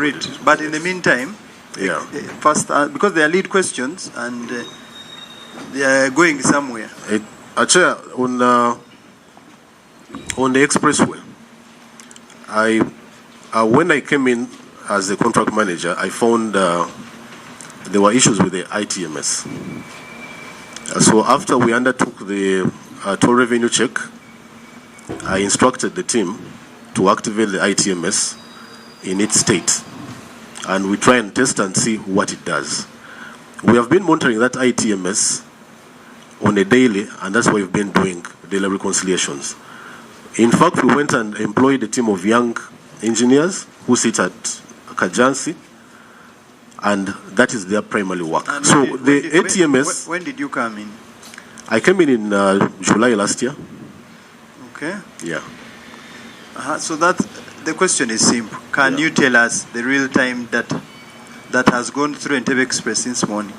it. But in the meantime, first, because they are lead questions and they are going somewhere. Chair, on the expressway, when I came in as the contract manager, I found there were issues with the ITMS. So after we undertook the toll revenue check, I instructed the team to activate the ITMS in its state, and we try and test and see what it does. We have been monitoring that ITMS on a daily, and that's why we've been doing daily reconciliations. In fact, we went and employed a team of young engineers who sit at Kajansi, and that is their primary work. And so the ATMS... When did you come in? I came in July last year. Okay. Yeah. So the question is simple. Can you tell us the real-time data that has gone through Entebbe Express since morning?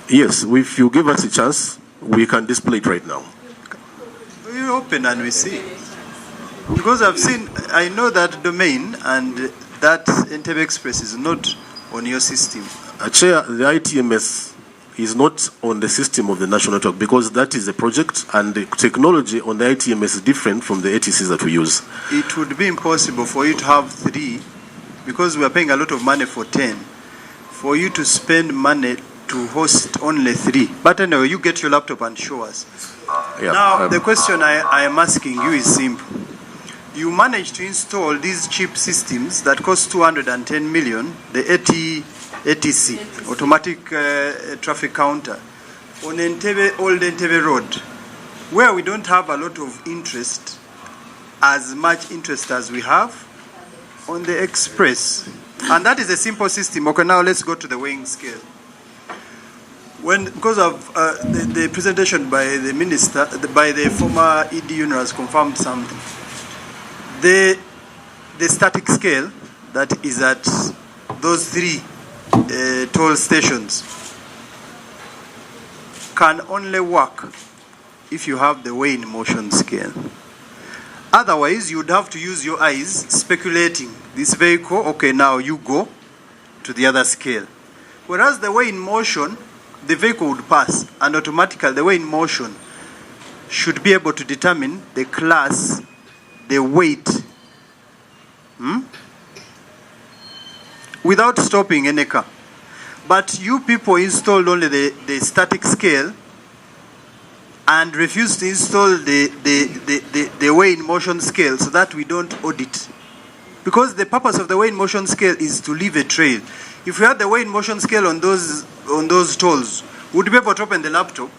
Yes, if you give us a chance, we can display it right now. We open and we see. Because I know that domain, and that Entebbe Express is not on your system. Chair, the ITMS is not on the system of the national network because that is a project, and the technology on the ITMS is different from the ATCs that we use. It would be impossible for you to have 3, because we are paying a lot of money for 10, for you to spend money to host only 3. But anyway, you get your laptop and show us. Now, the question I am asking you is simple. You managed to install these cheap systems that cost 210 million, the ATC, automatic traffic counter, on Old Entebbe Road, where we don't have a lot of interest, as much interest as we have on the express. And that is a simple system. Okay, now let's go to the weighing scale. Because of the presentation by the minister, by the former ED Union has confirmed something. The static scale that is at those 3 toll stations can only work if you have the weigh in motion scale. Otherwise, you would have to use your eyes speculating. This vehicle, okay, now you go to the other scale. Whereas the weigh in motion, the vehicle would pass, and automatically the weigh in motion should be able to determine the class, the weight, without stopping any car. But you people installed only the static scale and refused to install the weigh in motion scale so that we don't audit. Because the purpose of the weigh in motion scale is to leave a trail. If we had the weigh in motion scale on those tolls, we'd be able to open the laptop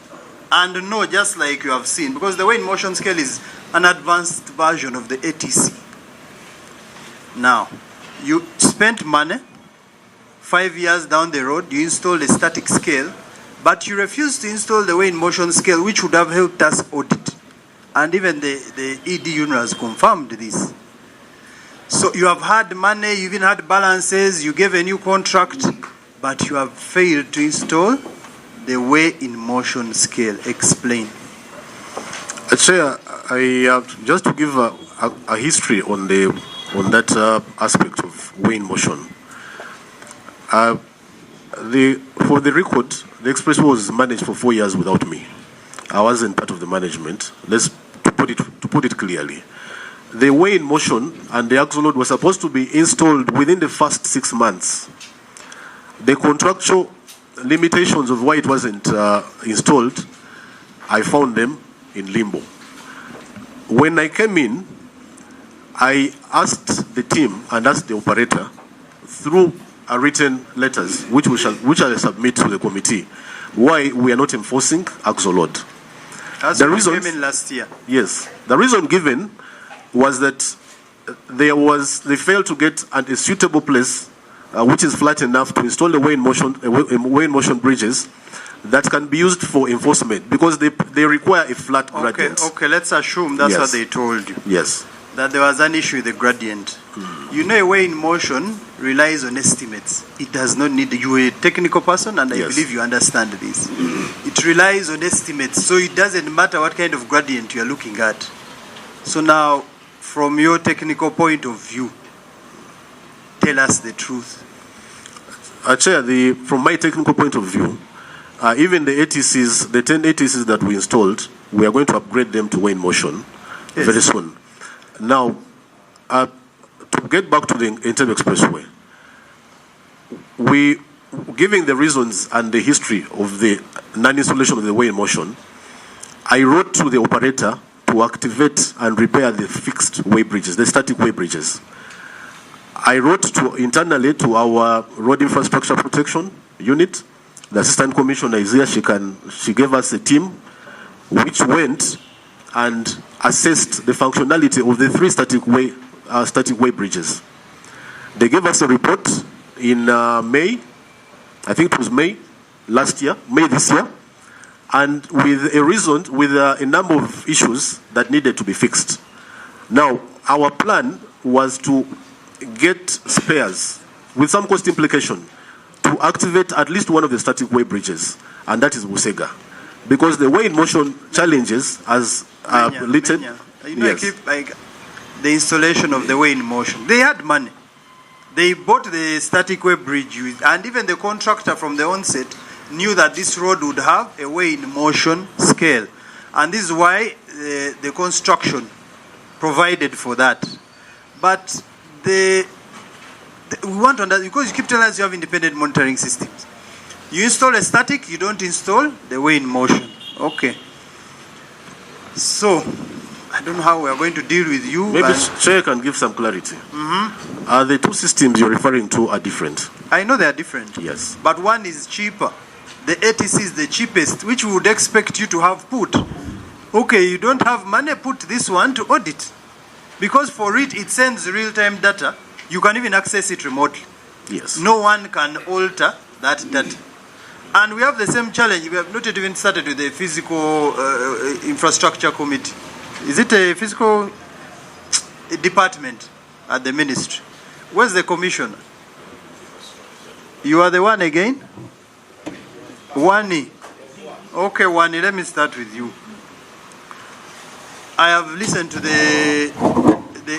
and know, just like you have seen, because the weigh in motion scale is an advanced version of the ATC. Now, you spent money, 5 years down the road, you installed a static scale, but you refused to install the weigh in motion scale, which would have helped us audit. And even the ED Union has confirmed this. So you have had money, you even had balances, you gave a new contract, but you have failed to install the weigh in motion scale. Explain. Chair, just to give a history on that aspect of weigh in motion. For the record, the expressway was managed for 4 years without me. I wasn't part of the management. To put it clearly. The weigh in motion and the axle load were supposed to be installed within the first 6 months. The contractual limitations of why it wasn't installed, I found them in limbo. When I came in, I asked the team and asked the operator through written letters, which I submit to the committee, why we are not enforcing axle load. The reason came in last year. Yes, the reason given was that they failed to get a suitable place which is flat enough to install the weigh in motion bridges that can be used for enforcement, because they require a flat gradient. Okay, let's assume that's what they told you. Yes. That there was an issue with the gradient. You know, a weigh in motion relies on estimates. It does not need, you are a technical person, and I believe you understand this. It relies on estimates, so it doesn't matter what kind of gradient you are looking at. So now, from your technical point of view, tell us the truth. Chair, from my technical point of view, even the ATCs, the 10 ATCs that we installed, we are going to upgrade them to weigh in motion very soon. Now, to get back to the Entebbe Expressway, giving the reasons and the history of the non-installation of the weigh in motion, I wrote to the operator to activate and repair the fixed weigh bridges, the static weigh bridges. I wrote internally to our road infrastructure protection unit. The assistant commissioner is here. She gave us a team which went and assessed the functionality of the 3 static weigh bridges. They gave us a report in May. I think it was May this year, and with a number of issues that needed to be fixed. Now, our plan was to get spares with some cost implication to activate at least one of the static weigh bridges, and that is Busega. Because the weigh in motion challenges, as listed, yes. The installation of the weigh in motion. They had money. They bought the static weigh bridge, and even the contractor from the onset knew that this road would have a weigh in motion scale. And this is why the construction provided for that. But we want to understand, because you keep telling us you have independent monitoring systems. You install a static, you don't install the weigh in motion. Okay. So, I don't know how we are going to deal with you. Maybe Chair can give some clarity. The 2 systems you're referring to are different. I know they are different. Yes. But one is cheaper. The ATC is the cheapest, which we would expect you to have put. Okay, you don't have money, put this one to audit. Because for it sends real-time data. You can even access it remotely. Yes. No one can alter that data. And we have the same challenge. We have not even started with the physical infrastructure committee. Is it a physical department at the ministry? Where's the commissioner? You are the one again? Wani. Okay, Wani, let me start with you. I have listened to the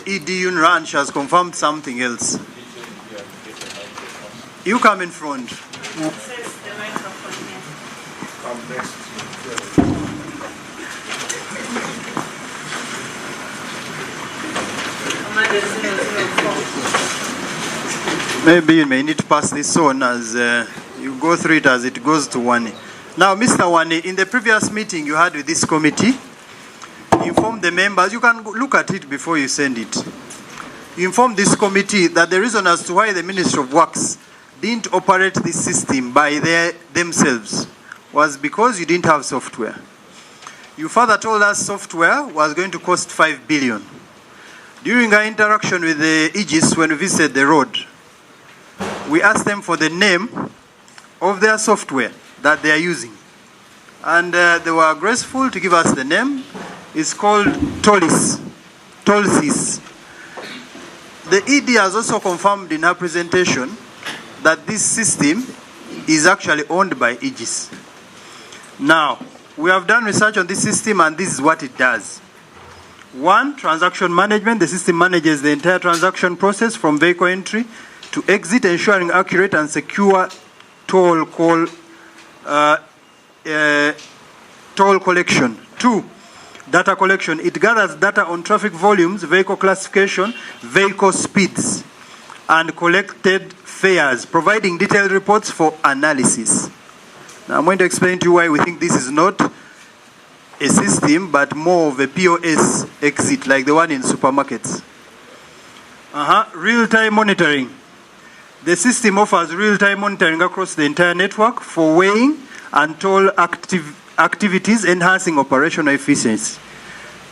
ED UNRA, and she has confirmed something else. You come in front. Maybe you may need to pass this on as you go through it as it goes to Wani. Now, Mr. Wani, in the previous meeting you had with this committee, you informed the members, you can look at it before you send it. You informed this committee that the reason as to why the Ministry of Works didn't operate this system by themselves was because you didn't have software. You further told us software was going to cost 5 billion. During our interaction with the Aegis when we visited the road, we asked them for the name of their software that they are using. And they were graceful to give us the name. It's called Tolsys. The ED has also confirmed in her presentation that this system is actually owned by Aegis. Now, we have done research on this system, and this is what it does. 1, transaction management. The system manages the entire transaction process from vehicle entry to exit, ensuring accurate and secure toll collection. 2, data collection. It gathers data on traffic volumes, vehicle classification, vehicle speeds, and collected fares, providing detailed reports for analysis. Now I'm going to explain to you why we think this is not a system, but more of a POS exit, like the one in supermarkets. Real-time monitoring. The system offers real-time monitoring across the entire network for weighing and toll activities, enhancing operational efficiency.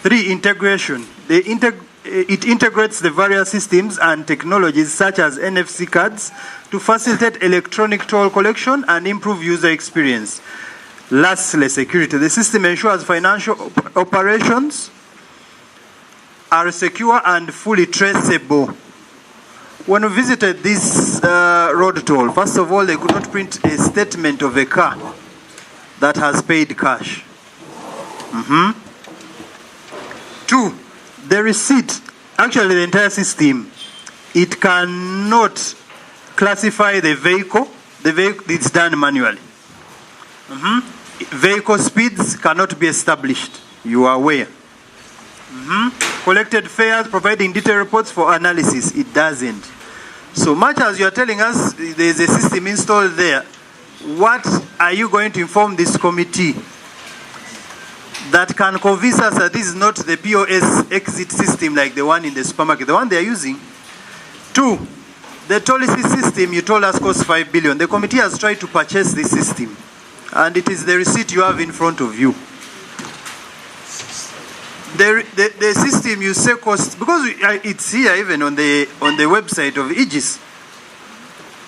3, integration. It integrates the various systems and technologies such as NFC cards to facilitate electronic toll collection and improve user experience. Lastly, security. The system ensures financial operations are secure and fully traceable. When we visited this road toll, first of all, they could not print a statement of a car that has paid cash. 2, the receipt, actually the entire system, it cannot classify the vehicle it's done manually. Vehicle speeds cannot be established. You are aware. Collected fares, providing detailed reports for analysis. It doesn't. So much as you are telling us there is a system installed there, what are you going to inform this committee that can convince us that this is not the POS exit system like the one in the supermarket, the one they are using? 2, the Tolisi system you told us costs 5 billion. The committee has tried to purchase this system, and it is the receipt you have in front of you. The system you say costs, because it's here even on the website of Aegis,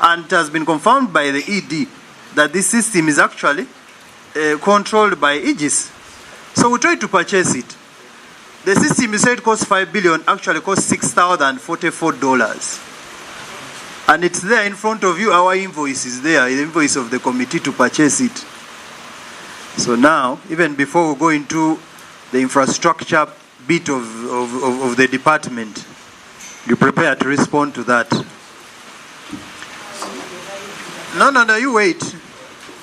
and it has been confirmed by the ED that this system is actually controlled by Aegis. So we tried to purchase it. The system you said costs 5 billion actually costs $6,044. And it's there in front of you. Our invoice is there, the invoice of the committee to purchase it. So now, even before we go into the infrastructure bit of the department, you prepare to respond to that. No, you wait.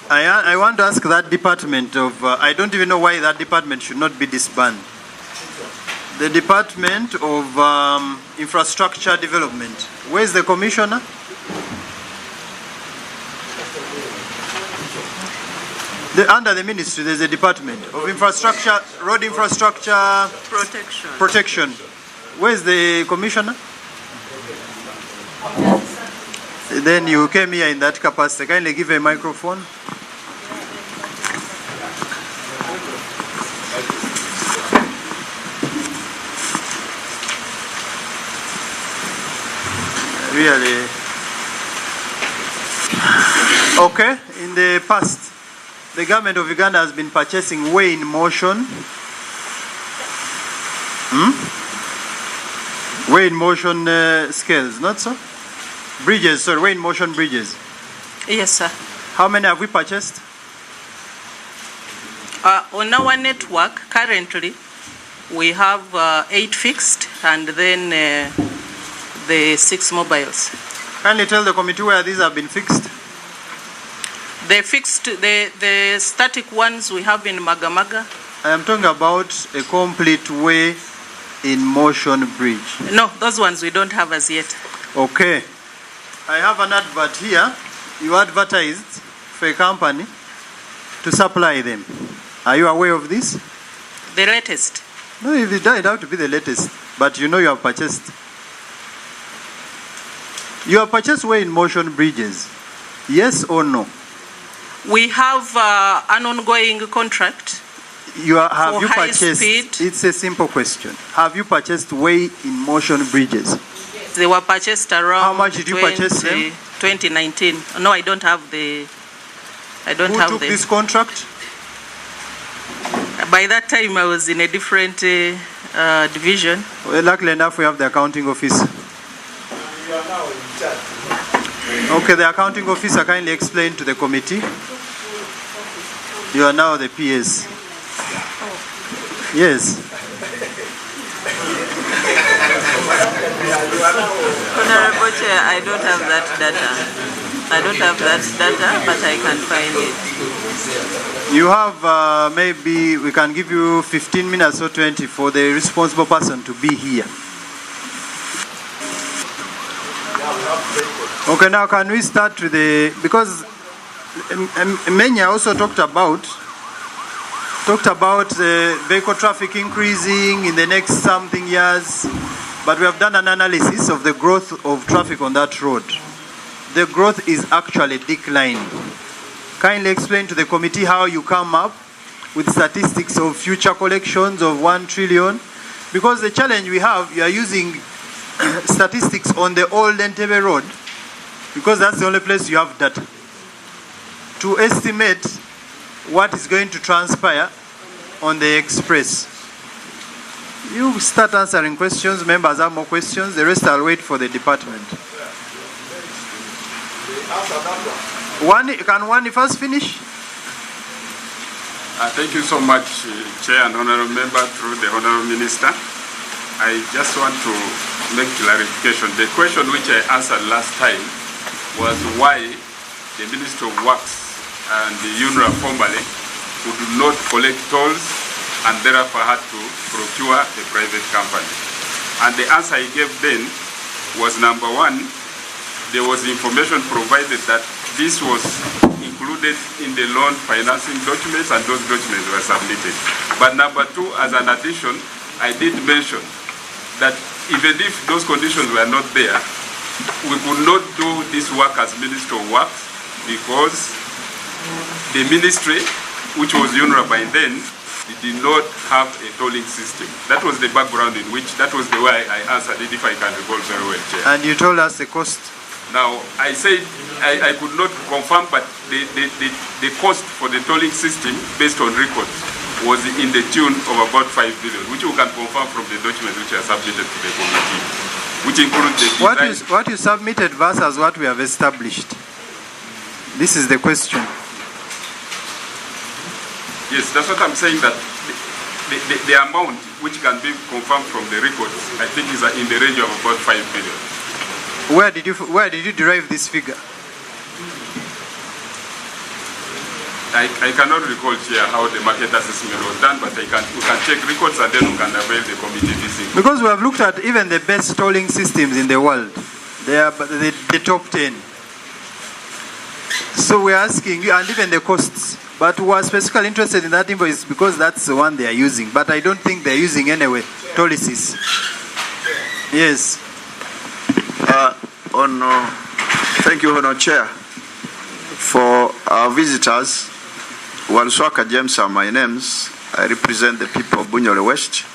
I want to ask that department of, I don't even know why that department should not be disbanded. The Department of Infrastructure Development. Where's the commissioner? Under the ministry, there's a Department of Infrastructure, Road Infrastructure Protection. Where's the commissioner? Then you came here in that capacity. Kindly give a microphone. Really? Okay, in the past, the government of Uganda has been purchasing way in motion. Way in motion scales, not so? Bridges, sorry, way in motion bridges. Yes, sir. How many have we purchased? On our network, currently, we have 8 fixed and then the 6 mobiles. Kindly tell the committee where these have been fixed. The fixed, the static ones we have in Magamaga. I am talking about a complete way in motion bridge. No, those ones we don't have as yet. Okay. I have an advert here. You advertised for a company to supply them. Are you aware of this? The latest? No, if it doesn't have to be the latest, but you know you have purchased. You have purchased way in motion bridges. Yes or no? We have an ongoing contract. Have you purchased? Speed. It's a simple question. Have you purchased way in motion bridges? They were purchased around. How much did you purchase them? 2019. No, I don't have the. I don't Who have took the. this contract? By that time, I was in a different division. Well, luckily enough, we have the accounting officer. Okay, the accounting officer kindly explain to the committee. You are now the PS. Yes. Honorable Chair, I don't have that data. I don't have that data, but I can find it. You have, maybe we can give you 15 minutes or 20 for the responsible person to be here. Okay, now can we start with the, because Menya also talked about vehicle traffic increasing in the next something years, but we have done an analysis of the growth of traffic on that road. The growth is actually declining. Kindly explain to the committee how you come up with statistics of future collections of 1 trillion, because the challenge we have, you are using statistics on the old Entebbe road, because that's the only place you have data to estimate what is going to transpire on the express. You start answering questions. Members have more questions. The rest I'll wait for the department. Can one first finish? Thank you so much, Chair and Honourable Member, through the Honourable Minister. I just want to make clarification. The question which I answered last time was why the Ministry of Works and the UNRWA formally could not collect tolls and therefore had to procure a private company. And the answer I gave then was, number one, there was information provided that this was included in the loan financing documents and those documents were submitted. But number two, as an addition, I did mention that even if those conditions were not there, we could not do this work as Ministry of Works because the ministry, which was UNRWA by then, did not have a tolling system. That was the background in which, that was the way I answered it, if I can recall very well, Chair. And you told us the cost? Now, I said I could not confirm, but the cost for the tolling system, based on records, was in the tune of about 5 billion, which you can confirm from the documents which are submitted to the committee, which includes the what you submitted versus what we have established. This is the question. Yes, that's what I'm saying, that the amount which can be confirmed from the records, I think, is in the range of about 5 billion. Where did you derive this figure? I cannot recall, Chair, how the market assessment was done, but we can check records and then we can avail the committee this evening. Because we have looked at even the best tolling systems in the world. They are the top 10. So we're asking you, and even the costs. But we are specifically interested in that invoice because that's the one they are using. But I don't think they're using anyway, Tollisis. Yes. Thank you, Honour Chair. For our visitors, Walswaka James are my names. I represent the people of Bunyore West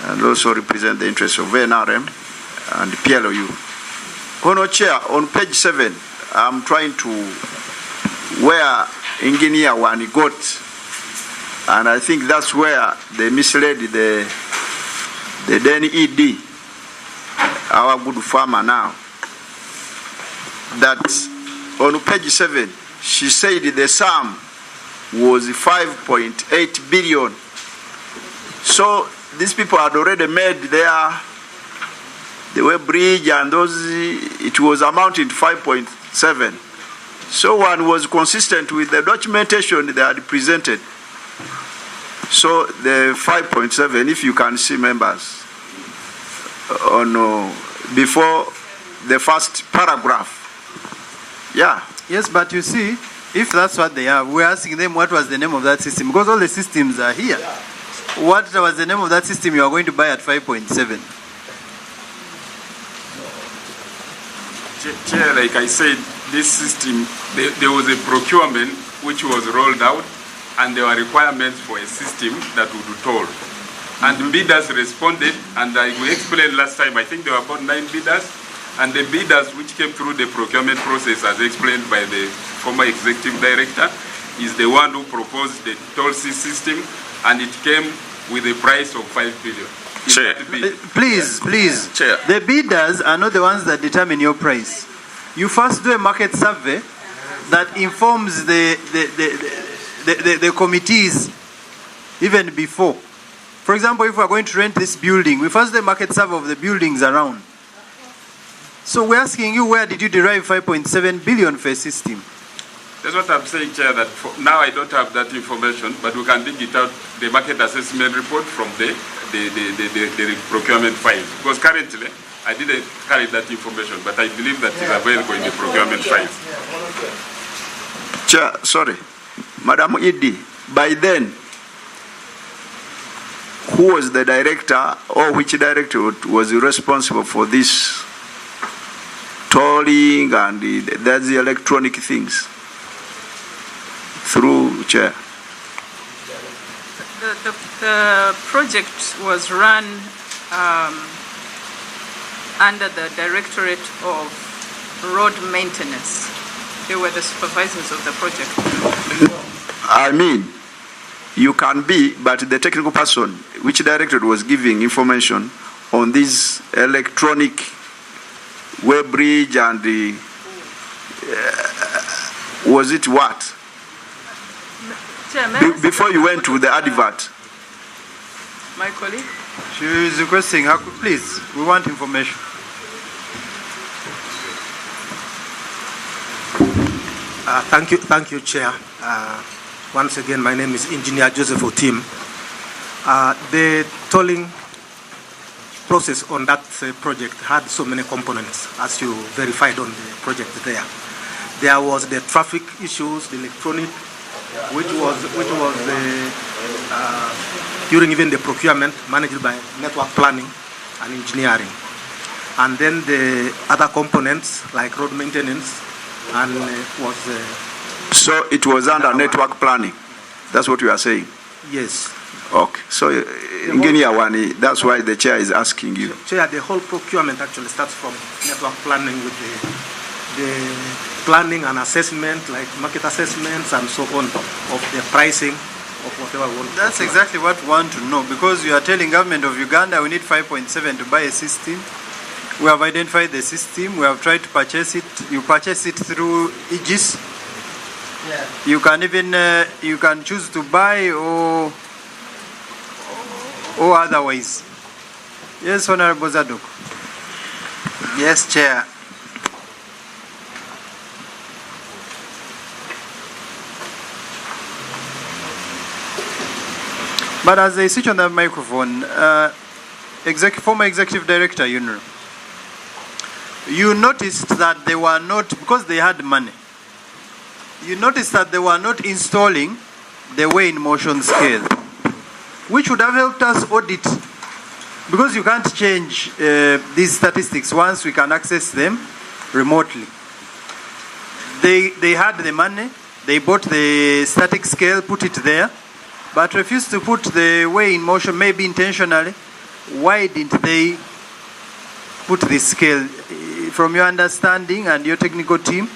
and also represent the interests of VNRM and PLOU. Honour Chair, on page 7, I'm trying to where engineer one got, and I think that's where they misled the then ED, our good farmer now, that on page 7 she said the sum was 5.8 billion. So these people had already made the way bridge and those, it was amounting to 5.7. So one was consistent with the documentation they had presented. So the 5.7, if you can see, members, on before the first paragraph. Yeah. Yes, but you see, if that's what they have, we're asking them what was the name of that system, because all the systems are here. What was the name of that system you are going to buy at 5.7? Chair, like I said, this system, there was a procurement which was rolled out, and there were requirements for a system that would toll. And the bidders responded, and we explained last time, I think there were about 9 bidders, and the bidders which came through the procurement process, as explained by the former executive director, is the one who proposed the toll system, and it came with a price of 5 billion. Chair. Please. Chair. The bidders are not the ones that determine your price. You first do a market survey that informs the committees even before. For example, if we are going to rent this building, we first do a market survey of the buildings around. So we're asking you, where did you derive 5.7 billion for a system? That's what I'm saying, Chair, that now I don't have that information, but we can dig it out, the market assessment report from the procurement file. Because currently, I didn't carry that information, but I believe that is available in the procurement file. Chair, sorry. Madam Idi, by then, who was the director, or which director was responsible for this tolling and the electronic things? Through Chair. The project was run under the Directorate of Road Maintenance. They were the supervisors of the project. I mean, you can be, but the technical person, which directorate was giving information on this electronic web bridge and the, was it what? Before you went to the advert. My colleague? She is requesting, please, we want information. Thank you, Chair. Once again, my name is Engineer Joseph Otim. The tolling process on that project had so many components, as you verified on the project there. There was the traffic issues, the electronic, which was during even the procurement managed by network planning and engineering. And then the other components like road maintenance and So it was under network planning. That's what you are saying? Yes. Okay. So Engineer Wani, that's why the chair is asking you. Chair, the whole procurement actually starts from network planning with the planning and assessment, like market assessments and so on, of the pricing of whatever we want. That's exactly what we want to know, because you are telling government of Uganda we need 5.7 to buy a system. We have identified the system. We have tried to purchase it. You purchase it through Aegis. Yeah. You can even you can choose to buy or otherwise. Yes, Honorable Zadok. Yes, Chair. But as they switch on the microphone, former executive director, you noticed that they were not, because they had money, you noticed that they were not installing the weigh in motion scale, which would have helped us audit, because you can't change these statistics once we can access them remotely. They had the money, they bought the static scale, put it there, but refused to put the weigh in motion, maybe intentionally. Why didn't they put the scale, from your understanding and your technical team?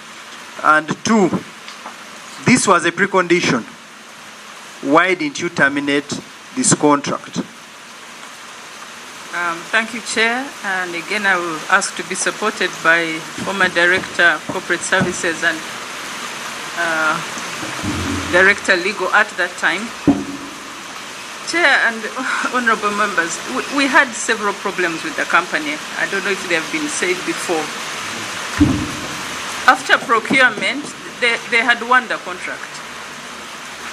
And two, this was a precondition. Why didn't you terminate this contract? Thank you, Chair. And again, I will ask to be supported by former Director Corporate Services and Director Legal at that time. Chair and honorable members, we had several problems with the company. I don't know if they have been said before. After procurement, they had won the contract.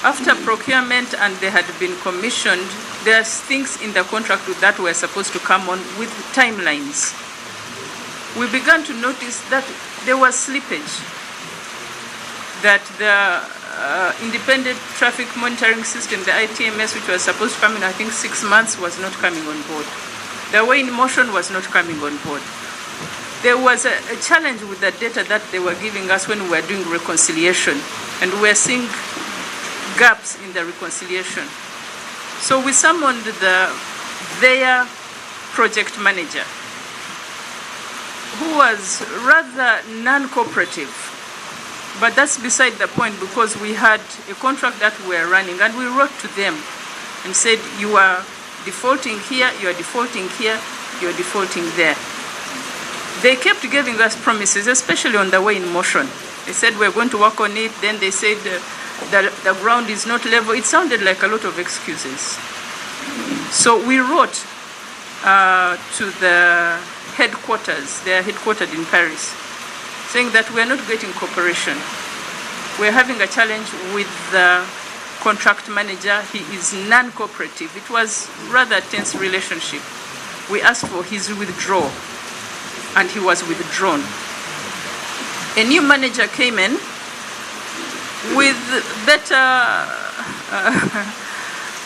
After procurement and they had been commissioned, there's things in the contract that were supposed to come on with timelines. We began to notice that there was slippage, that the independent traffic monitoring system, the ITMS, which was supposed to come in, I think 6 months, was not coming on board. The weigh in motion was not coming on board. There was a challenge with the data that they were giving us when we were doing reconciliation, and we were seeing gaps in the reconciliation. So we summoned their project manager, who was rather non-cooperative. But that's beside the point, because we had a contract that we were running, and we wrote to them and said, you are defaulting here, you are defaulting here, you are defaulting there. They kept giving us promises, especially on the weigh in motion. They said, we're going to work on it. Then they said the ground is not level. It sounded like a lot of excuses. So we wrote to the headquarters, they are headquartered in Paris, saying that we're not getting cooperation. We're having a challenge with the contract manager. He is non-cooperative. It was rather a tense relationship. We asked for his withdrawal, and he was withdrawn. A new manager came in with better, I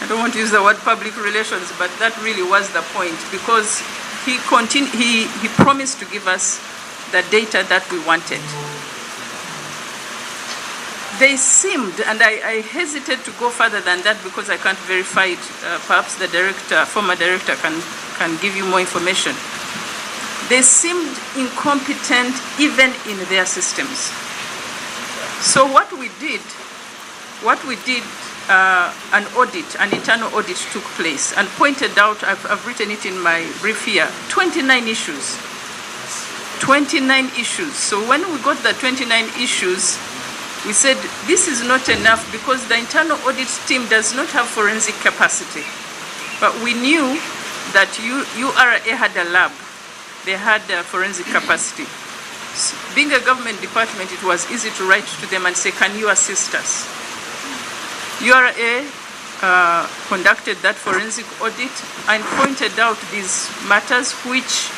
don't want to use the word public relations, but that really was the point, because he promised to give us the data that we wanted. They seemed, and I hesitate to go further than that because I can't verify it. Perhaps the former director can give you more information. They seemed incompetent even in their systems. So what we did, an audit, an internal audit took place and pointed out, I've written it in my brief here, 29 issues. 29 issues. So when we got the 29 issues, we said this is not enough because the internal audit team does not have forensic capacity. But we knew that URA had a lab. They had forensic capacity. being a government department, it was easy to write to them and say, can you assist us? URA conducted that forensic audit and pointed out these matters, which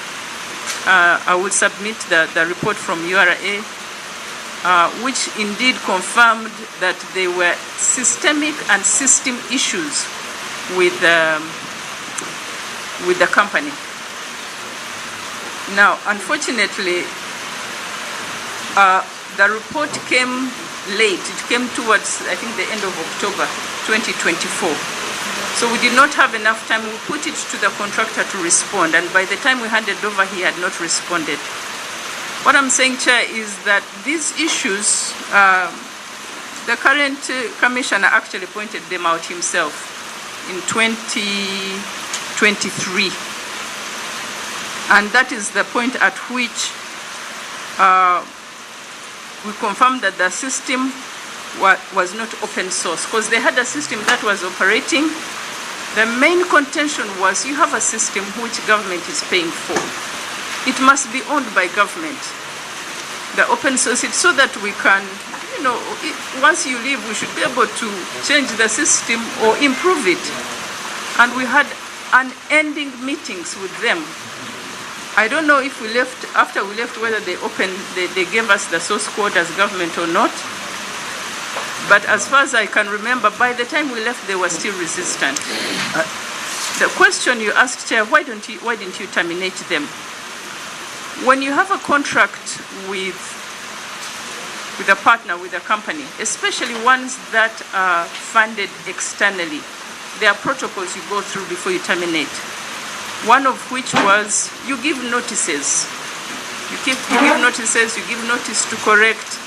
I will submit the report from URA, which indeed confirmed that there were systemic and system issues with the company. Now, unfortunately, the report came late. It came towards, I think, the end of October 2024. So we did not have enough time. We put it to the contractor to respond, and by the time we handed over, he had not responded. What I'm saying, Chair, is that these issues, the current commissioner actually pointed them out himself in 2023. And that is the point at which we confirmed that the system was not open source, because they had a system that was operating. The main contention was, you have a system which government is paying for. It must be owned by government. The open source it so that we can, once you leave, we should be able to change the system or improve it. And we had unending meetings with them. I don't know if we left, after we left, whether they gave us the source code as government or not. But as far as I can remember, by the time we left, they were still resistant. The question you asked, Chair, why didn't you terminate them? When you have a contract with a partner, with a company, especially ones that are funded externally, there are protocols you go through before you terminate. One of which was you give notices. You give notices, you give notice to correct.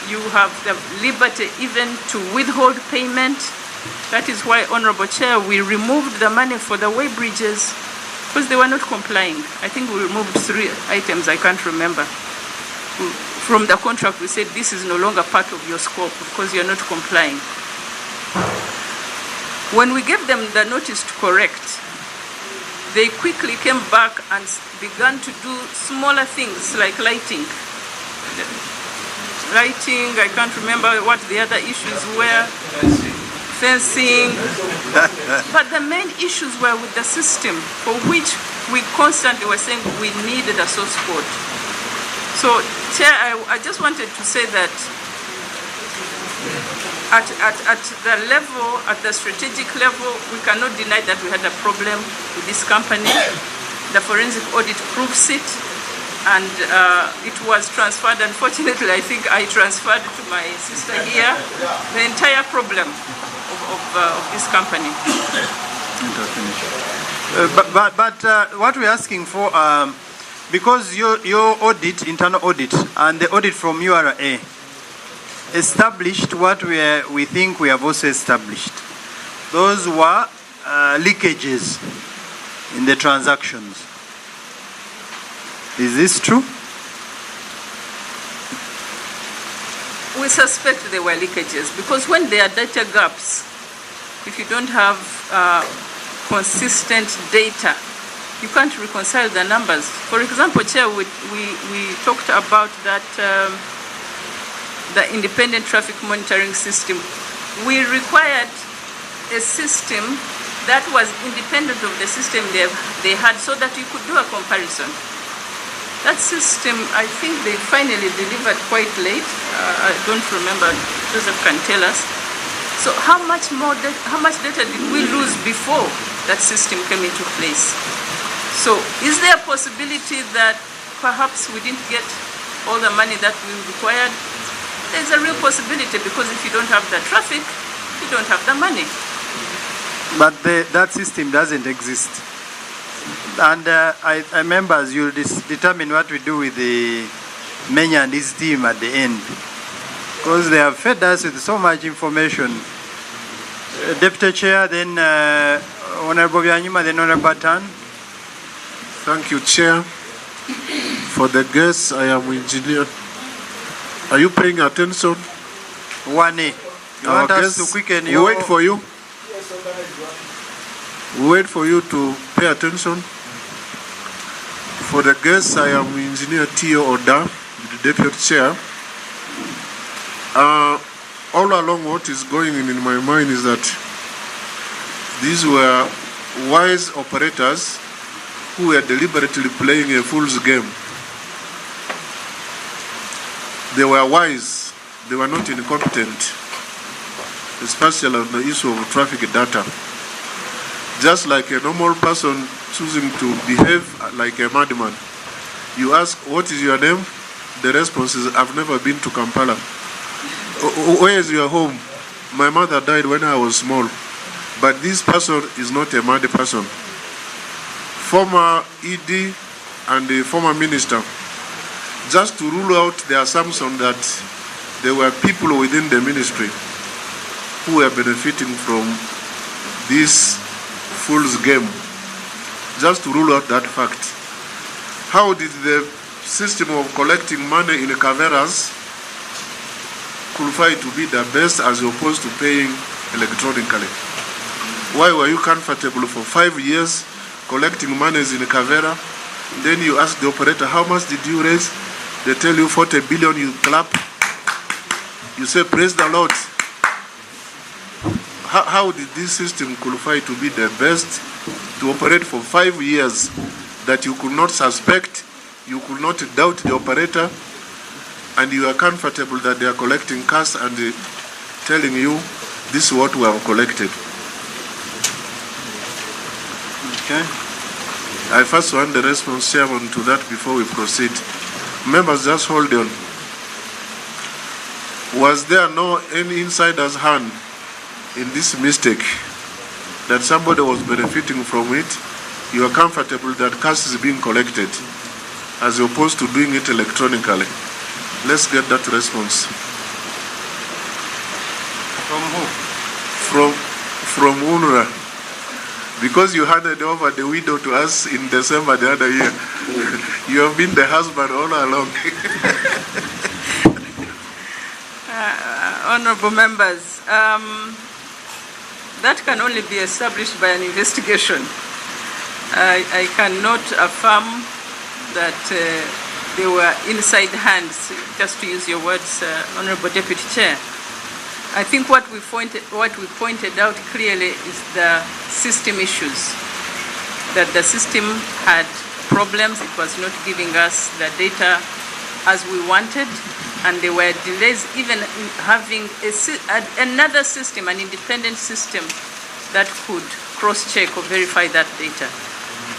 You have the liberty even to withhold payment. That is why, Honorable Chair, we removed the money for the way bridges because they were not complying. I think we removed 3 items, I can't remember. From the contract, we said this is no longer part of your scope because you're not complying. When we gave them the notice to correct, they quickly came back and began to do smaller things like lighting. I can't remember what the other issues were. Fencing. But the main issues were with the system, for which we constantly were saying we needed a source code. So, Chair, I just wanted to say that at the level, at the strategic level, we cannot deny that we had a problem with this company. The forensic audit proves it, and it was transferred. Unfortunately, I think I transferred to my sister here the entire problem of this company. But what we're asking for, because your audit, internal audit, and the audit from URA established what we think we have also established. Those were leakages in the transactions. Is this true? We suspect there were leakages because when there are data gaps, if you don't have consistent data, you can't reconcile the numbers. For example, Chair, we talked about that the independent traffic monitoring system. We required a system that was independent of the system they had so that you could do a comparison. That system, I think they finally delivered quite late. I don't remember, Joseph can tell us. So how much data did we lose before that system came into place? So is there a possibility that perhaps we didn't get all the money that we required? There's a real possibility because if you don't have the traffic, you don't have the money. But that system doesn't exist. And I remember as you determine what we do with the Menya and his team at the end. Because they have fed us with so much information. Deputy Chair, then Honorable Byanyuma, then Honorable Tan. Thank you, Chair. For the guests, I am engineer. Are you paying attention? One A. Our guests, we wait for you. We wait for you to pay attention. For the guests, I am Engineer Tio Oda, the Deputy Chair. All along what is going in my mind is that these were wise operators who were deliberately playing a fool's game. They were wise, they were not incompetent, especially on the issue of traffic data. Just like a normal person choosing to behave like a madman. You ask, what is your name? The response is, I've never been to Kampala. Where is your home? My mother died when I was small. But this person is not a mad person. Former ED and the former minister, just to rule out the assumption that there were people within the ministry who were benefiting from this fool's game, just to rule out that fact. How did the system of collecting money in caveras qualify to be the best as opposed to paying electronically? Why were you comfortable for 5 years collecting monies in Kavera? Then you ask the operator, how much did you raise? They tell you 40 billion, you clap. You say, praise the Lord. How did this system qualify to be the best to operate for 5 years that you could not suspect, you could not doubt the operator, and you are comfortable that they are collecting cash and telling you, this is what we have collected? Okay. I first want the response, Chairman, to that before we proceed. Members, just hold on. Was there any insider's hand in this mistake that somebody was benefiting from it? You are comfortable that cash is being collected as opposed to doing it electronically. Let's get that response. From who? From UNRWA. Because you handed over the widow to us in December the other year. You have been the husband all along. Honorable members, that can only be established by an investigation. I cannot affirm that there were inside hands, just to use your words, Honorable Deputy Chair. I think what we pointed out clearly is the system issues, that the system had problems, it was not giving us the data as we wanted, and there were delays even in having another system, an independent system that could cross-check or verify that data.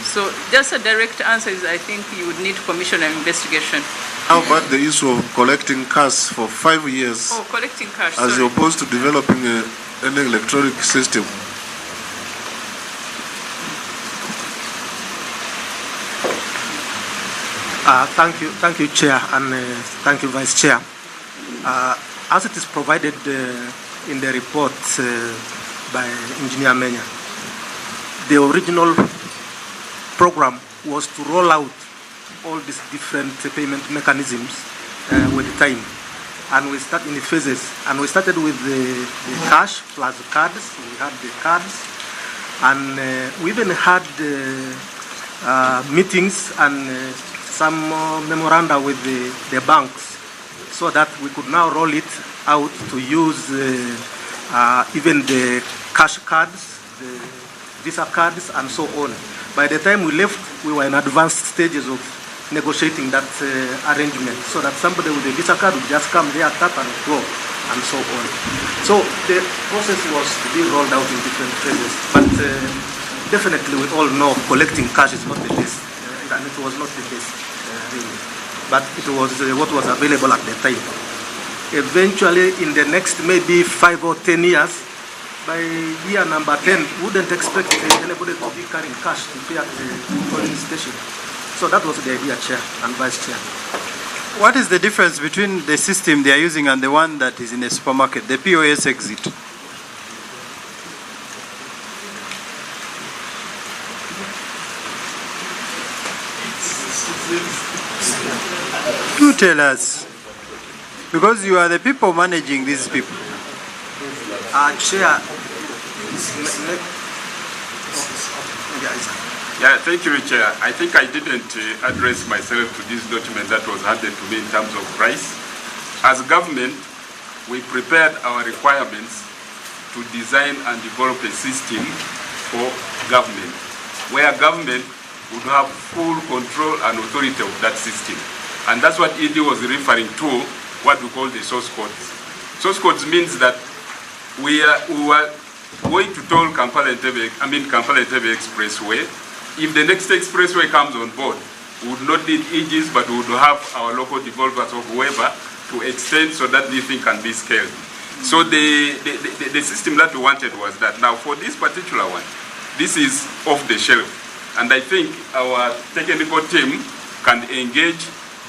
So just a direct answer is I think you would need commission and investigation. How about the issue of collecting cash for 5 years? Oh, collecting cash, as sorry. opposed to developing an electronic system? Thank you, Chair, and thank you, Vice Chair. As it is provided in the report by Engineer Menya, the original program was to roll out all these different payment mechanisms with time, and we start in the phases. And we started with the cash plus the cards. We had the cards, and we even had meetings and some memoranda with the banks, so that we could now roll it out to use even the cash cards, the Visa cards, and so on. By the time we left, we were in advanced stages of negotiating that arrangement, so that somebody with a Visa card would just come there, tap and go, and so on. So the process was to be rolled out in different phases, but definitely we all know collecting cash is not the best, and it was not the best, really. But it was what was available at the time. Eventually, in the next maybe 5 or 10 years, by year number 10, we wouldn't expect anybody to be carrying cash to pay at the polling station. So that was the idea, Chair and Vice Chair. What is the difference between the system they are using and the one that is in a supermarket, the POS exit? Do tell us, because you are the people managing these people. Chair, Yeah, thank you, Chair. I think I didn't address myself to this document that was handed to me in terms of price. As government, we prepared our requirements to design and develop a system for government, where government would have full control and authority of that system. And that's what ED was referring to, what we call the source codes. Source codes means that we were going to toll Kampala-Entebbe Expressway. If the next expressway comes on board, we would not need EGs, but we would have our local developers or whoever to extend so that this thing can be scaled. So the system that we wanted was that. Now for this particular one, this is off the shelf. And I think our technical team can engage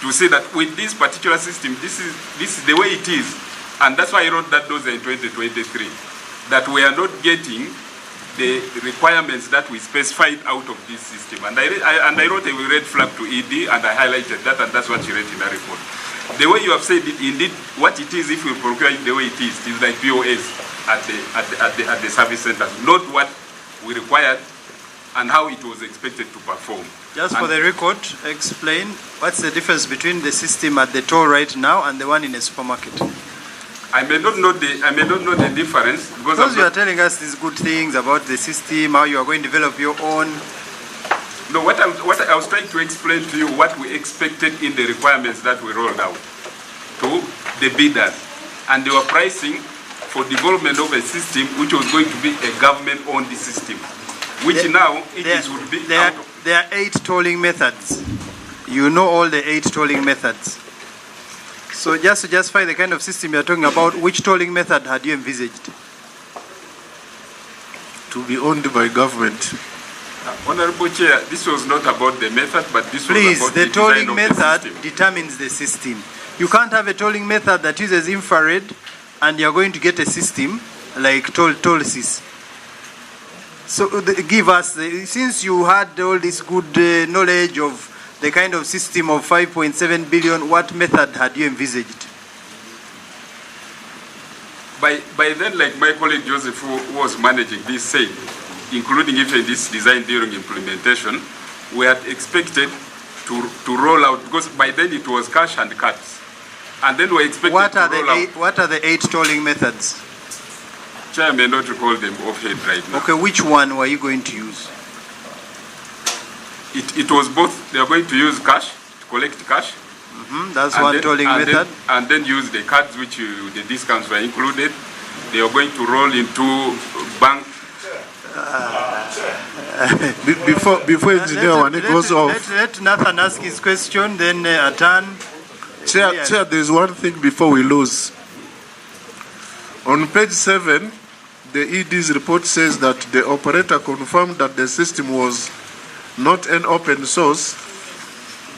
to say that with this particular system, this is the way it is. And that's why I wrote that those in 2023, that we are not getting the requirements that we specified out of this system. And I wrote a red flag to ED, and I highlighted that, and that's what she read in her report. The way you have said it, indeed, what it is, if we procure it the way it is like POS at the service centers, not what we required and how it was expected to perform. Just for the record, explain what's the difference between the system at the toll right now and the one in a supermarket. I may not know the difference because you are telling us these good things about the system, how you are going to develop your own. No, what I was trying to explain to you, what we expected in the requirements that we rolled out to the bidders, and they were pricing for development of a system which was going to be a government-owned system, which now it would be. There are 8 tolling methods. You know all the 8 tolling methods. So just to justify the kind of system you're talking about, which tolling method had you envisaged? To be owned by government. Honorable Chair, this was not about the method, but this was about the tolling design method of the system. determines the system. You can't have a tolling method that uses infrared and you're going to get a system like toll-sys. So give us, since you had all this good knowledge of the kind of system of 5.7 billion, what method had you envisaged? By then, like my colleague Joseph, who was managing this, said, including even this design during implementation, we had expected to roll out, because by then it was cash and cards. And then we expected what to are the 8 tolling methods? Chair, I may not recall them offhand right now. Okay, which one were you going to use? It was both. They are going to use cash, to collect cash. That's one tolling method. And then use the cards, which the discounts were included. They are going to roll into bank. Before engineer when it goes off. Let Nathan ask his question, then Atan. Chair, there's one thing before we lose. On page 7, the ED's report says that the operator confirmed that the system was not an open source,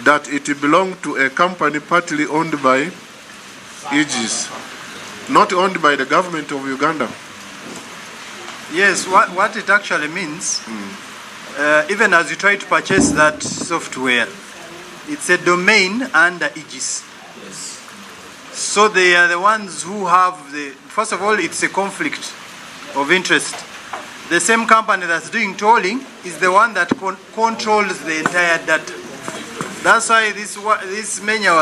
that it belonged to a company partly owned by EGs, not owned by the government of Uganda. Yes, what it actually means, even as you try to purchase that software, it's a domain under EGs. Yes. So they are the ones who have first of all, it's a conflict of interest. The same company that's doing tolling is the one that controls the entire data. That's why this Menya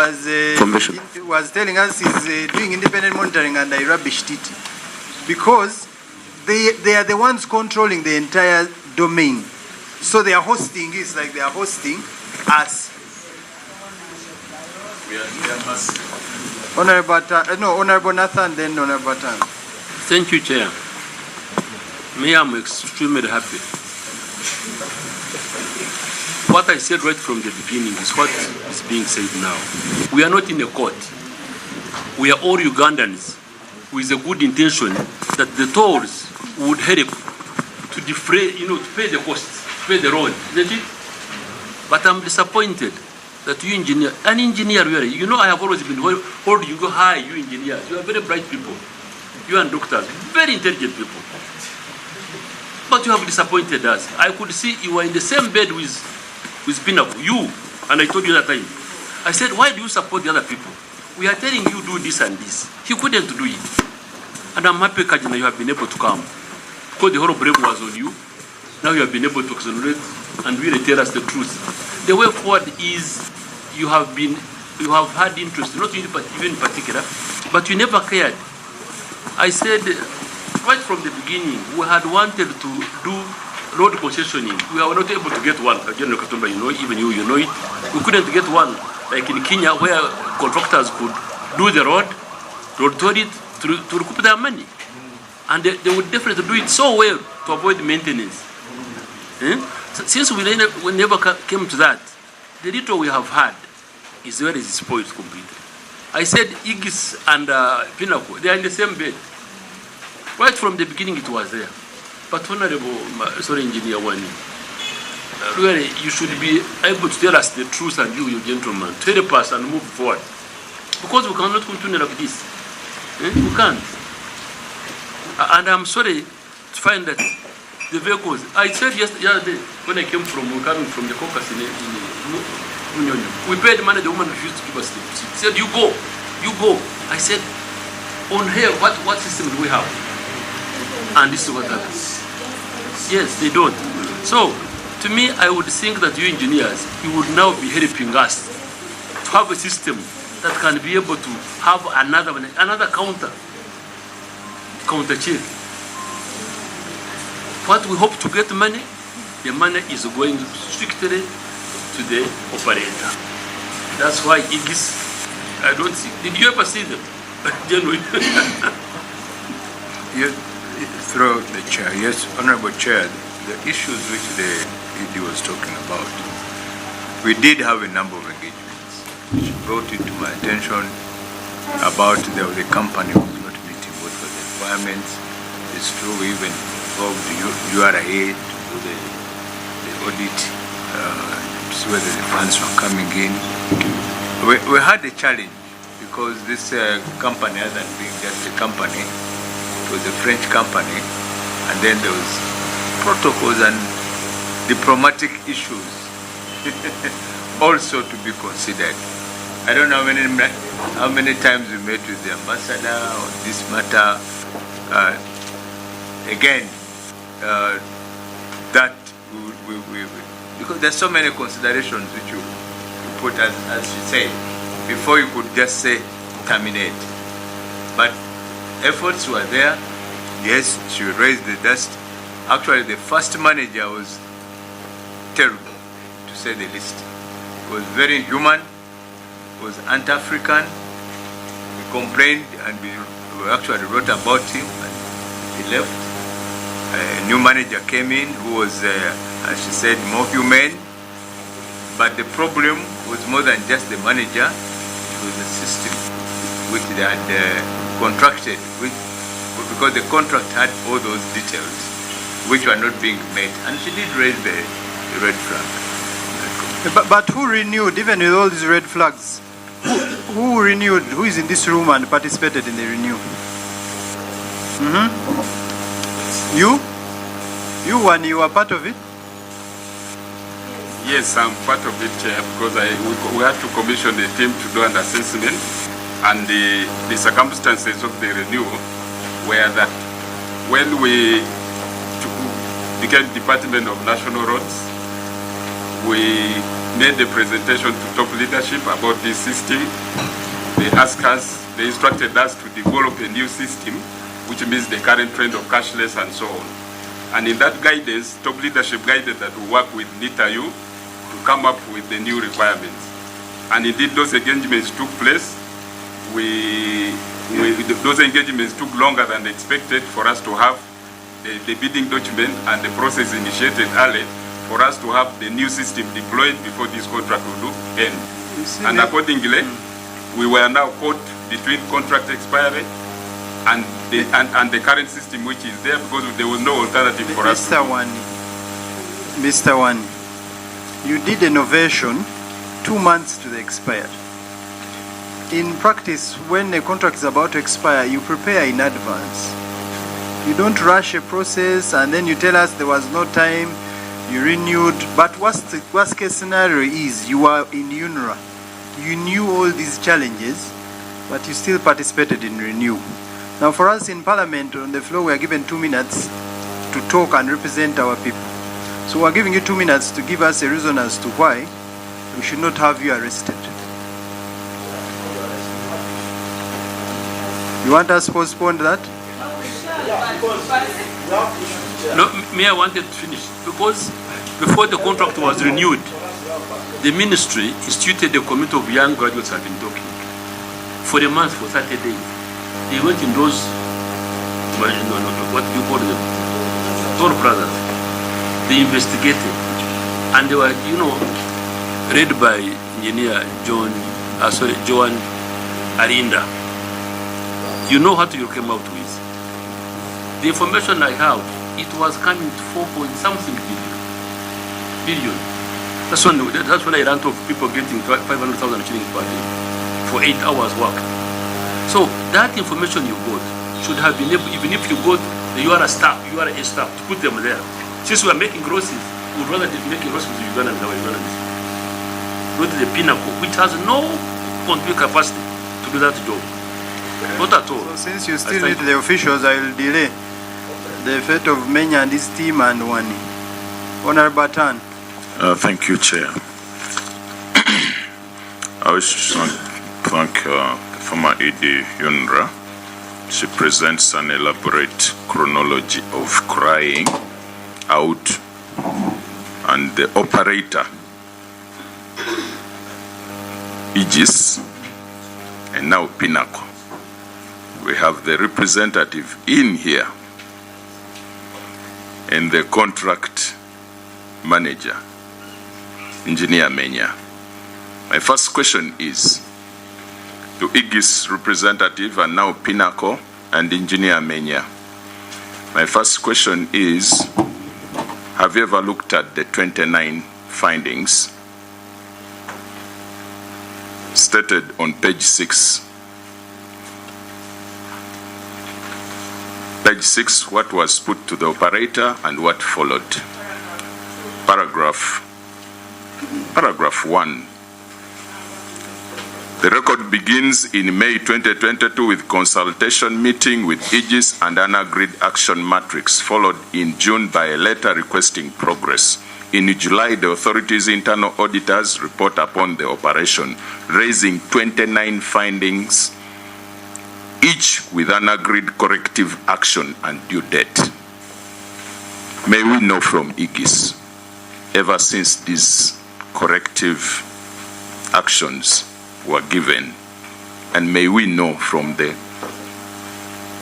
was telling us is doing independent monitoring, and I rubbished it. Because they are the ones controlling the entire domain. So their hosting is like they are hosting us. Honorable Nathan, then Honorable Tan. Thank you, Chair. Me, I'm extremely happy. What I said right from the beginning is what is being said now. We are not in a court. We are all Ugandans with a good intention that the tolls would help to defray, to pay the costs, to pay the road, isn't it? But I'm disappointed that you engineer, an engineer really, I have always been holding you go high, you engineers. You are very bright people. You and doctors, very intelligent people. But you have disappointed us. I could see you were in the same bed with Pinnacle, you, and I told you that time. I said, why do you support the other people? We are telling you do this and this. He couldn't do it. And I'm happy, Kajina, you have been able to come. Because the whole blame was on you. Now you have been able to accelerate and really tell us the truth. The way forward is you have had interest, not you even in particular, but you never cared. I said right from the beginning, we had wanted to do road concessioning. We were not able to get one. Again, you know, even you know it. We couldn't get one, like in Kenya, where contractors could do the road toll it to recoup their money. And they would definitely do it so well to avoid maintenance. So since we never came to that, the little we have had is where it is spoiled completely. I said Igis and Pinnacle, they are in the same bed. Right from the beginning it was there. But Honorable, Engineer Wani, really, you should be able to tell us the truth, and you gentlemen, to help us and move forward. Because we cannot continue like this. We can't. And I'm sorry to find that the vehicles, I said yesterday when I came coming from the caucus in Union, we paid money, the woman refused to give us the receipt. She said, you go. I said, on here, what system do we have? And this is what happens. Yes, they don't. So, to me, I would think that you engineers, you would now be helping us to have a system that can be able to have another counter check. What we hope to get money, the money is going strictly to the operator. That's why Igis, I don't see. Did you ever see them? Genuine. Yes, through the chair. Yes, Honorable Chair, the issues which the ED was talking about, we did have a number of engagements which brought it to my attention about the company was not meeting both of the requirements. It's true, we even involved the URA to do the audit, to see whether the funds were coming in. We had a challenge because this company, other than being just a company, it was a French company, and then there was protocols and diplomatic issues also to be considered. I don't know how many times we met with the ambassador on this matter. That we because there's so many considerations which you put as you say before you could just say terminate. But efforts were there. Yes, she raised the dust. Actually, the first manager was terrible, to say the least. It was very inhuman. It was anti-African. We complained and we actually wrote about him, and he left. A new manager came in who was, as she said, more humane. But the problem was more than just the manager. It was the system which they had contracted with, because the contract had all those details which were not being met. And she did raise the red flag. But who renewed, even with all these red flags? Who renewed? Who is in this room and participated in the renew? You were part of it? Yes, I'm part of it, Chair, because we had to commission a team to do an assessment, and the circumstances of the renewal were that when we became Department of National Roads, we made a presentation to top leadership about this system. They instructed us to develop a new system, which means the current trend of cashless and so on. And in that guidance, top leadership guided that we work with NITAU to come up with the new requirements. And indeed, those engagements took place. Those engagements took longer than expected for us to have the bidding document and the process initiated early for us to have the new system deployed before this contract will end. And accordingly, we were now caught between contract expiry and the current system which is there, because there was no alternative for us. Mr. Wani, you did innovation 2 months to the expiry. In practice, when a contract is about to expire, you prepare in advance. You don't rush a process and then you tell us there was no time, you renewed. But worst case scenario is you are in UNRWA. You knew all these challenges, but you still participated in renew. Now for us in Parliament, on the floor, we are given 2 minutes to talk and represent our people. So we're giving you 2 minutes to give us a reason as to why we should not have you arrested. You want us to postpone that? No, me, I wanted to finish because before the contract was renewed, the ministry instituted a committee of young graduates have been talking for a month, for 30 days. They went in those, what do you call them? Toll brothers. They investigated, and they were, read by engineer Joan Arinda. You know what you came out with. The information I have, it was coming to 4.something billion. That's when I ran to people getting 500,000 shillings per day for 8 hours work. So that information you got should have been able, even if you got the URA staff, to put them there. Since we are making grosses, we would rather make grosses with Uganda than our Ugandans. Go to the pinnacle, which has no capacity to do that job. Not at all. So since you still need the officials, I will delay the fate of Menya and his team and Wani. Honorable Tan. Thank you, Chair. I wish to thank former ED Yunra. She presents an elaborate chronology of crying out and the operator, Aegis, and now Pinnacle. We have the representative in here and the contract manager, Engineer Menya. My first question is to Aegis representative and now Pinnacle and Engineer Menya. My first question is, have you ever looked at the 29 findings stated on page 6? Page 6, what was put to the operator and what followed? Paragraph 1. The record begins in May 2022 with consultation meeting with Aegis and an agreed action matrix, followed in June by a letter requesting progress. In July, the authority's internal auditors report upon the operation, raising 29 findings, each with an agreed corrective action and due date. May we know from Aegis, ever since these corrective actions were given, and may we know from the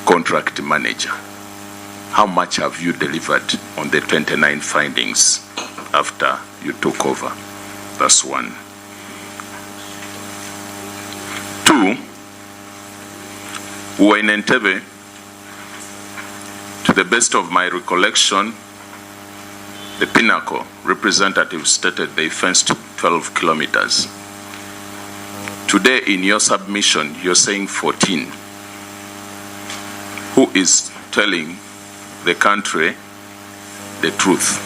contract manager, how much have you delivered on the 29 findings after you took over? That's one. 2, we were in Entebbe. To the best of my recollection, the Pinnacle representative stated they fenced 12 kilometers. Today in your submission, you're saying 14. Who is telling the country the truth?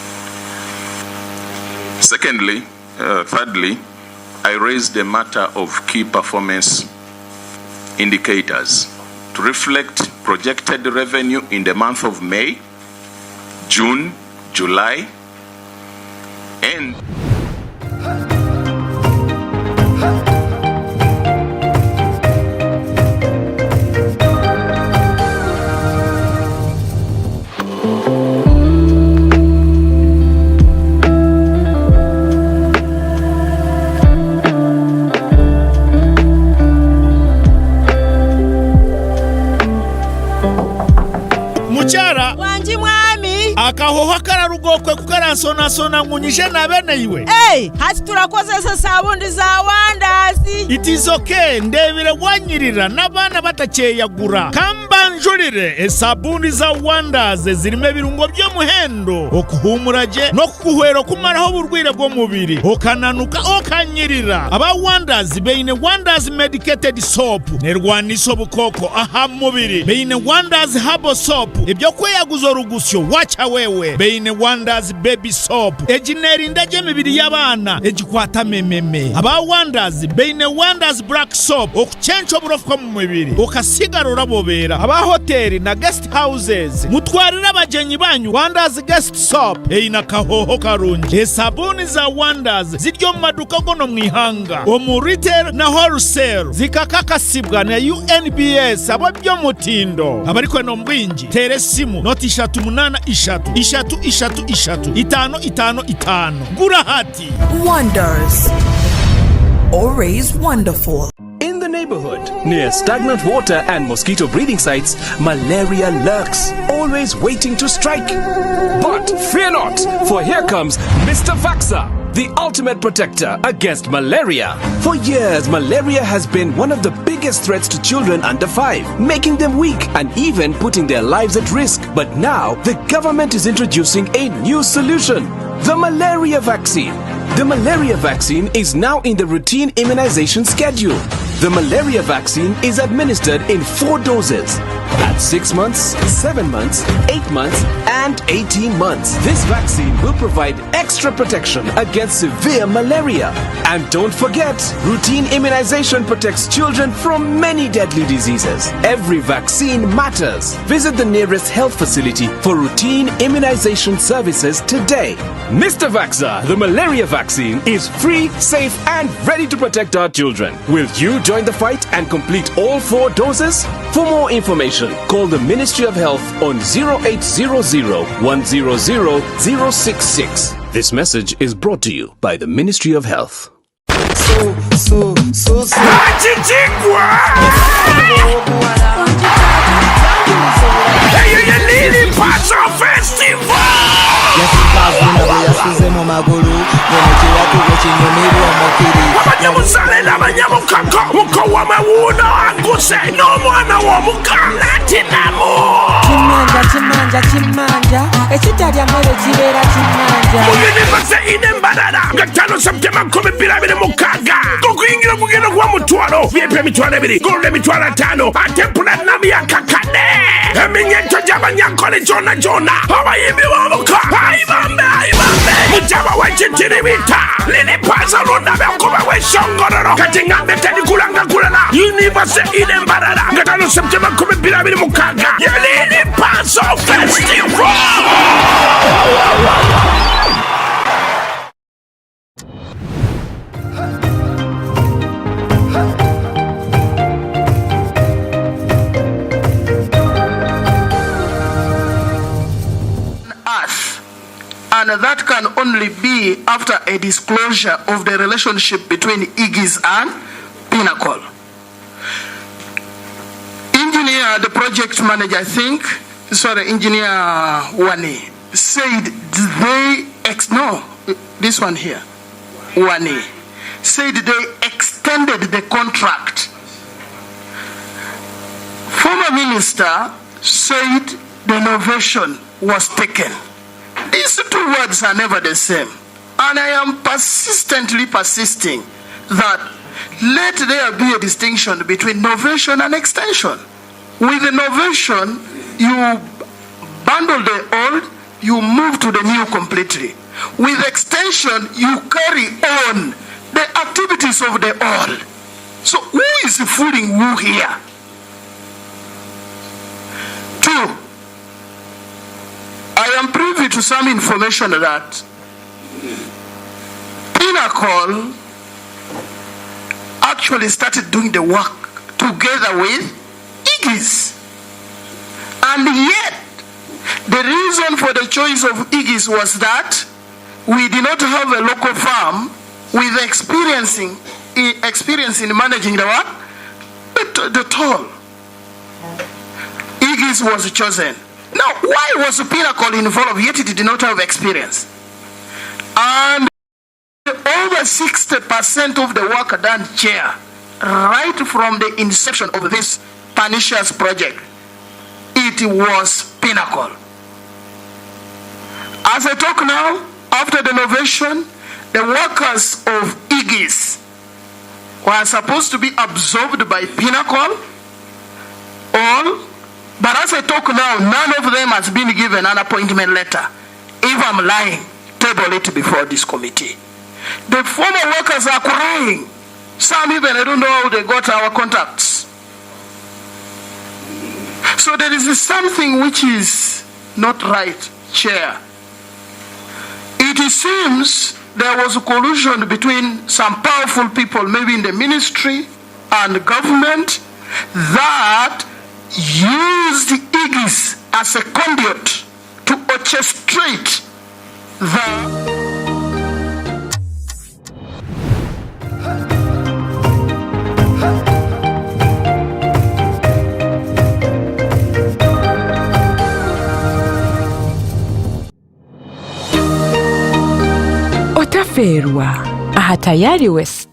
Thirdly, I raised the matter of key performance indicators to reflect projected revenue in the month of May, June, July, and akahoho kararugokwe kukaransonasona ngunyishe na bene iwe. Hati turakozesa sabundi za wandazi. It is okay, ndebire wanyirira n'abana bataceyagura. Kamba njurire esabundi za wandazi zirime birungo byo muhendo okuhumuraje no kukuhwero kumaraho burwire bwo mubiri okananuka okanyirira. Aba wandazi beine wandazi medicated soap nerwaniso bukoko aha mubiri beine wandazi herbal soap ebyo kweyaguzo rugusyo wacha wewe beine wandazi baby soap ejineri ndaje mibiri y'abana ejikwata mememe. Aba wandazi beine wandazi black soap okuchencho burofko mu mubiri okasigarura bobera. Abaho hoteli na guest houses mutwarira abagenyi banyu Wonders Guest Soap eyina kahoho karungi esabuni za Wonders ziryo mu maduka gono mwihanga omu retail na wholesale zikakakasibwa na UNBS abo byo mutindo abariko no mbwingi tere simu noti 383 gura hati Wonders, always wonderful. In the neighborhood, near stagnant water and mosquito breeding sites, malaria lurks, always waiting to strike. But fear not, for here comes Mr. Vaxa, the ultimate protector against malaria. For years, malaria has been one of the biggest threats to children under 5, making them weak and even putting their lives at risk. But now, the government is introducing a new solution, the malaria vaccine. The malaria vaccine is now in the routine immunization schedule. The malaria vaccine is administered in 4 doses at 6 months, 7 months, 8 months, and 18 months. This vaccine will provide extra protection against severe malaria. And don't forget, routine immunization protects children from many deadly diseases. Every vaccine matters. Visit the nearest health facility for routine immunization services today. Mr. Vaxa, the malaria vaccine is free, safe, and ready to protect our children. Will you join the fight and complete all 4 doses? For more information, call the Ministry of Health on 0800 100 066. This message is brought to you by the Ministry of Health. abanyamusalenda abanyamukako mukowa mawuno anguse n'omwana w'omukalatinamu kimanja ekitalya mmere kibeera kimanja muyunivaze inembalala nga 5 Septemba 2026 okuyingira kugenda kuba mutwalo byepe emitwalo 2 golula emitwalo 5 ate pulanamu yakakane eminyeto gy'abanyankole gyona abayimbi b'omuka ayibambe mujaba w'ekitiribita lilipaza lundabe okuba w'eshongororo kati ngambe tedikulanga kulala universe inembalala nga 5 Septemba 2026 yelilipazo festival. And that can only be after a disclosure of the relationship between Iggy's and Pinnacle. Engineer, the project manager, Engineer Wani, said Wani said they extended the contract. Former minister said the innovation was taken. These 2 words are never the same. And I am persistently persisting that let there be a distinction between novation and extension. With innovation, you bundle the old, you move to the new completely. With extension, you carry on the activities of the old. So who is fooling who here? 2. I am privy to some information that Pinnacle actually started doing the work together with Iggy's. And yet, the reason for the choice of Iggy's was that we did not have a local firm with experience in managing the what? The toll. Iggy's was chosen. Now, why was Pinnacle involved yet it did not have experience? And over 60% of the work done here, right from the inception of this pernicious project, it was Pinnacle. As I talk now, after the innovation, the workers of Iggy's were supposed to be absorbed by Pinnacle, but as I talk now, none of them has been given an appointment letter. If I'm lying, table it before this committee. The former workers are crying. Some even, I don't know how they got our contacts. So there is something which is not right, Chair. It seems there was a collusion between some powerful people, maybe in the ministry and the government, that used Igis as a conduit to orchestrate the Otaferwa aha tayari West.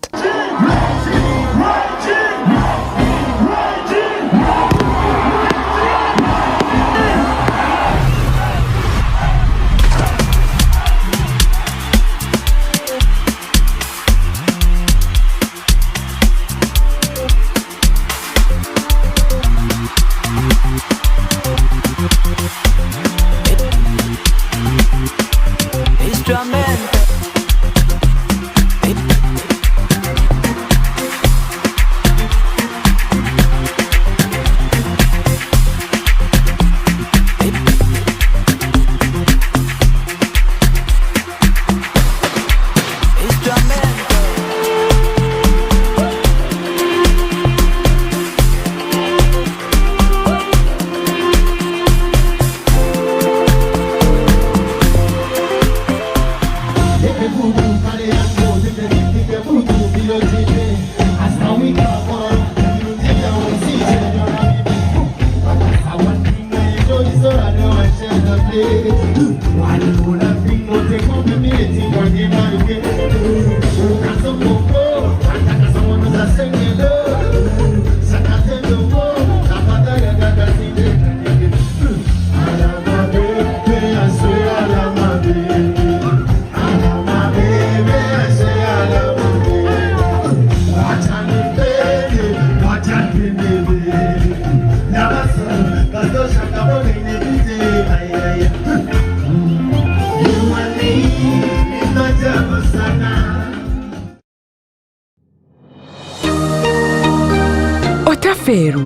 Otaferwa.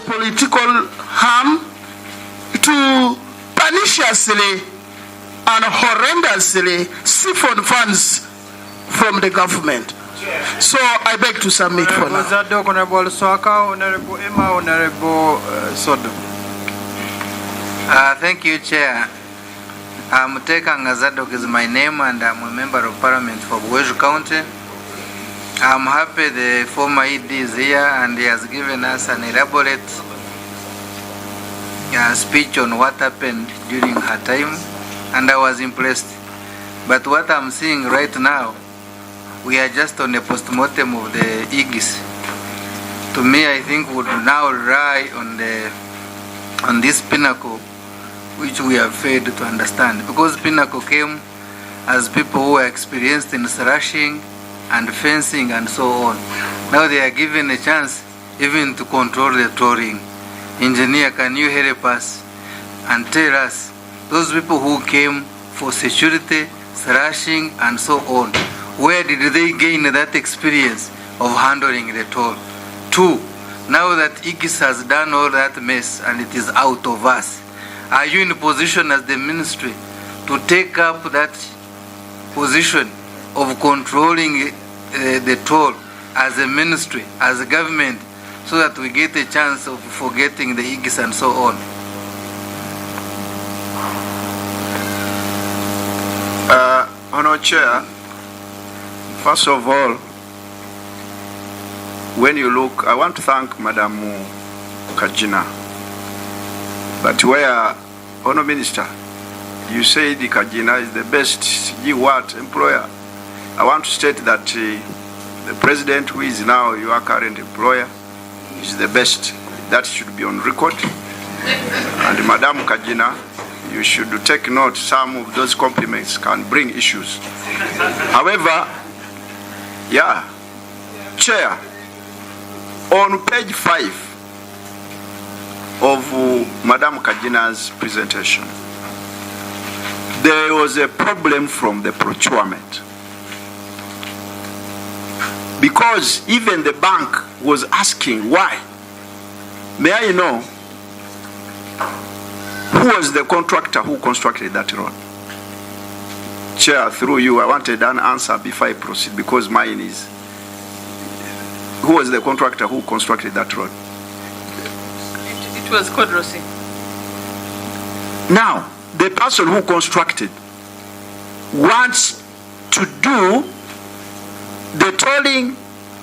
Political harm to perniciously and horrendously siphon funds from the government. So I beg to submit for now. Honorable Swaka, Honorable Emma, Honorable Sodo. Thank you, Chair. Muteka Ngazadok is my name and I'm a member of Parliament for Bweju County. I'm happy the former ED is here and he has given us an elaborate speech on what happened during her time, and I was impressed. But what I'm seeing right now, we are just on a post-mortem of the Igis. To me, I think we would now rely on this pinnacle which we have failed to understand, because pinnacle came as people who were experienced in slashing and fencing and so on. Now they are given a chance even to control the touring. Engineer, can you help us and tell us those people who came for security, slashing and so on, where did they gain that experience of handling the toll? 2, now that Igis has done all that mess and it is out of us, are you in a position as the ministry to take up that position of controlling the toll as a ministry, as a government, so that we get a chance of forgetting the Igis and so on? Honourable Chair, first of all, when you look, I want to thank Madam Kajina. But where, Honourable Minister, you say the Kajina is the best G-Watt employer, I want to state that the President, who is now your current employer, is the best. That should be on record. And Madam Kajina, you should take note, some of those compliments can bring issues. However, yeah, Chair, on page 5 of Madam Kajina's presentation, there was a problem from the procurement. Because even the bank was asking why. May I know who was the contractor who constructed that road? Chair, through you, I wanted an answer before I proceed, because mine is, who was the contractor who constructed that road? It was Kodrosi. Now, the person who constructed wants to do the tolling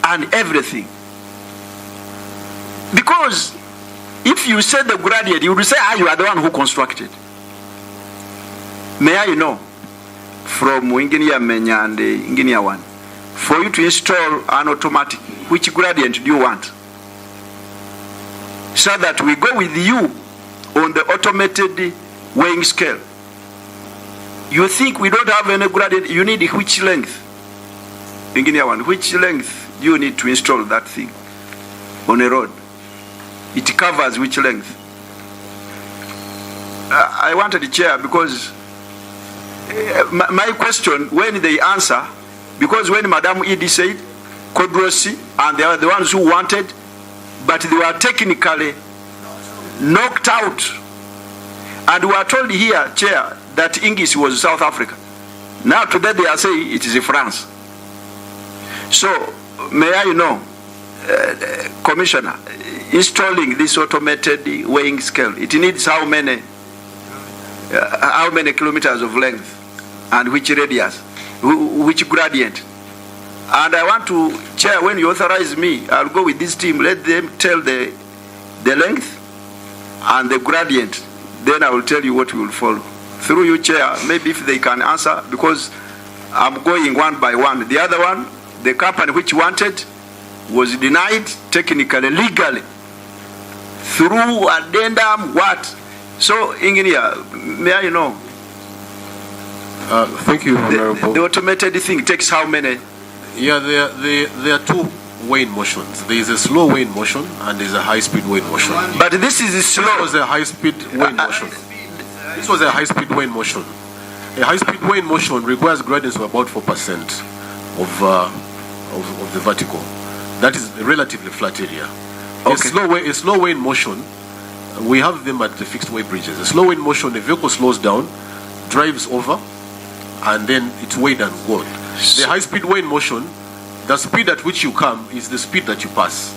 and everything. Because if you say the gradient, you will say, you are the one who constructed. May I know from engineer Menya and engineer 1, for you to install an automatic, which gradient do you want? So that we go with you on the automated weighing scale. You think we don't have any gradient, you need which length? Engineer 1, which length do you need to install that thing on a road? It covers which length? I wanted the chair because my question, when they answer, because when Madam Edie said, Kodrosi, and they are the ones who wanted, but they were technically knocked out. And we are told here, Chair, that English was South Africa. Now today they are saying it is France. So, may I know, Commissioner, installing this automated weighing scale, it needs how many kilometers of length and which radius, which gradient? And I want to, Chair, when you authorize me, I'll go with this team, let them tell the length and the gradient, then I will tell you what we will follow. Through you, Chair, maybe if they can answer, because I'm going one by one. The other one, the company which wanted, was denied technically, legally, through addendum, what? So, engineer, may I know? Thank you, Honorable. The automated thing takes how many? Yeah, there are two weighing motions. There is a slow weighing motion and there is a high-speed weighing motion. But this is slow. This was a high-speed weighing motion. This was a high-speed weighing motion. A high-speed weighing motion requires gradients of about 4% of the vertical. That is a relatively flat area. Okay. A slow weighing motion, we have them at the fixed weight bridges. A slow weighing motion, the vehicle slows down, drives over, and then it's weighed and gone. The high-speed weighing motion, the speed at which you come is the speed that you pass.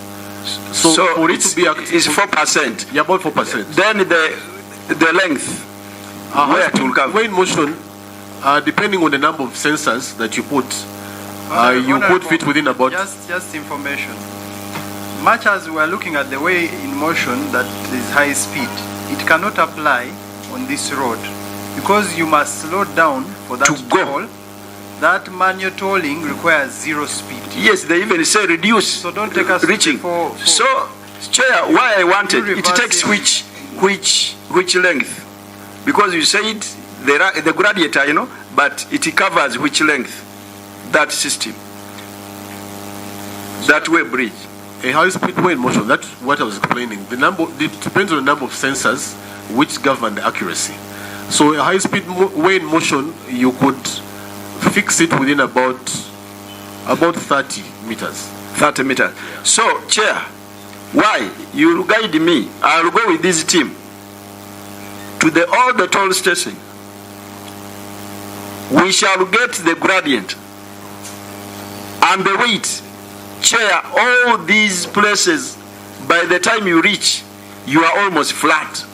So for it to be active, is 4%. Yeah, about 4%. Then the length, where it will come? Weighing motion, depending on the number of sensors that you put, you could fit within about... Just information. Much as we are looking at the way in motion that is high speed, it cannot apply on this road because you must slow down for that to toll. That manual tolling requires 0 speed. Yes, they even say reduce. So don't take us reaching. So, Chair, why I wanted it takes which length? Because you said the gradient, but it covers which length? That system, that way bridge. A high-speed weighing motion, that's what I was explaining. It depends on the number of sensors which govern the accuracy. So a high-speed weighing motion, you could fix it within about 30 meters. 30 meters. Yeah. So, Chair, why? You guide me. I'll go with this team to all the toll station. We shall get the gradient and the weight. Chair, all these places, by the time you reach, you are almost flat.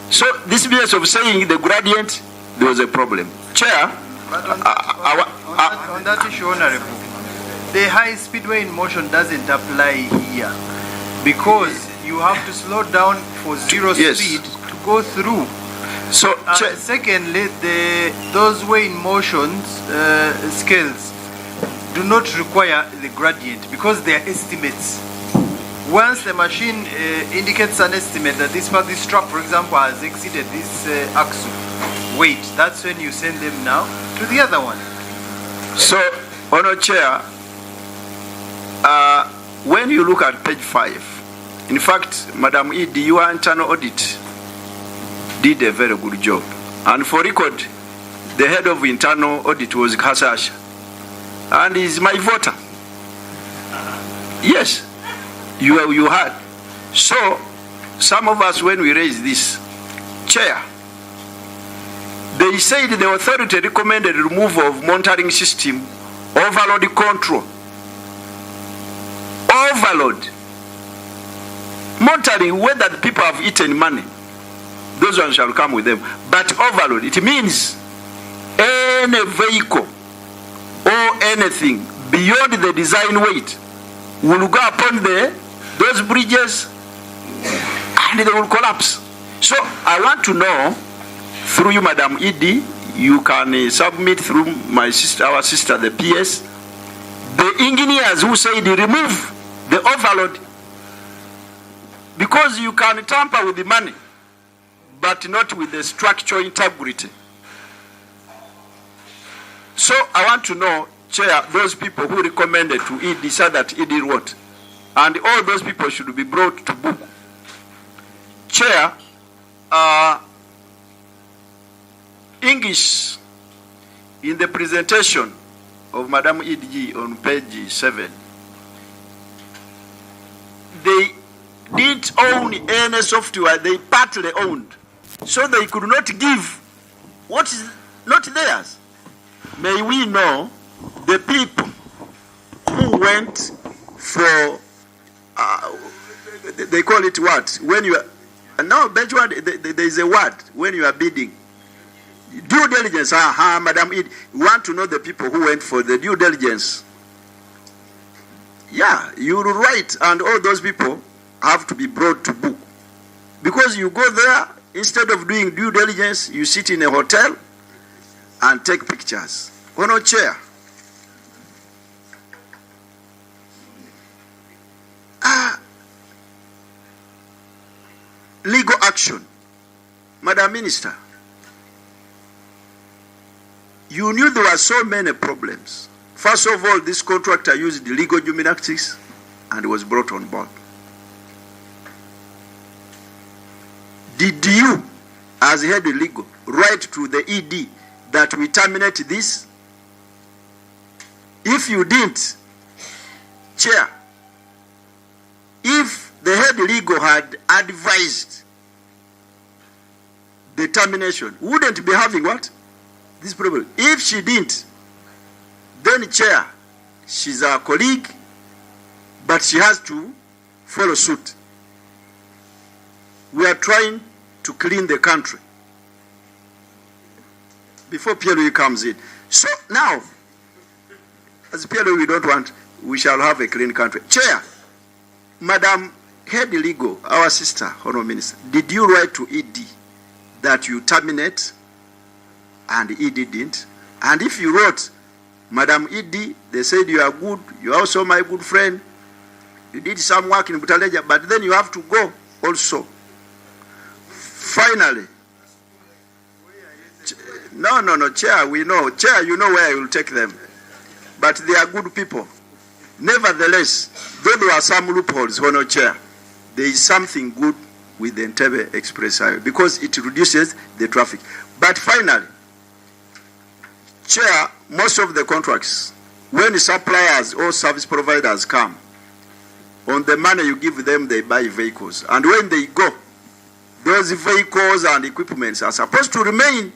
So this means of saying the gradient, there was a problem. Chair, on that issue, Honorable, the high speed weighing motion doesn't apply here because you have to slow down for 0 speed to go through. So, secondly, those weighing motions scales do not require the gradient because they are estimates. Once the machine indicates an estimate that this truck, for example, has exceeded this axle weight, that's when you send them now to the other one. So, Honour Chair, when you look at page 5, in fact, Madam Edie, your internal audit did a very good job. And for record, the head of internal audit was Kasasha. And he's my voter. Yes, you had. So, some of us, when we raised this, Chair, they said the authority recommended removal of monitoring system, overload control. Overload. Monitoring whether the people have eaten money. Those ones shall come with them. But overload, it means any vehicle or anything beyond the design weight will go upon those bridges and they will collapse. So I want to know, through you, Madam Edie, you can submit through our sister, the PS, the engineers who say they remove the overload, because you can tamper with the money, but not with the structural integrity. So I want to know, Chair, those people who recommended to ED said that ED what? And all those people should be brought to book. Chair, English, in the presentation of Madam EDG on page 7, they didn't own any software, they partly owned. So they could not give what is not theirs. May we know the people who went for, they call it what? When you are, now, there is a word when you are bidding. Due diligence, Madam Ed, you want to know the people who went for the due diligence. Yeah, you will write, and all those people have to be brought to book. Because you go there, instead of doing due diligence, you sit in a hotel and take pictures. On a chair. Legal action. Madam Minister, you knew there were so many problems. First of all, this contractor used the legal gymnastics and was brought on board. Did you, as head of legal, write to the ED that we terminate this? If you didn't, Chair, if the head legal had advised the termination, wouldn't be having what? This problem. If she didn't, then Chair, she's our colleague, but she has to follow suit. We are trying to clean the country before PLO comes in. So now, as PLO we don't want, we shall have a clean country. Chair, Madam Head Legal, our sister, Honourable Minister, did you write to ED that you terminate and ED didn't? And if you wrote, Madam ED, they said you are good, you are also my good friend, you did some work in Butaleja, but then you have to go also. Finally, no, Chair, we know. Chair, you know where I will take them. But they are good people. Nevertheless, though there are some loopholes, Honour Chair, there is something good with the Entebbe Express Highway because it reduces the traffic. But finally, Chair, most of the contracts, when suppliers or service providers come, on the money you give them, they buy vehicles. And when they go, those vehicles and equipments are supposed to remain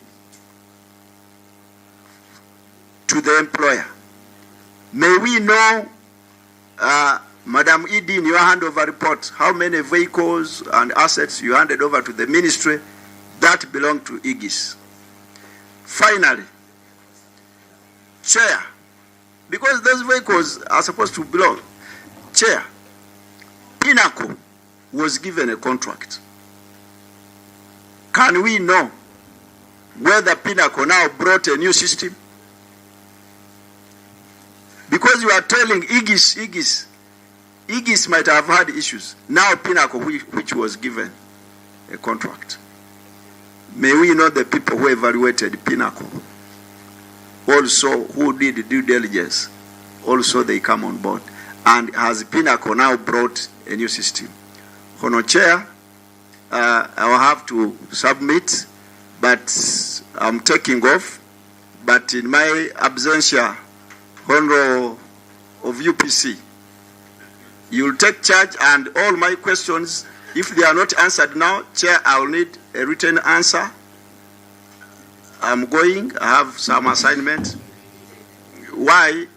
to the employer. May we know, Madam Edie, in your handover report, how many vehicles and assets you handed over to the ministry that belong to Aegis. Finally, Chair, because those vehicles are supposed to belong, Chair, Pinnacle was given a contract. Can we know whether Pinnacle now brought a new system? Because you are telling Aegis might have had issues. Now Pinnacle, which was given a contract. May we know the people who evaluated Pinnacle. Also, who did due diligence. Also, they come on board. And has Pinnacle now brought a new system? Honour Chair, I will have to submit, but I'm taking off. But in my absentia, Honour of UPC, You'll take charge, and all my questions, if they are not answered now, Chair, I will need a written answer. I'm going, I have some assignments. Why?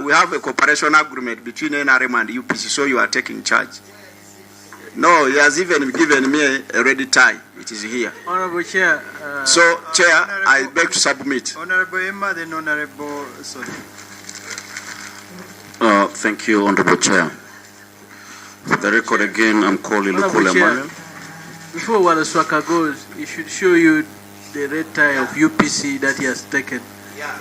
We have a cooperation agreement between NRM and UPC, so you are taking charge. No, he has even given me a ready tie. It is here. Honorable Chair. So, Chair, I beg to submit. Honorable Emma, then Honorable Soni. Thank you, Honorable Chair. For the record again, I'm calling Lukule Emmanuel. Before Walaswaka goes, he should show you the red tie of UPC that he has taken. Yeah,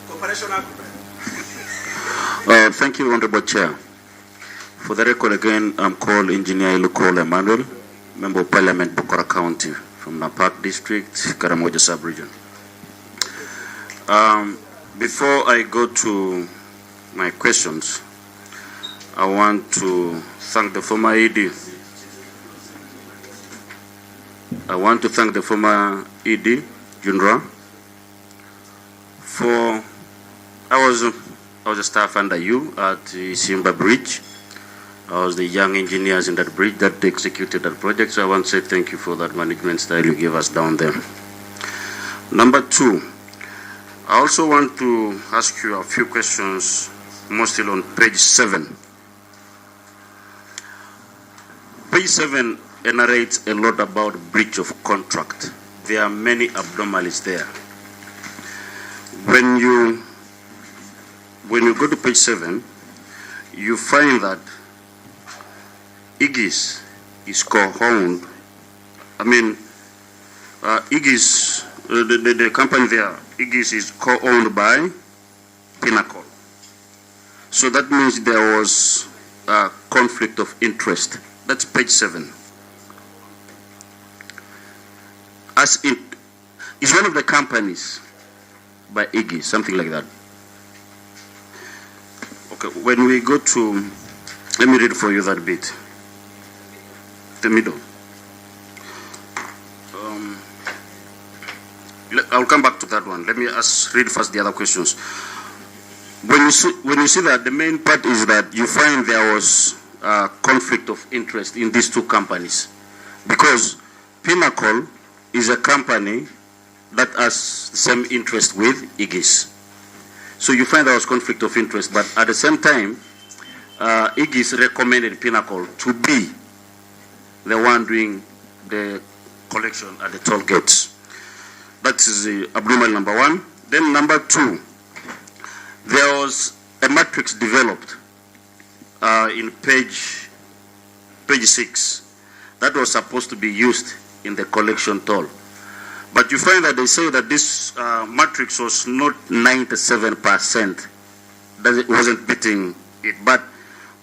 cooperation agreement. Thank you, Honorable Chair. For the record again, I'm called Engineer Lukule Emmanuel, Member of Parliament, Bukola County, from Napak District, Karamoja Sub-Region. Before I go to my questions, I want to thank the former ED. I want to thank the former ED, Junra, for I was a staff under you at the Simba Bridge. I was the young engineers in that bridge that executed that project, so I want to say thank you for that management style you gave us down there. Number two, I also want to ask you a few questions, mostly on page 7. Page 7 narrates a lot about breach of contract. There are many abnormalities there. When you go to page 7, you find that Igis is co-owned. I mean, Igis, the company there, Igis is co-owned by Pinnacle. So that means there was a conflict of interest. That's page 7. As it is one of the companies by Igis, something like that. Okay, when we go to, let me read for you that bit. The middle. I'll come back to that one. Let me read first the other questions. When you see that, the main part is that you find there was a conflict of interest in these two companies, because Pinnacle is a company that has the same interest with Igis. So you find there was conflict of interest, but at the same time, Igis recommended Pinnacle to be the one doing the collection at the toll gates. That is the abnormal number one. Then number two, there was a matrix developed in page 6 that was supposed to be used in the collection toll. But you find that they say that this matrix was not 97%, that it wasn't beating it. But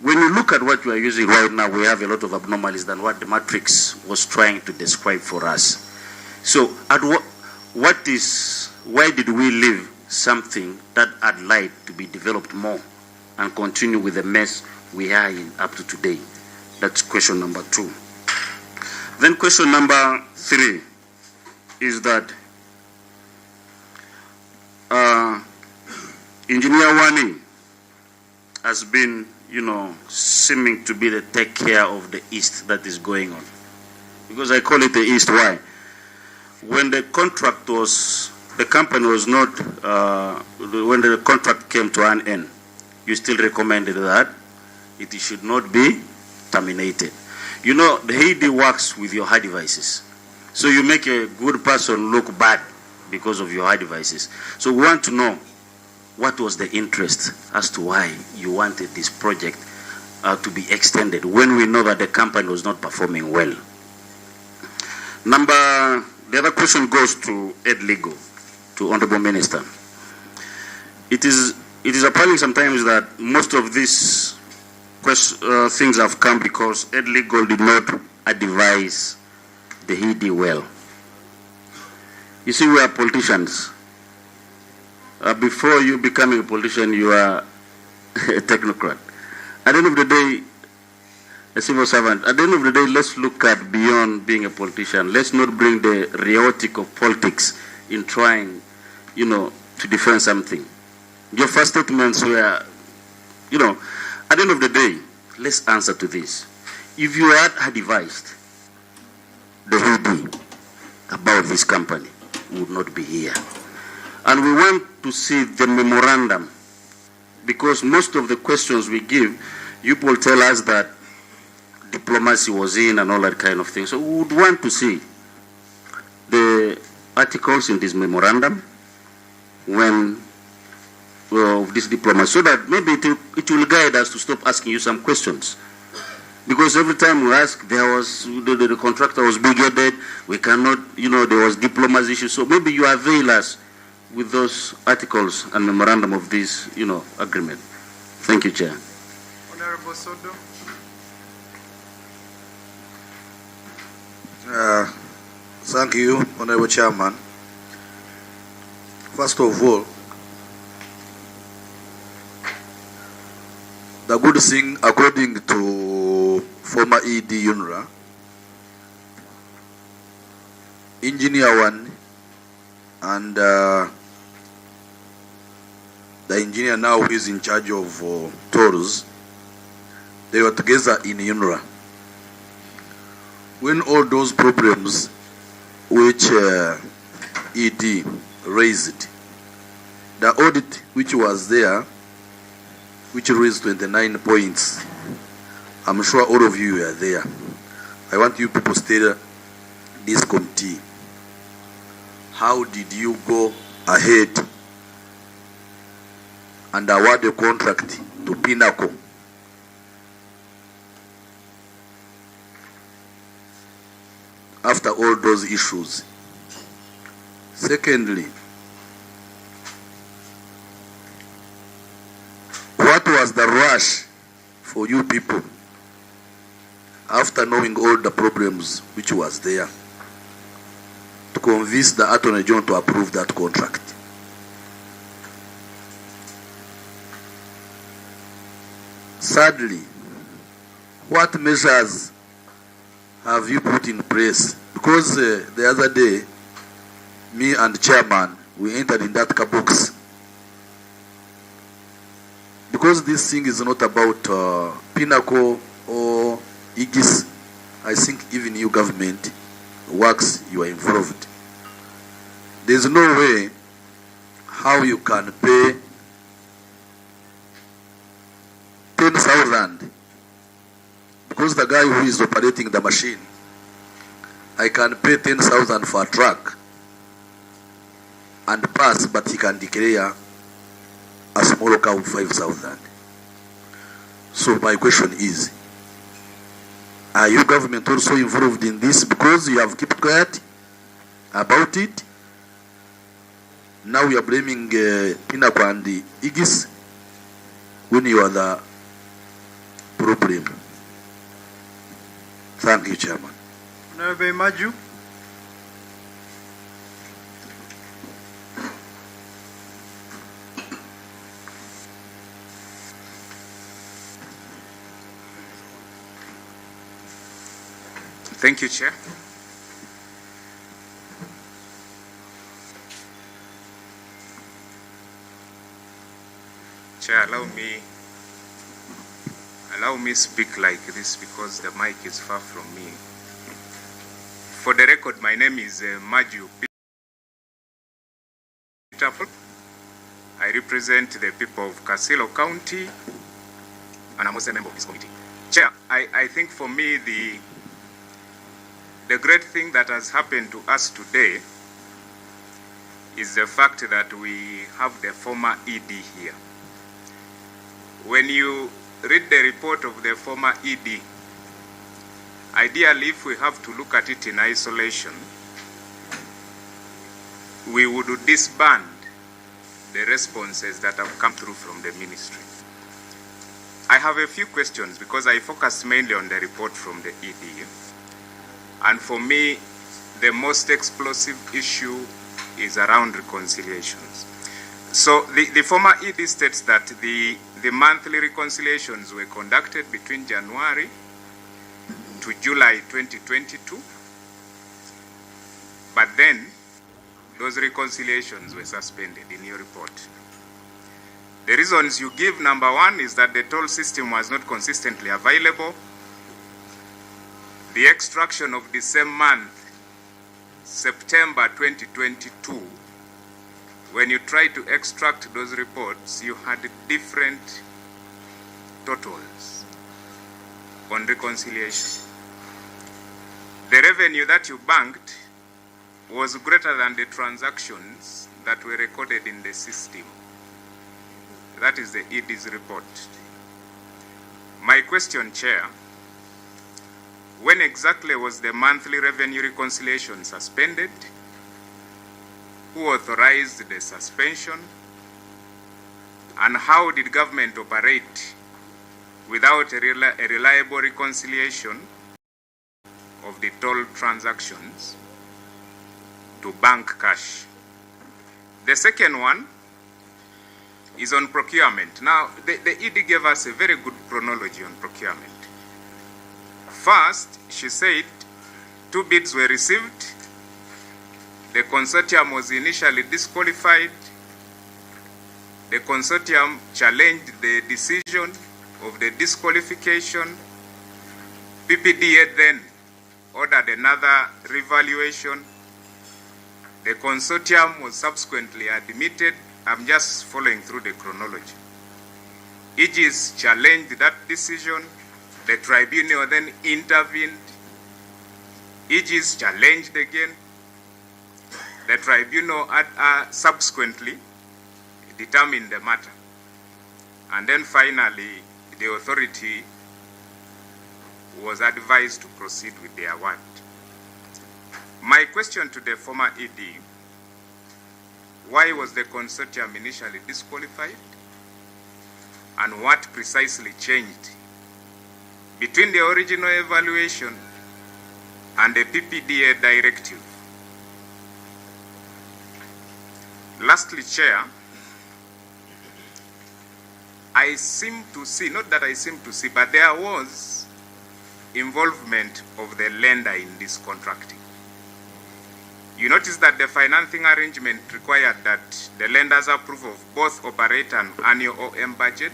when you look at what we are using right now, we have a lot of abnormalities than what the matrix was trying to describe for us. So at why did we leave something that had light to be developed more and continue with the mess we are in up to today? That's question number 2. Then question number 3 is that Engineer Wani has been, seeming to be the take care of the East that is going on. Because I call it the East, why? When the contract was, the company was not, when the contract came to an end, you still recommended that it should not be terminated. The HED works with your hard devices. So you make a good person look bad because of your hard devices. So we want to know what was the interest as to why you wanted this project to be extended when we know that the company was not performing well. The other question goes to Ed Legal, to Honorable Minister. It is appalling sometimes that most of these things have come because Ed Legal did not advise the HED well. You see, we are politicians. Before you becoming a politician, you are a technocrat. At the end of the day, a civil servant. At the end of the day, let's look at beyond being a politician. Let's not bring the rhetoric of politics in trying, to defend something. Your first statements were, at the end of the day, let's answer to this. If you had advised the VD about this company, we would not be here. And we want to see the memorandum, because most of the questions we give, you people tell us that diplomacy was in and all that kind of thing. So we would want to see the articles in this memorandum when of this diplomacy, so that maybe it will guide us to stop asking you some questions. Because every time we ask, there was the contractor was bigoted, we cannot, there was diplomacy issues. So maybe you avail us with those articles and memorandum of this, agreement. Thank you, Chair. Honorable Sodo. Thank you, Honorable Chairman. First of all, the good thing, according to former ED UNRA, Engineer 1 and the engineer now who is in charge of tolls, they were together in UNRA. When all those problems which ED raised, the audit which was there, which raised 29 points, I'm sure all of you were there. I want you people to tell this committee, how did you go ahead and award the contract to Pinnacle after all those issues? Secondly, what was the rush for you people after knowing all the problems which was there to convince the Attorney General to approve that contract? Thirdly, what measures have you put in place? Because the other day, me and Chairman, we entered in that box. Because this thing is not about Pinnacle or Aegis, I think even you government works, you are involved. There's no way how you can pay 10,000 because the guy who is operating the machine, I can pay 10,000 for a truck and pass, but he can declare a small car of 5,000. So my question is, are you government also involved in this? Because you have kept quiet about it. Now we are blaming Pinnacle and the Aegis when you are the problem. Thank you, Chairman. Honorable Maju. Thank you, Chair. Chair, allow me speak like this because the mic is far from me. For the record, my name is Maju. I represent the people of Casilo County, and I'm also a member of this committee. Chair, I think for me the great thing that has happened to us today is the fact that we have the former ED here. When you read the report of the former ED, ideally if we have to look at it in isolation, we would disband the responses that have come through from the ministry. I have a few questions because I focus mainly on the report from the ED. And for me, the most explosive issue is around reconciliations. So the former ED states that the monthly reconciliations were conducted between January to July 2022, but then those reconciliations were suspended in your report. The reasons you give, number one, is that the toll system was not consistently available. The extraction of the same month, September 2022, when you tried to extract those reports, you had different totals on reconciliation. The revenue that you banked was greater than the transactions that were recorded in the system. That is the ED's report. My question, Chair, when exactly was the monthly revenue reconciliation suspended? Who authorized the suspension? And how did government operate without a reliable reconciliation of the toll transactions to bank cash? The second one is on procurement. Now, the ED gave us a very good chronology on procurement. First, she said 2 bids were received. The consortium was initially disqualified. The consortium challenged the decision of the disqualification. PPDA then ordered another revaluation. The consortium was subsequently admitted. I'm just following through the chronology. Aegis challenged that decision. The tribunal then intervened. Aegis challenged again. The tribunal subsequently determined the matter. And then finally, the authority was advised to proceed with the award. My question to the former ED, why was the consortium initially disqualified? And what precisely changed between the original evaluation and the PPDA directive? Lastly, Chair, I seem to see, not that I seem to see, but there was involvement of the lender in this contracting. You notice that the financing arrangement required that the lenders approve of both operate and annual OM budget.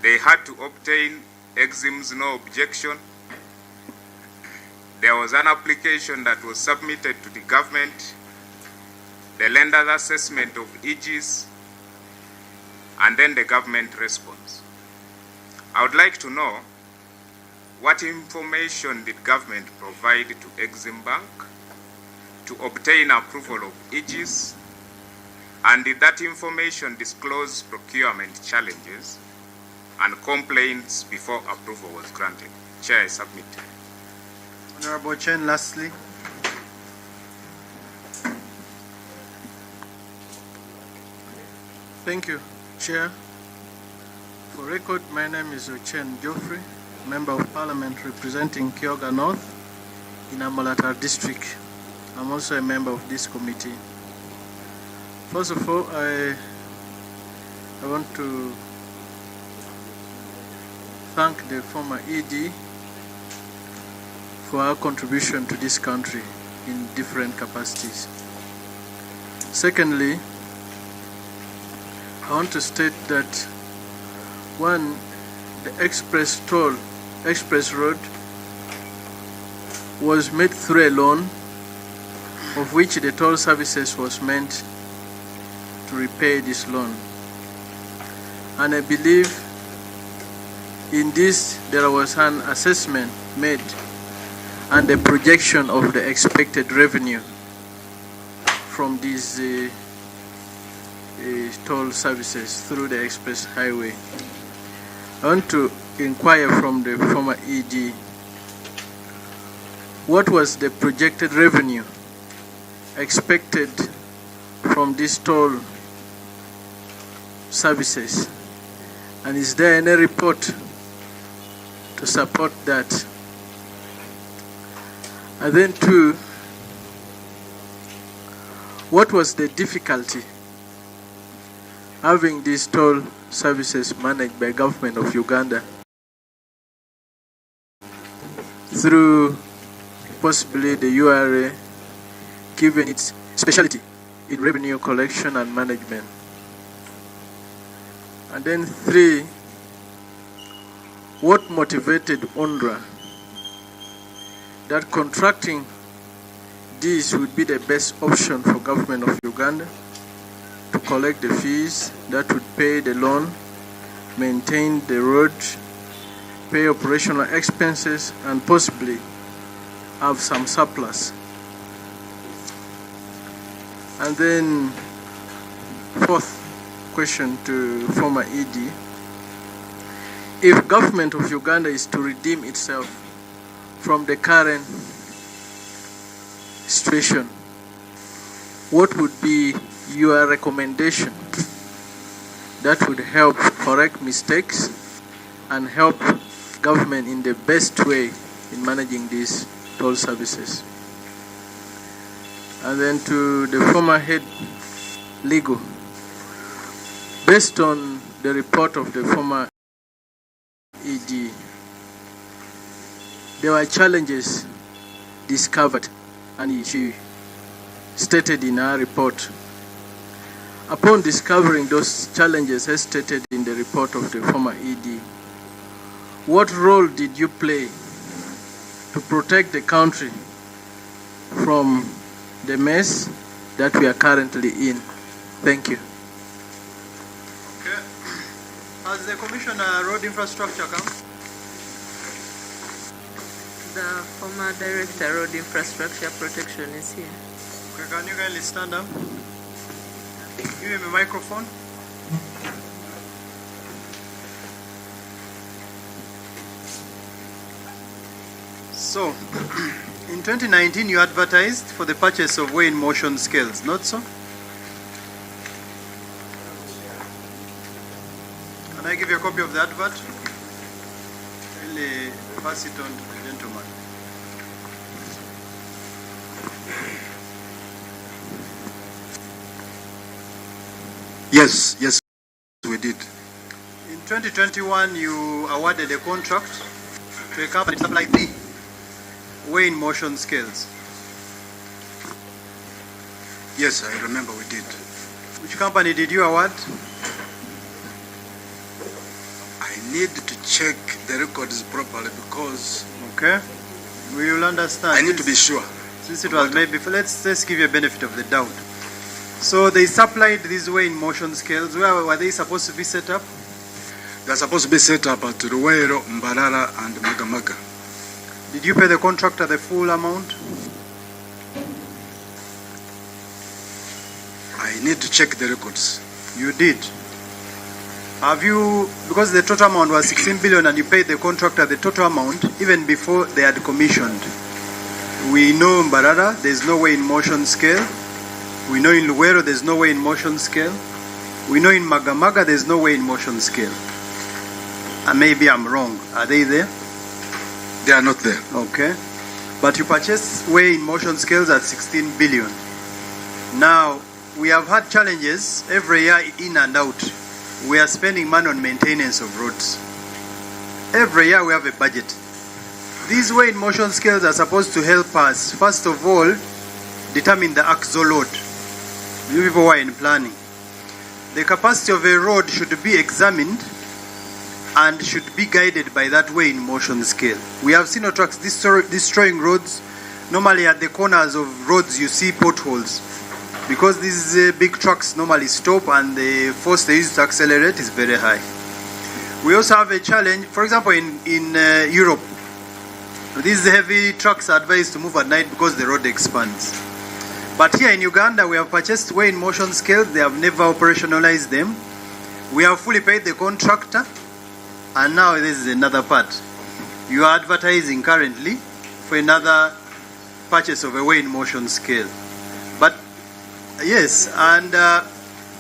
They had to obtain EXIM's no objection. There was an application that was submitted to the government, the lender's assessment of Aegis, and then the government response. I would like to know what information did government provide to Exim Bank to obtain approval of Aegis, and did that information disclose procurement challenges and complaints before approval was granted? Chair, I submit. Honorable Chen, lastly. Thank you, Chair. For record, my name is Ochen Geoffrey, Member of Parliament representing Kyoga North in Amalatar District. I'm also a member of this committee. First of all, I want to thank the former ED for our contribution to this country in different capacities. Secondly, I want to state that one, the express road was made through a loan of which the toll services was meant to repay this loan. And I believe in this there was an assessment made and a projection of the expected revenue from these toll services through the express highway. I want to inquire from the former ED, what was the projected revenue expected from these toll services, and is there any report to support that? And then two, what was the difficulty having these toll services managed by government of Uganda through possibly the URA, given its specialty in revenue collection and management? And then 3, what motivated UNRWA that contracting this would be the best option for government of Uganda to collect the fees that would pay the loan, maintain the road, pay operational expenses, and possibly have some surplus. And then 4th question to former ED. If government of Uganda is to redeem itself from the current situation, what would be your recommendation that would help correct mistakes and help government in the best way in managing these toll services? And then to the former head legal, based on the report of the former ED, there were challenges discovered, and she stated in her report. Upon discovering those challenges as stated in the report of the former ED, what role did you play to protect the country from the mess that we are currently in? Thank you. Okay. Has the Commissioner Road Infrastructure come? The former Director Road Infrastructure Protection is here. Okay, can you kindly stand up? Give him a microphone. So, in 2019 you advertised for the purchase of weigh in motion scales, not so? Can I give you a copy of the advert? Really pass it on to the gentleman. Yes, we did. In 2021, you awarded a contract to a company to supply 3 weigh in motion scales. Yes, I remember we did. Which company did you award? I need to check the records properly because... Okay. We will understand. I need to be sure. Since it was made before, let's give you a benefit of the doubt. So they supplied these weigh in motion scales. Where were they supposed to be set up? They are supposed to be set up at Ruwero, Mbarara, and Magamaga. Did you pay the contractor the full amount? I need to check the records. You did. Have you, because the total amount was 16 billion and you paid the contractor the total amount even before they had commissioned. We know in Mbarara there's no weigh in motion scale. We know in Luwero there's no weigh in motion scale. We know in Magamaga there's no weigh in motion scale. And maybe I'm wrong. Are they there? They are not there. Okay. But you purchased weigh in motion scales at 16 billion. Now, we have had challenges every year in and out. We are spending money on maintenance of roads. Every year we have a budget. These weigh in motion scales are supposed to help us, first of all, determine the axle load. You people who are in planning. The capacity of a road should be examined and should be guided by that weigh in motion scale. We have seen trucks destroying roads. Normally at the corners of roads you see potholes. Because these big trucks normally stop and the force they use to accelerate is very high. We also have a challenge, for example in Europe, these heavy trucks are advised to move at night because the road expands. But here in Uganda we have purchased weigh in motion scales, they have never operationalized them. We have fully paid the contractor, and now this is another part. You are advertising currently for another purchase of a weigh in motion scale. But yes, and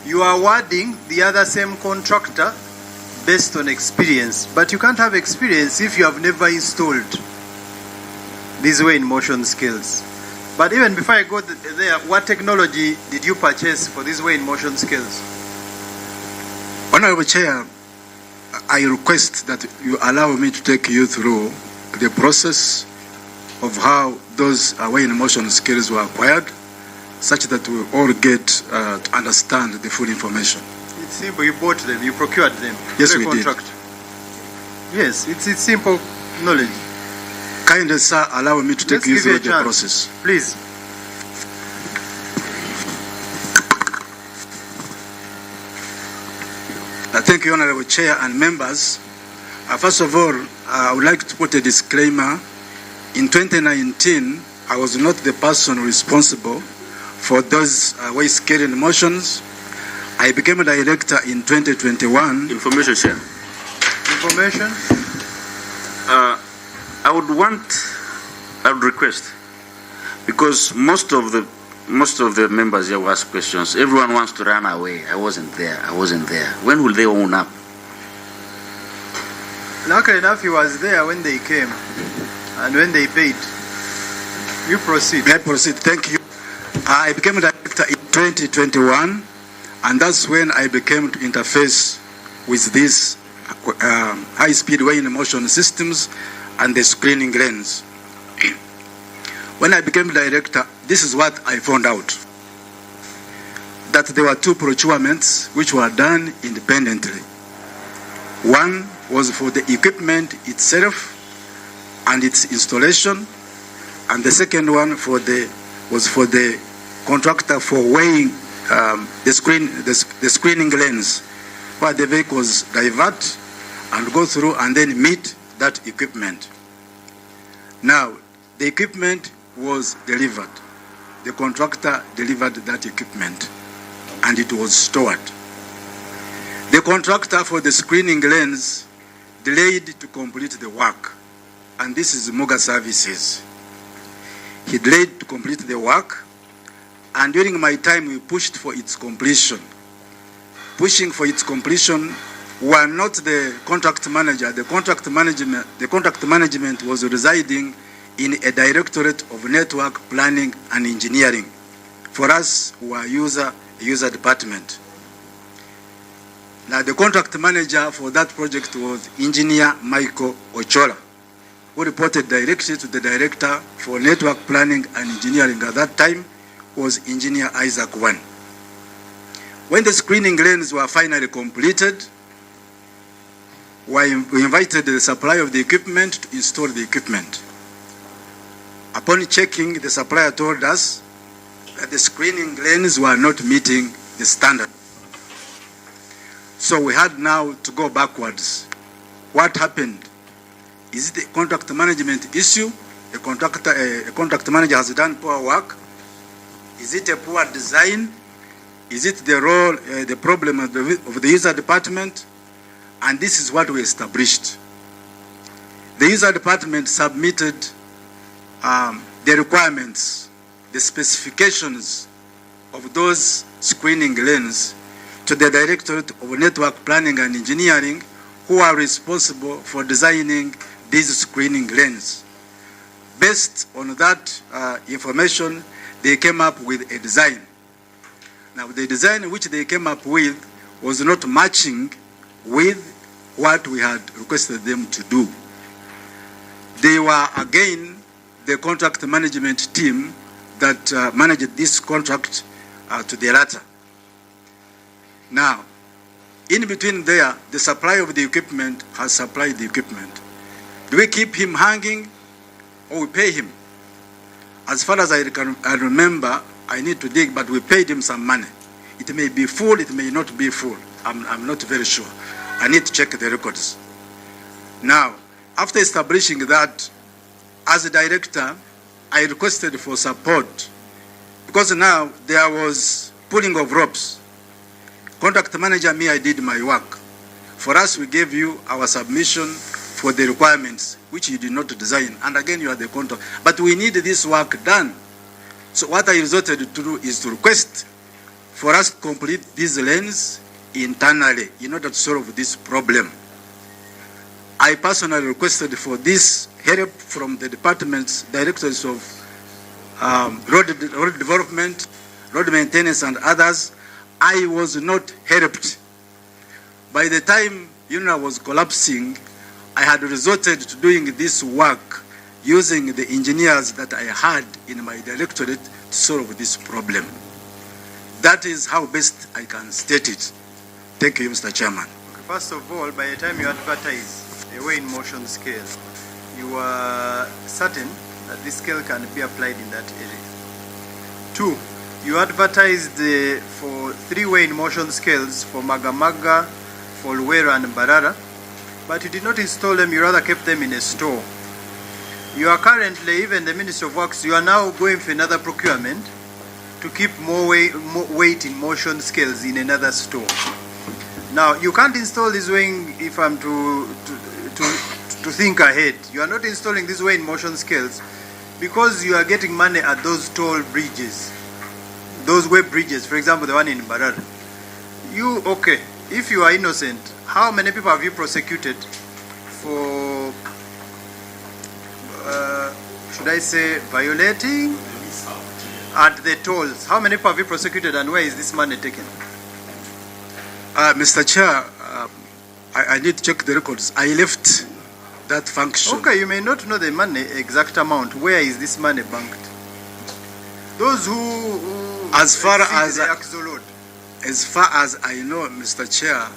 you are awarding the other same contractor based on experience. But you can't have experience if you have never installed these weigh in motion scales. But even before I go there, what technology did you purchase for these weigh in motion scales? Honorable Chair, I request that you allow me to take you through the process of how those weigh in motion scales were acquired, such that we all get to understand the full information. simple. You bought them. You procured them. Yes, The we did. contract. Yes, it's simple knowledge. Kindly, sir, allow me to take Let's you give through a the chance. process. Please. Thank you, Honorable Chair and members. First of all, I would like to put a disclaimer. In 2019, I was not the person responsible for those waste carrying motions. I became a director in 2021. Information share. Information? I would request, because most of the members here will ask questions. Everyone wants to run away. I wasn't there. When will they own up? Luckily enough, he was there when they came and when they paid. You proceed. I proceed. Thank you. I became a director in 2021, and that's when I became to interface with these high-speed weighing motion systems and the screening lanes. When I became director, this is what I found out. That there were two procurements which were done independently. One was for the equipment itself and its installation, and the second one was for the contractor for weighing the screening lanes, where the vehicles divert and go through and then meet that equipment. Now, the equipment was delivered. The contractor delivered that equipment, and it was stored. The contractor for the screening lanes delayed to complete the work, and this is Muga Services. He delayed to complete the work, and during my time we pushed for its completion. Pushing for its completion were not the contract manager. The contract management was residing in a directorate of network planning and engineering. For us, we were user department. Now, the contract manager for that project was Engineer Michael Ochola, who reported directly to the director for network planning and engineering. At that time was Engineer Isaac Wan. When the screening lanes were finally completed, we invited the supplier of the equipment to install the equipment. Upon checking, the supplier told us that the screening lanes were not meeting the standard. So we had now to go backwards. What happened? Is it a contract management issue? A contract manager has done poor work? Is it a poor design? Is it the problem of the user department? And this is what we established. The user department submitted the requirements, the specifications of those screening lanes to the Directorate of Network Planning and Engineering, who are responsible for designing these screening lanes. Based on that information, they came up with a design. Now, the design which they came up with was not matching with what we had requested them to do. They were, again, the contract management team that managed this contract to the latter. Now, in between there, the supplier of the equipment has supplied the equipment. Do we keep him hanging or we pay him? As far as I remember, I need to dig, but we paid him some money. It may be full, it may not be full. I'm not very sure. I need to check the records. Now, after establishing that, as a director, I requested for support because now there was pulling of ropes. Contract manager, me, I did my work. For us, we gave you our submission for the requirements, which you did not design. And again, you are the contract. But we need this work done. So what I resorted to do is to request for us to complete these lanes internally in order to solve this problem. I personally requested for this help from the departments, directors of road development, road maintenance, and others. I was not helped. By the time UNRA was collapsing, I had resorted to doing this work using the engineers that I had in my directorate to solve this problem. That is how best I can state it. Thank you, Mr. Chairman. First of all, by the time you advertise a weighing motion scale, you are certain that this scale can be applied in that area. 2, you advertised for 3 weighing motion scales for Magamaga, for Luwero and Barara, but you did not install them, you rather kept them in a store. You are currently, even the Minister of Works, you are now going for another procurement to keep more weight in motion scales in another store. Now, you can't install this weighing, if I'm to think ahead. You are not installing this weighing motion scales because you are getting money at those toll bridges, those web bridges, for example, the one in Barara. Okay, if you are innocent, how many people have you prosecuted for, should I say, violating at the tolls? How many people have you prosecuted and where is this money taken? Mr. Chair, I need to check the records. I left that function. Okay, you may not know the money exact amount. Where is this money banked? Those who as far as I know, Mr. Chair,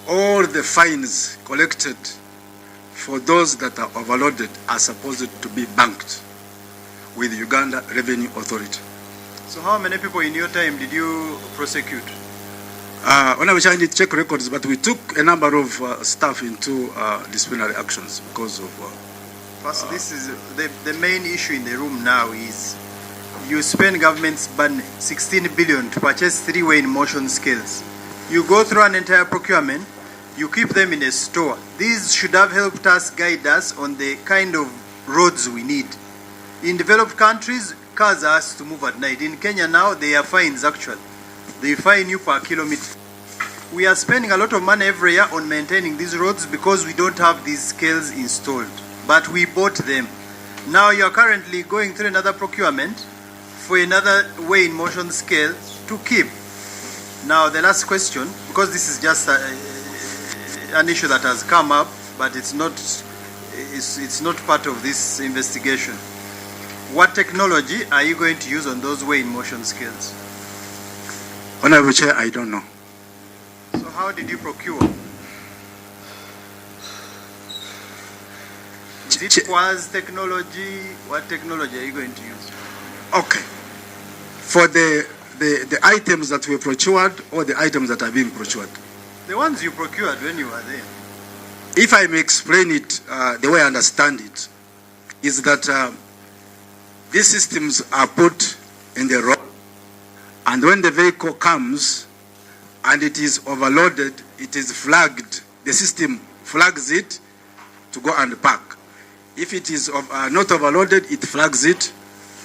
all the fines collected for those that are overloaded are supposed to be banked with Uganda Revenue Authority. So how many people in your time did you prosecute? When I was trying to check records, but we took a number of staff into disciplinary actions because of... First, this is the main issue in the room now is you spend government's money, 16 billion, to purchase 3 weighing motion scales. You go through an entire procurement, you keep them in a store. These should have helped us, guide us on the kind of roads we need. In developed countries, cars are asked to move at night. In Kenya now, they are fines actually. They fine you per kilometer. We are spending a lot of money every year on maintaining these roads because we don't have these scales installed. But we bought them. Now you are currently going through another procurement for another weighing motion scale to keep. Now the last question, because this is just an issue that has come up, but it's not part of this investigation. What technology are you going to use on those weighing motion scales? Honorable Chair, I don't know. So how did you procure? Is it Quaz technology? What technology are you going to use? Okay. For the items that were procured or the items that are being procured? The ones you procured when you were there. If I may explain it the way I understand it, is that these systems are put in the road, and when the vehicle comes and it is overloaded, it is flagged. The system flags it to go and park. If it is not overloaded, it flags it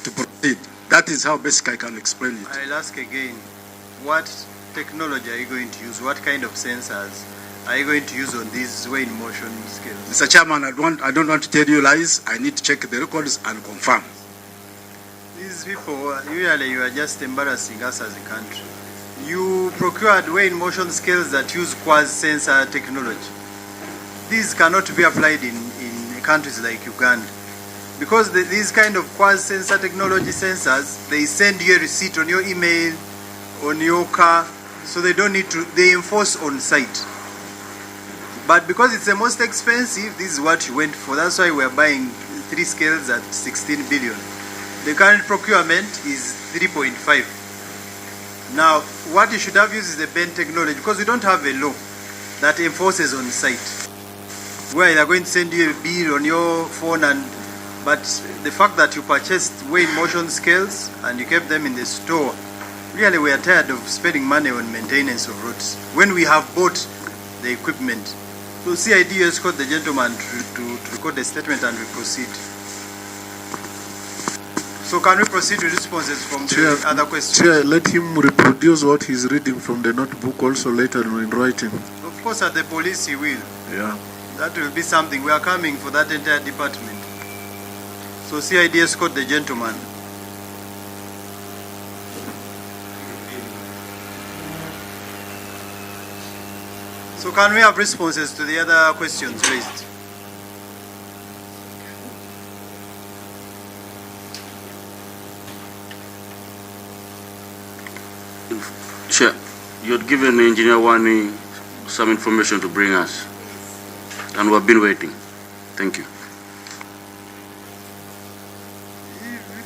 to proceed. That is how basic I can explain it. I'll ask again, what technology are you going to use? What kind of sensors are you going to use on these weighing motion scales? Mr. Chairman, I don't want to tell you lies. I need to check the records and confirm. These people, usually you are just embarrassing us as a country. You procured weighing motion scales that use quad sensor technology. These cannot be applied in countries like Uganda. Because these kind of quad sensor technology sensors, they send you a receipt on your email, on your car, so they don't need to, they enforce on site. But because it's the most expensive, this is what you went for. That's why we're buying 3 scales at 16 billion. The current procurement is 3.5. Now, what you should have used is the Ben technology, because we don't have a law that enforces on site, where they're going to send you a bill on your phone. But the fact that you purchased weighing motion scales and you kept them in the store, really we are tired of spending money on maintenance of roads when we have bought the equipment. So CID, you escort the gentleman to record the statement and we proceed. So can we proceed with responses from the other questions? Chair, let him reproduce what he's reading from the notebook also later in writing. Of course, at the police he will. Yeah. That will be something. We are coming for that entire department. So CID, escort the gentleman. So can we have responses to the other questions raised? Chair, You had given Engineer Wani some information to bring us, and we have been waiting. Thank you.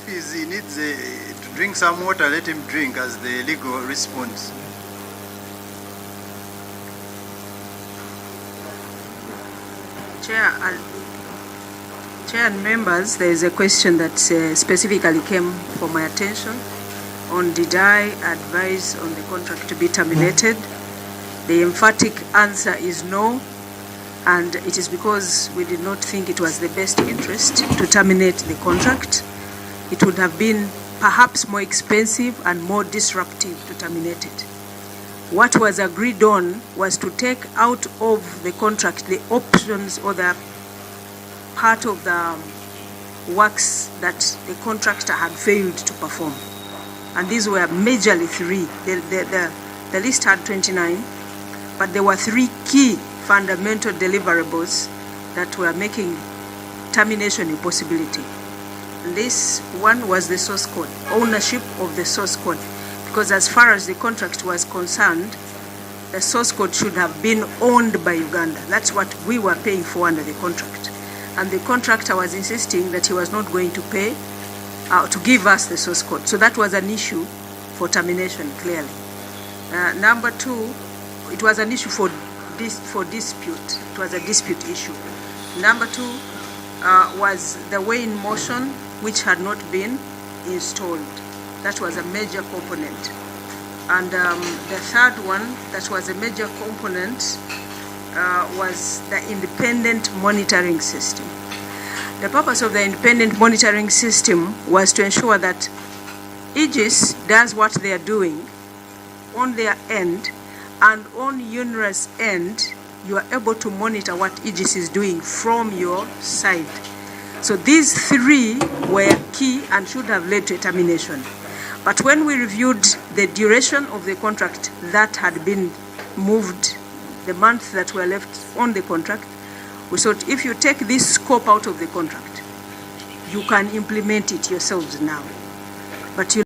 If he needs to drink some water, let him drink as the legal response. Chair and members, there is a question that specifically came for my attention on did I advise on the contract to be terminated. The emphatic answer is no, and it is because we did not think it was the best interest to terminate the contract. It would have been perhaps more expensive and more disruptive to terminate it. What was agreed on was to take out of the contract the options or the part of the works that the contractor had failed to perform. And these were majorly three. The list had 29, but there were three key fundamental deliverables that were making termination a possibility. This one was the source code, ownership of the source code. Because as far as the contract was concerned, the source code should have been owned by Uganda. That's what we were paying for under the contract. And the contractor was insisting that he was not going to pay to give us the source code. So that was an issue for termination, clearly. Number two, it was an issue for dispute. It was a dispute issue. Number two was the weighing motion, which had not been installed. That was a major component. And the third one that was a major component was the independent monitoring system. The purpose of the independent monitoring system was to ensure that Aegis does what they are doing on their end, and on UNRWA's end, you are able to monitor what Aegis is doing from your side. So these three were key and should have led to a termination. But when we reviewed the duration of the contract that had been moved, the months that were left on the contract, we thought if you take this scope out of the contract, you can implement it yourselves now. But you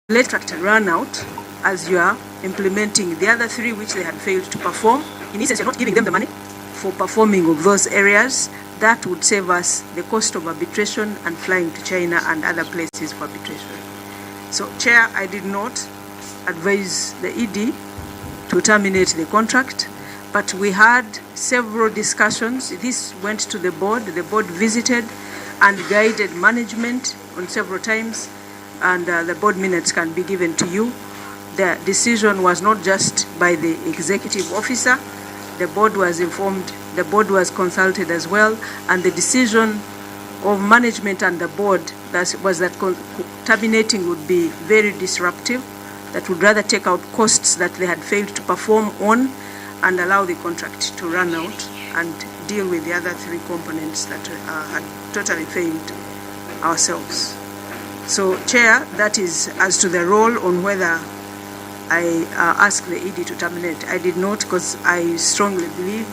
let the contract run out as you are implementing the other three which they had failed to perform. In essence, you're not giving them the money for performing of those areas. That would save us the cost of arbitration and flying to China and other places for arbitration. So, Chair, I did not advise the ED to terminate the contract, but we had several discussions. This went to the board visited and guided management on several times, and the board minutes can be given to you. The decision was not just by the executive officer. The board was informed, the board was consulted as well, and the decision of management and the board was that terminating would be very disruptive, that would rather take out costs that they had failed to perform on and allow the contract to run out and deal with the other three components that had totally failed ourselves. So, Chair, that is as to the role on whether I asked the ED to terminate. I did not, because I strongly believe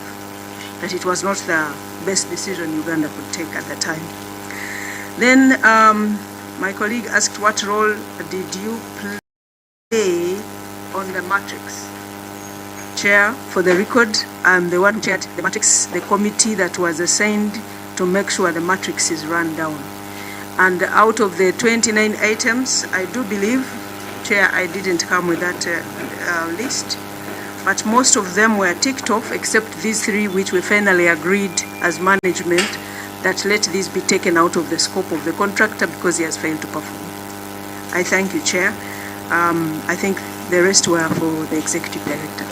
that it was not the best decision Uganda could take at the time. Then my colleague asked, what role did you play on the matrix? Chair, for the record, I'm the one who chaired the matrix, the committee that was assigned to make sure the matrix is run down. And out of the 29 items, I do believe, Chair, I didn't come with that list, but most of them were ticked off except these three which we finally agreed as management that let these be taken out of the scope of the contractor because he has failed to perform. I thank you, Chair. I think the rest were for the Executive Director.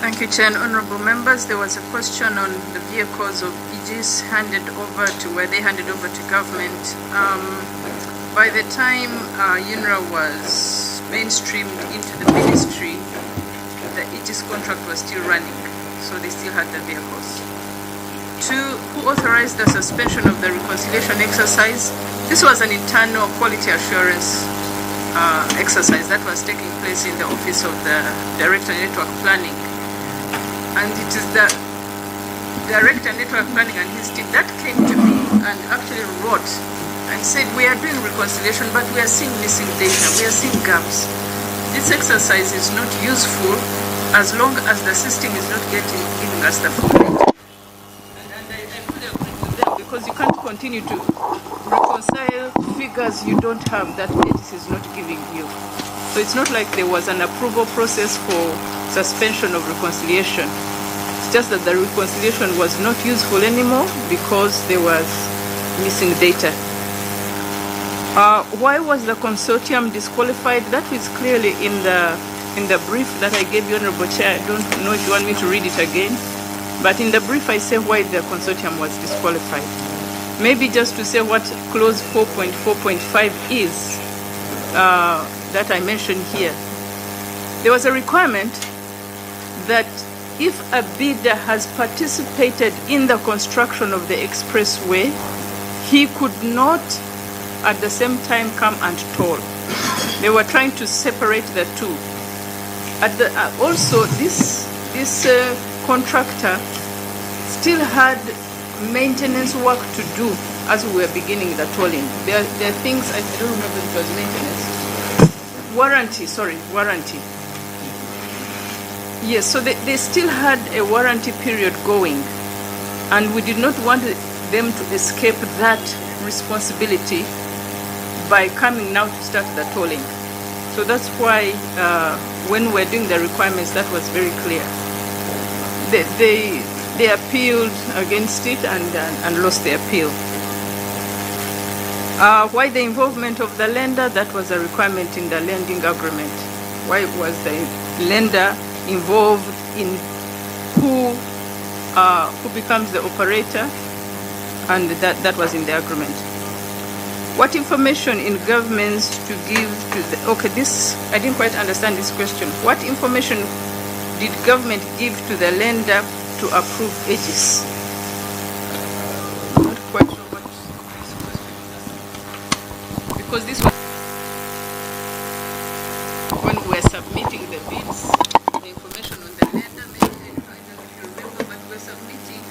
Thank you, Chair. And honorable members, there was a question on the vehicles of Aegis handed over to where they handed over to government. By the time UNRWA was mainstreamed into the ministry, the Aegis contract was still running, so they still had the vehicles. Two, who authorized the suspension of the reconciliation exercise? This was an internal quality assurance exercise that was taking place in the office of the Director Network Planning. And it is the Director Network Planning and his team that came to me and actually wrote and said we are doing reconciliation, but we are seeing missing data, we are seeing gaps. This exercise is not useful as long as the system is not giving us the full data. And I fully agree with them, because you can't continue to reconcile figures you don't have that AGIS is not giving you. So it's not like there was an approval process for suspension of reconciliation. It's just that the reconciliation was not useful anymore because there was missing data. Why was the consortium disqualified? That was clearly in the brief that I gave you, Honorable Chair. I don't know if you want me to read it again, but in the brief I say why the consortium was disqualified. Maybe just to say what clause 4.4.5 is that I mentioned here. There was a requirement that if a bidder has participated in the construction of the expressway, he could not at the same time come and toll. They were trying to separate the two. Also, this contractor still had maintenance work to do as we were beginning the tolling. There are things, I don't remember if it was maintenance. Warranty. Yes, so they still had a warranty period going, and we did not want them to escape that responsibility by coming now to start the tolling. So that's why when we're doing the requirements, that was very clear. They appealed against it and lost the appeal. Why the involvement of the lender? That was a requirement in the lending agreement. Why was the lender involved in who becomes the operator? And that was in the agreement. What information in governments to give to the... Okay, I didn't quite understand this question. What information did government give to the lender to approve AGIS? Not quite sure what this question is. Because this was when we were submitting the bids, the information on the lender, maybe, I don't know if you remember, but we were submitting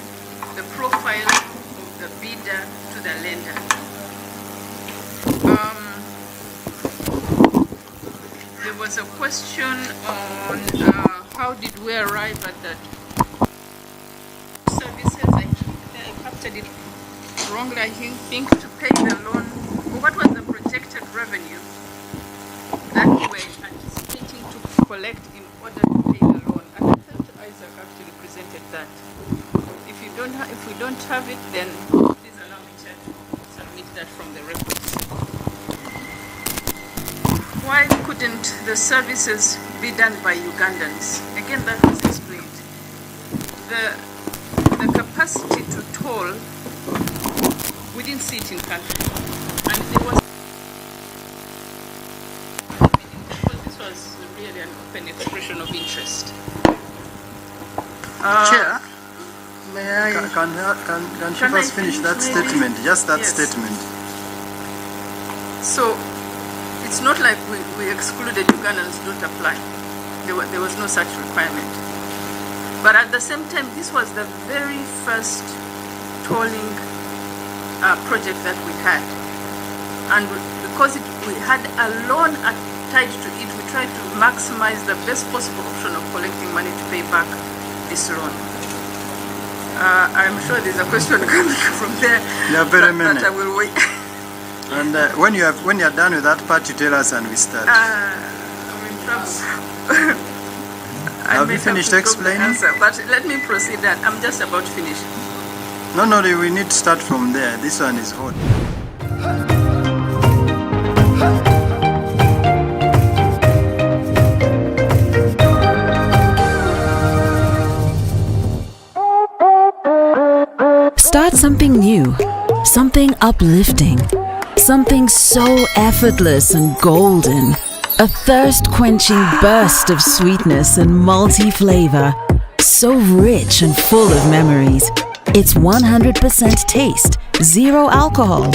the profile of the bidder to the lender. There was a question on how did we arrive at that services. I captured it wrongly. I think to pay the loan. What was the projected revenue that we were anticipating to collect in order to pay the loan? And I felt Isaac actually presented that. If we don't have it, then please allow me to submit that from the records. Why couldn't the services be done by Ugandans? Again, that was explained. The capacity to toll, we didn't see it in country. And there was, because this was really an open expression of interest. Chair, may I? Can she first finish that statement? Just that statement. So, it's not like we excluded Ugandans don't apply. There was no such requirement. But at the same time, this was the very first tolling project that we had. And because we had a loan tied to it, we tried to maximize the best possible option of collecting money to pay back this loan. I'm sure there's a question coming from there. There are very many. But I will wait. And when you're done with that part, you tell us and we start. I'm in trouble. Have you finished explaining? But let me proceed. I'm just about to finish. No, we need to start from there. This one is hot. Start something new, something uplifting, something so effortless and golden. A thirst-quenching burst of sweetness and malty flavor, so rich and full of memories. It's 100% taste, zero alcohol.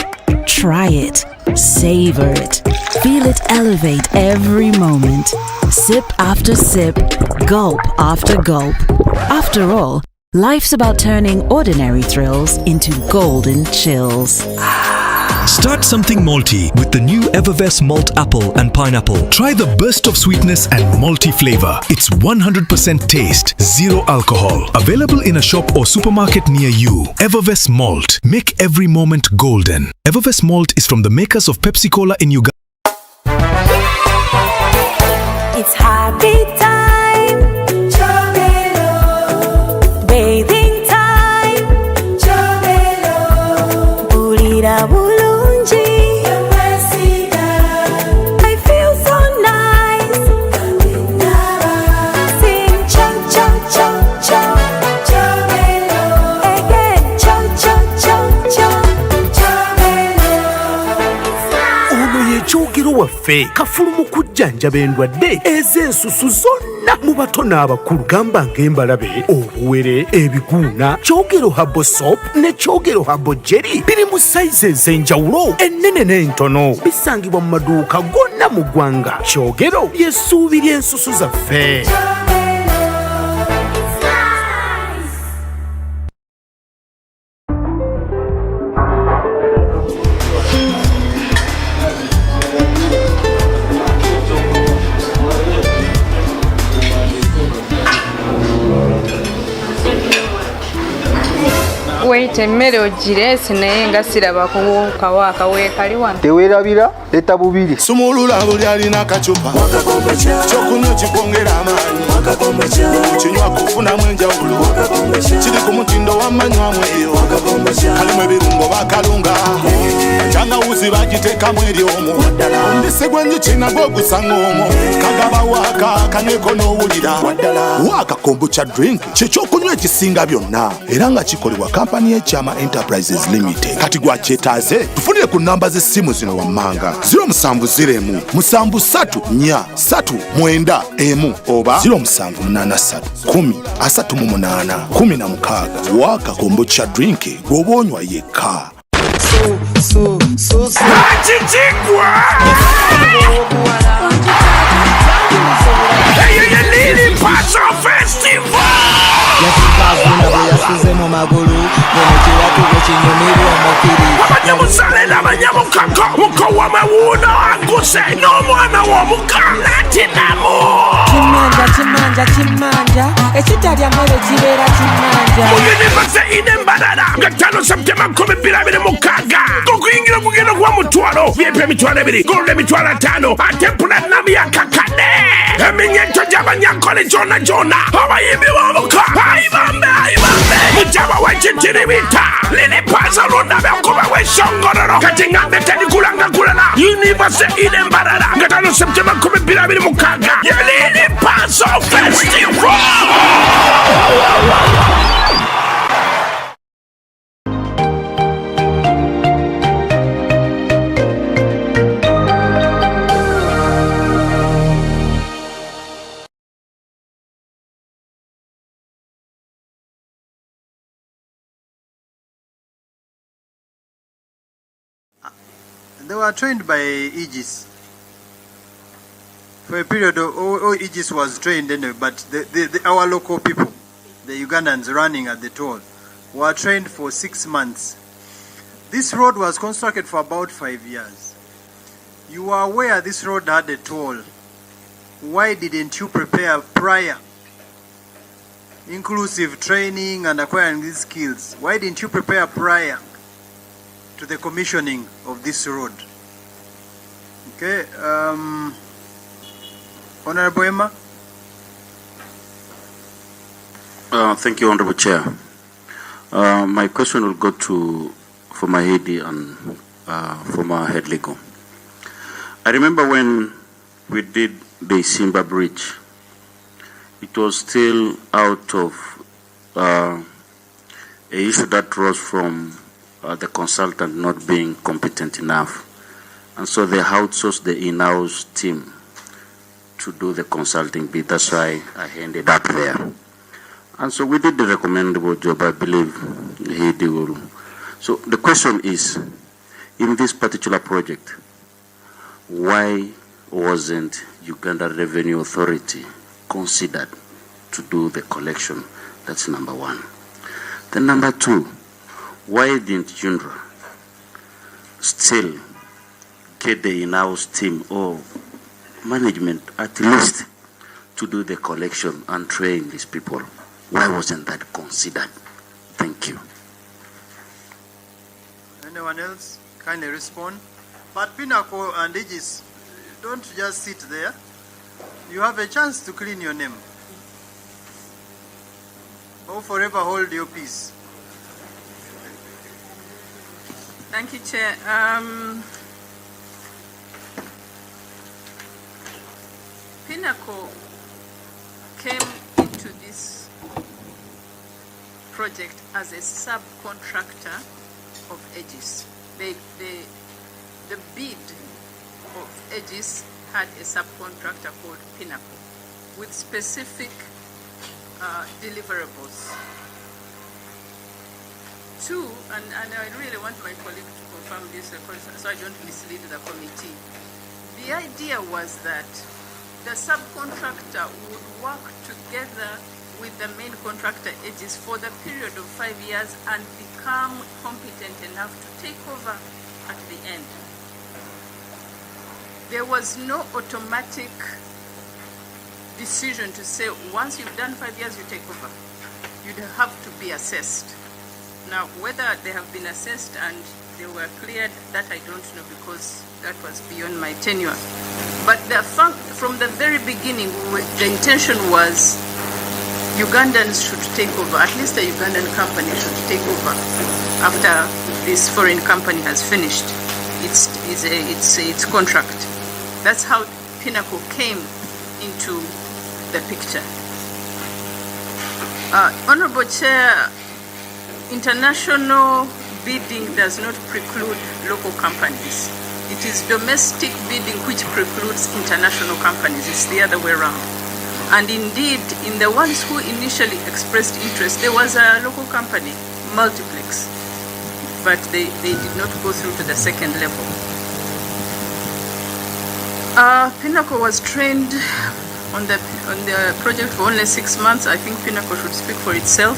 Try it, savor it, feel it elevate every moment. Sip after sip, gulp after gulp. After all, life's about turning ordinary thrills into golden chills. Start something malty with the new Evervest Malt Apple and Pineapple. Try the burst of sweetness and malty flavor. It's 100% taste, zero alcohol. Available in a shop or supermarket near you. Evervest Malt. Make every moment golden. Evervest Malt is from the makers of Pepsi Cola in Uganda. It's happy time. Chomelo. Bathing time. Chomelo. Bulira bulunji. I feel so nice. Sing chom chom chom chom. Chomelo. Again chom chom chom chom. Kyogero waffe kafulumu kujjanjaba endwadde ez'ensusu zonna mu bato n'abakulu gamba ng'embalabe obuwere ebiguuna kyogero habo soap ne kyogero habo jerry biri mu sayizi ez'enjawulo ennene n'entono bisangibwa mu maduuka gonna mu ggwanga kyogero ly'essuubi ly'ensusu zaffe. Wait, emmere ogirese naye nga siraba kuwukawo akaweekali wano. Teweerabira leta bubiri. Sumulula buli alina akacupa kyokunywa kikwongera amaanyi kinywa kufunamu enjawulo kiri ku mutindo w'amanywamu eyo kalimu ebirungo bakalunga enjangawuzi bagiteekamu eri omwo omubisi gw'enjuki nagwo ogusanga omwo kagaba waaka kanyweko n'owulira waaka kombucha drink kyekyokunywa ekisinga byonna era nga kikolebwa kampani y'ekyama Enterprises Limited. Kati gwakyetaaze tufunire ku namba z'essimu zino wammanga 0701 734 oba 0783 10 38 waaka kombucha drink gw'oba onywa yekka. Akikigwa! Lili Paso Festival! Yasizemo magulu yemekera tuwe kinyumirwa mukiri abanyamusale n'abanyamukako muko w'amawuno aguse n'omwana w'omukala tinamu kimanja ekitalya mmere kibeera kimanja muyunivaze inembalala nga 5 Septemba 2026 okuyingira kugenda kuba mutwalo vip emitwalo 2 gold emitwalo 5 ate platinum yakakane eminyeto gy'abanyankole gyonna abayimbi b'omuka ayibambe mujaba w'ekitiribita Lili Paso lundabe okuba w'eshongororo kati ngambe tedikulanga kulala universe inembalala nga 5 Septemba 2026 ye Lili Paso Festival. They were trained by Aegis. For a period, all Aegis was trained anyway, but our local people, the Ugandans running at the toll, were trained for 6 months. This road was constructed for about 5 years. You are aware this road had a toll. Why didn't you prepare prior? Inclusive training and acquiring these skills. Why didn't you prepare prior to the commissioning of this road? Okay, Honorable Emma. Thank you, Honorable Chair. My question will go to former AD and former head legal. I remember when we did the Simba Bridge, it was still out of a issue that rose from the consultant not being competent enough. And so they outsourced the in-house team to do the consulting bit. That's why I ended up there. And so we did the recommendable job. I believe he did. So the question is, in this particular project, why wasn't Uganda Revenue Authority considered to do the collection? That's number one. Then number two, why didn't UNRWA still get the in-house team or management at least to do the collection and train these people? Why wasn't that considered? Thank you. Anyone else? Kindly respond. But Pinnacle and Aegis, don't just sit there. You have a chance to clean your name. Or forever hold your peace. Thank you, Chair. Pinnacle came into this project as a subcontractor of Aegis. The bid of Aegis had a subcontractor called Pinnacle with specific deliverables. Two, and I really want my colleague to confirm this so I don't mislead the committee. The idea was that the subcontractor would work together with the main contractor Aegis for the period of 5 years and become competent enough to take over at the end. There was no automatic decision to say once you've done 5 years you take over. You'd have to be assessed. Now, whether they have been assessed and they were cleared, that I don't know because that was beyond my tenure. But from the very beginning, the intention was Ugandans should take over, at least a Ugandan company should take over after this foreign company has finished its contract. That's how Pinnacle came into the picture. Honorable Chair, international bidding does not preclude local companies. It is domestic bidding which precludes international companies. It's the other way around. And indeed, in the ones who initially expressed interest, there was a local company, Multiplex, but they did not go through to the second level. Pinnacle was trained on the project for only 6 months. I think Pinnacle should speak for itself.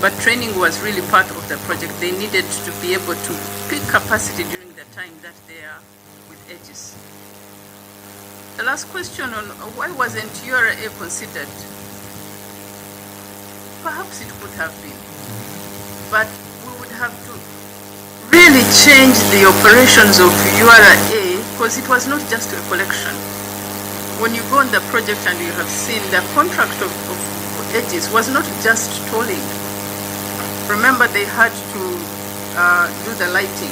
But training was really part of the project. They needed to be able to peak capacity during the time that they are with Aegis. The last question on why wasn't URA considered? Perhaps it could have been, but we would have to really change the operations of URA because it was not just a collection. When you go on the project and you have seen the contract of Aegis was not just tolling. Remember, they had to do the lighting.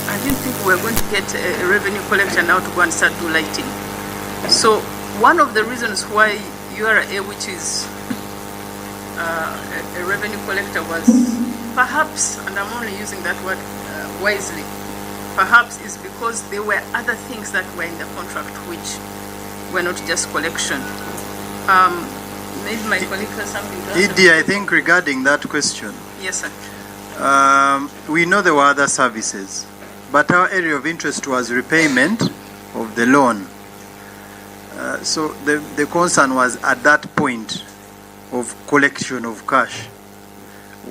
I didn't think we were going to get a revenue collector now to go and start do lighting. So one of the reasons why URA, which is a revenue collector, was perhaps, and I'm only using that word wisely, perhaps is because there were other things that were in the contract which were not just collection. Maybe my colleague has something to add. Edie, I think regarding that question. Yes, sir. We know there were other services, but our area of interest was repayment of the loan. So the concern was at that point of collection of cash.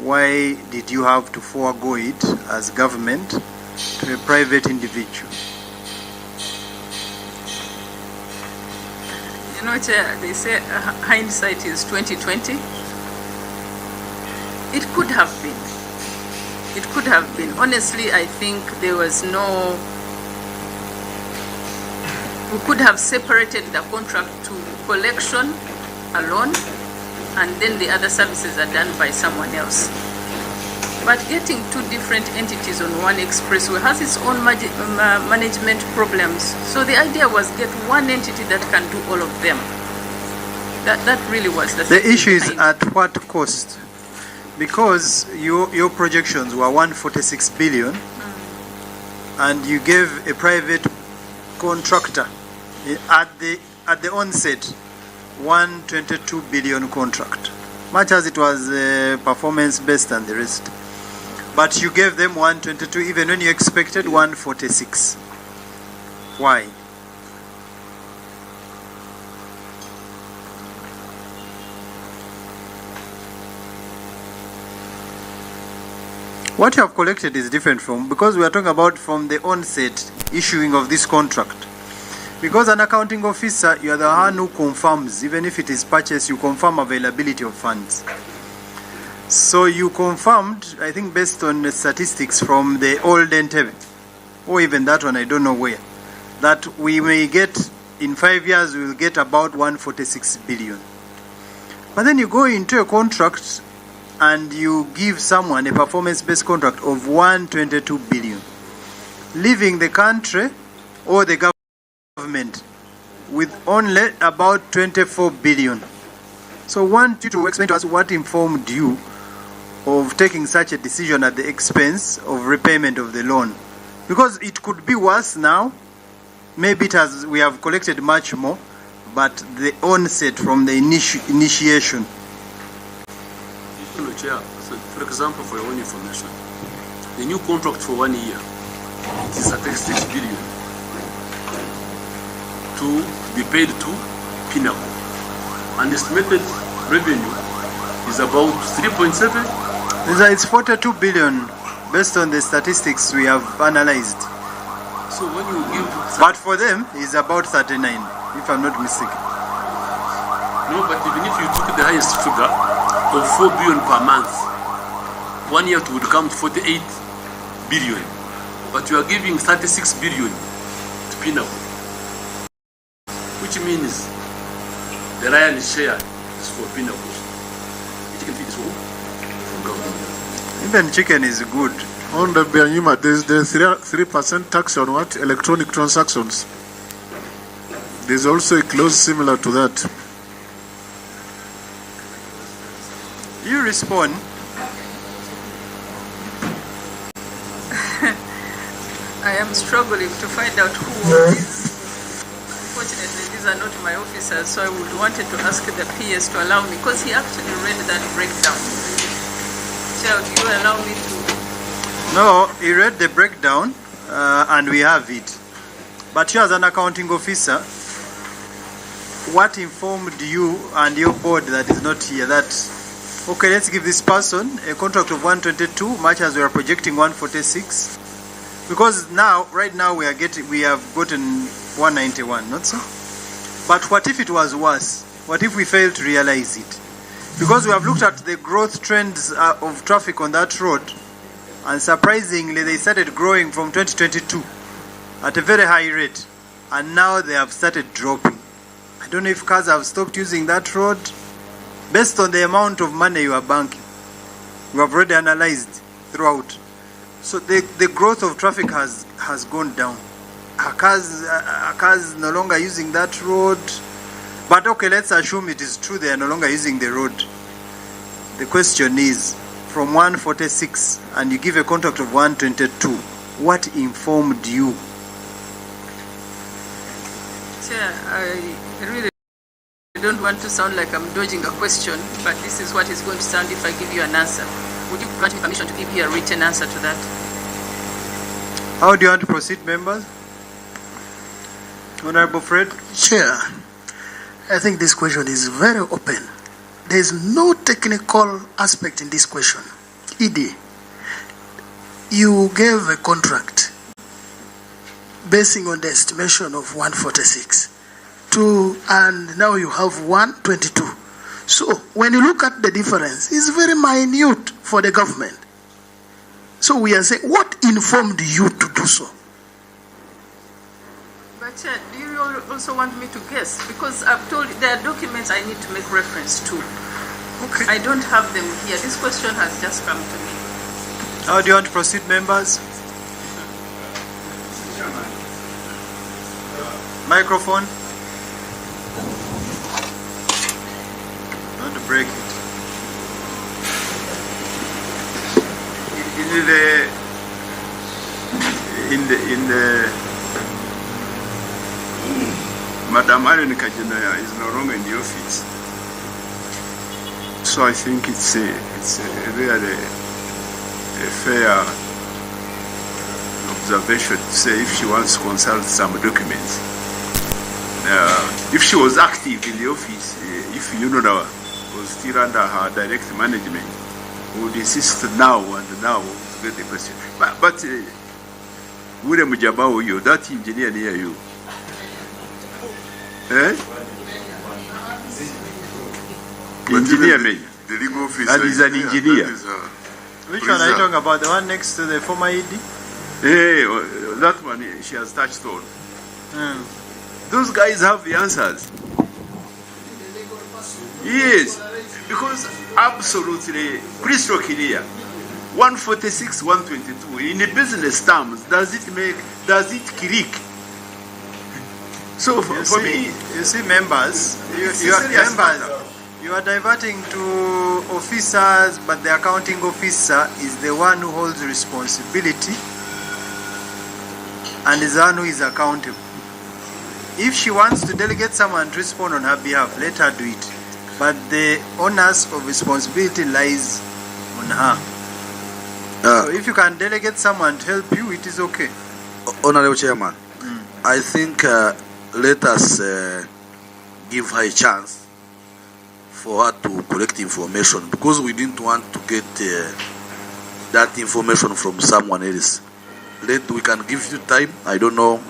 Why did you have to forego it as government to a private individual? You know, they say hindsight is 20/20. It could have been. It could have been. Honestly, I think there was no. We could have separated the contract to collection alone, and then the other services are done by someone else. But getting two different entities on one expressway has its own management problems. So the idea was get one entity that can do all of them. That really was the issue is at what cost? Because your projections were 146 billion, and you gave a private contractor at the onset 122 billion contract, much as it was performance based and the rest. But you gave them 122 even when you expected 146. Why? What you have collected is different from, because we are talking about from the onset issuing of this contract. Because an accounting officer, you are the one who confirms, even if it is purchased, you confirm availability of funds. So you confirmed, I think based on the statistics from the old Entebbe, or even that one, I don't know where, that we may get, in 5 years, we will get about 146 billion. But then you go into a contract and you give someone a performance-based contract of 122 billion, leaving the country or the government with only about 24 billion. So I want you to explain to us what informed you of taking such a decision at the expense of repayment of the loan. Because it could be worse now. Maybe we have collected much more, but the onset from the initiation. Chair, so for example, for your own information, the new contract for 1 year is at 36 billion to be paid to Pinnacle. And estimated revenue is about 3.7. It's 42 billion based on the statistics we have analyzed. So when you give... But for them, it's about 39, if I'm not mistaken. No, but even if you took the highest figure of 4 billion per month, 1 year it would come to 48 billion. But you are giving 36 billion to Pinnacle, which means the lion's share is for Pinnacle. Chicken feed is for government. Even chicken is good. On the Bianyuma, there's the 3% tax on what? Electronic transactions. There's also a clause similar to that. You respond. I am struggling to find out who was this. Unfortunately, these are not my officers, so I would wanted to ask the PS to allow me, because he actually read that breakdown. Chair, do you allow me to? No, he read the breakdown, and we have it. But you as an accounting officer, what informed you and your board that is not here that, okay, let's give this person a contract of 122, much as we are projecting 146? Because now, right now, we have gotten 191, not so? But what if it was worse? What if we failed to realize it? Because we have looked at the growth trends of traffic on that road, and surprisingly, they started growing from 2022 at a very high rate, and now they have started dropping. I don't know if cars have stopped using that road. Based on the amount of money you are banking, we have already analyzed throughout. So the growth of traffic has gone down. Are cars no longer using that road? But okay, let's assume it is true they are no longer using the road. The question is, from 146 and you give a contract of 122, what informed you? Chair, I really don't want to sound like I'm dodging a question, but this is what it's going to sound if I give you an answer. Would you grant me permission to give you a written answer to that? How do you want to proceed, members? Honorable Fred? Chair, I think this question is very open. There is no technical aspect in this question. ED, you gave a contract basing on the estimation of 146 and now you have 122. So when you look at the difference, it's very minute for the government. So we are saying, what informed you to do so? But do you also want me to guess? Because I've told you there are documents I need to make reference to. Okay. I don't have them here. This question has just come to me. How do you want to proceed, members? Microphone. Don't break it. In the Madam Irene Kajinaya is no longer in the office, so I think it's a really a fair observation to say if she wants to consult some documents. If she was active in the office, if was still under her direct management, would insist now and now get the question. But ule mjamaa huyo, that engineer near you. Engineer Major. The legal officer. And he's an engineer. Which one are you talking about? The one next to the former ED? Hey, that one she has touched on. Those guys have the answers. Yes, because absolutely crystal clear. 146, 122. In the business terms, does it click? So for me, you see, members, you are diverting to officers, but the accounting officer is the one who holds responsibility and is the one who is accountable. If she wants to delegate someone to respond on her behalf, let her do it. But the onus of responsibility lies on her. So if you can delegate someone to help you, it is okay. Honorable Chairman, I think let us give her a chance for her to collect information, because we didn't want to get that information from someone else. We can give you time, I don't know,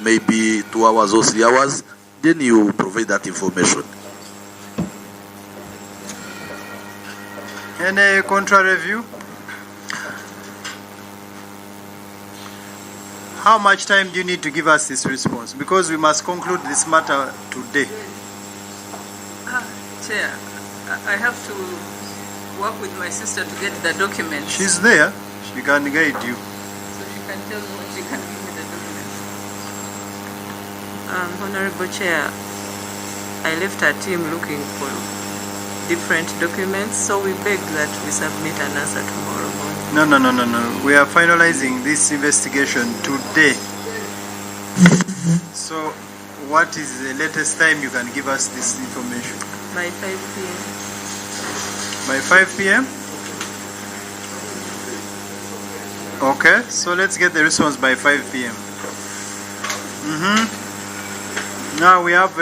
maybe 2 hours or 3 hours, then you provide that information. Any contra review? How much time do you need to give us this response? Because we must conclude this matter today. Chair, I have to work with my sister to get the documents. She's there. She can guide you. So she can tell me what she can give me the documents. Honorable Chair, I left our team looking for different documents, so we beg that we submit an answer tomorrow morning. No. We are finalizing this investigation today. So, what is the latest time you can give us this information? By 5 p.m. By 5 p.m.? Okay, so let's get the response by 5 p.m. Now we have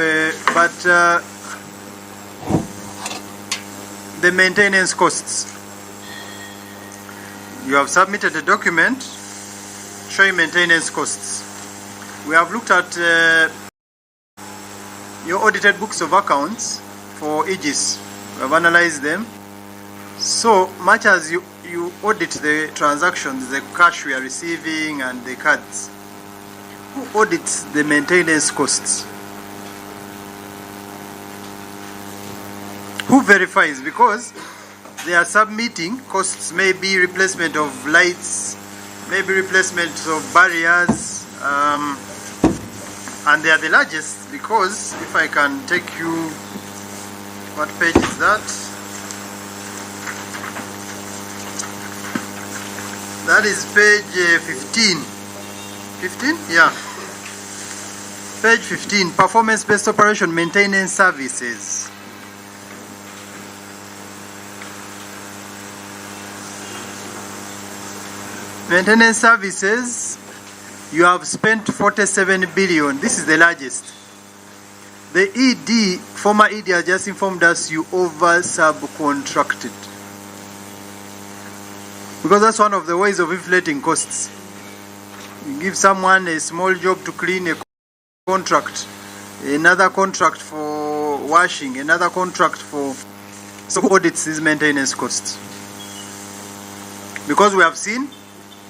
the maintenance costs. You have submitted a document showing maintenance costs. We have looked at your audited books of accounts for Aegis. We have analyzed them. So much as you audit the transactions, the cash we are receiving and the cards, who audits the maintenance costs? Who verifies? Because they are submitting costs, maybe replacement of lights, maybe replacement of barriers, and they are the largest, because if I can take you, what page is that? That is page 15. 15? Yeah. Page 15, performance-based operation maintenance services. Maintenance services, you have spent 47 billion. This is the largest. The ED, former ED, has just informed us you over subcontracted. Because that's one of the ways of inflating costs. You give someone a small job to clean, a contract, another contract for washing, another contract for... So who audits these maintenance costs? Because we have seen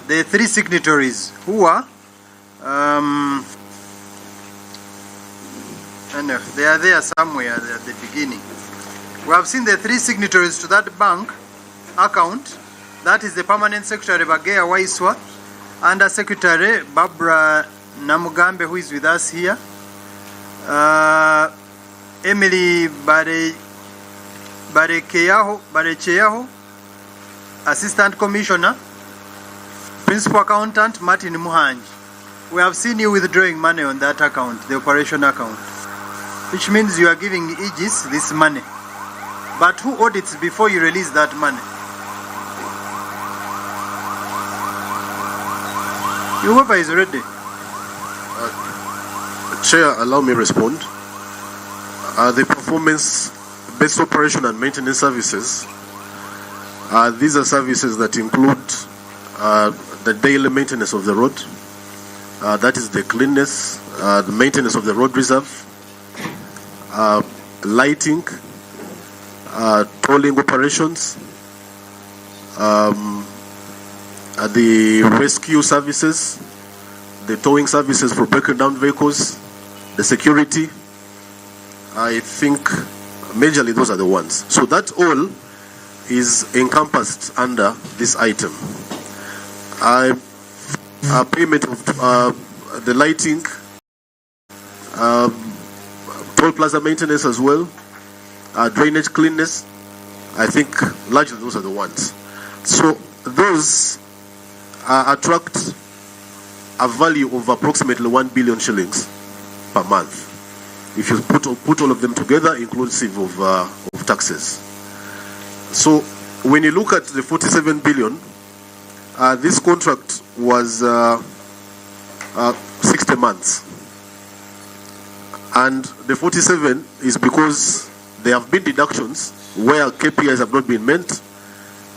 the 3 signatories who are, and they are there somewhere at the beginning. We have seen the 3 signatories to that bank account. That is the Permanent Secretary Bagea Waiswa, Under Secretary Barbara Namugambe, who is with us here, Emily Barecheyaho, Assistant Commissioner, Principal Accountant Martin Muhanji. We have seen you withdrawing money on that account, the operation account, which means you are giving Aegis this money. But who audits before you release that money? Whoever is ready. Chair, allow me respond. The performance-based operation and maintenance services, these are services that include the daily maintenance of the road. That is the cleanness, the maintenance of the road reserve, lighting, tolling operations, the rescue services, the towing services for broken down vehicles, the security. I think majorly those are the ones. So that all is encompassed under this item. Payment of the lighting, toll plaza maintenance as well, drainage cleanness. I think largely those are the ones. So those attract a value of approximately 1 billion shillings per month. If you put all of them together, inclusive of taxes. So when you look at the 47 billion, this contract was 60 months. And the 47 is because there have been deductions where KPIs have not been met.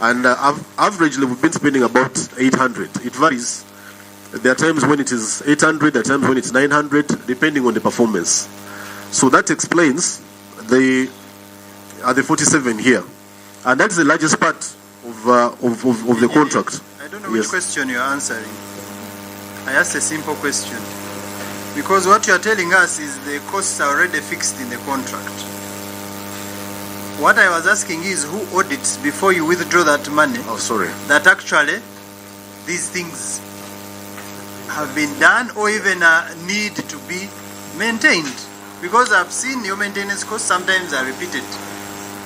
And averagely, we've been spending about 800. It varies. There are times when it is 800, there are times when it's 900, depending on the performance. So that explains the 47 here. And that's the largest part of the contract. I don't know which question you're answering. I asked a simple question. Because what you're telling us is the costs are already fixed in the contract. What I was asking is who audits before you withdraw that money? Oh, sorry. That actually these things have been done or even need to be maintained. Because I've seen your maintenance costs sometimes are repeated.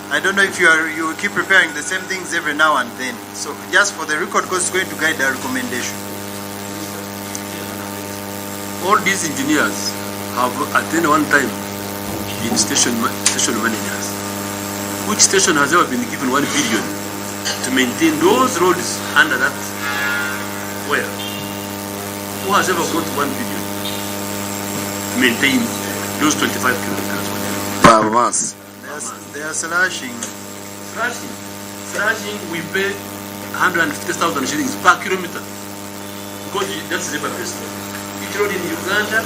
I don't know if you keep preparing the same things every now and then. So just for the record, because it's going to guide our recommendation. All these engineers have at any one time been station managers. Which station has ever been given 1 billion to maintain those roads under that? Where? Who has ever got 1 billion to maintain those 25 kilometers? Per month. They are slashing. Slashing, we pay 150,000 shillings per kilometer. Because that's the best. Each road in Uganda,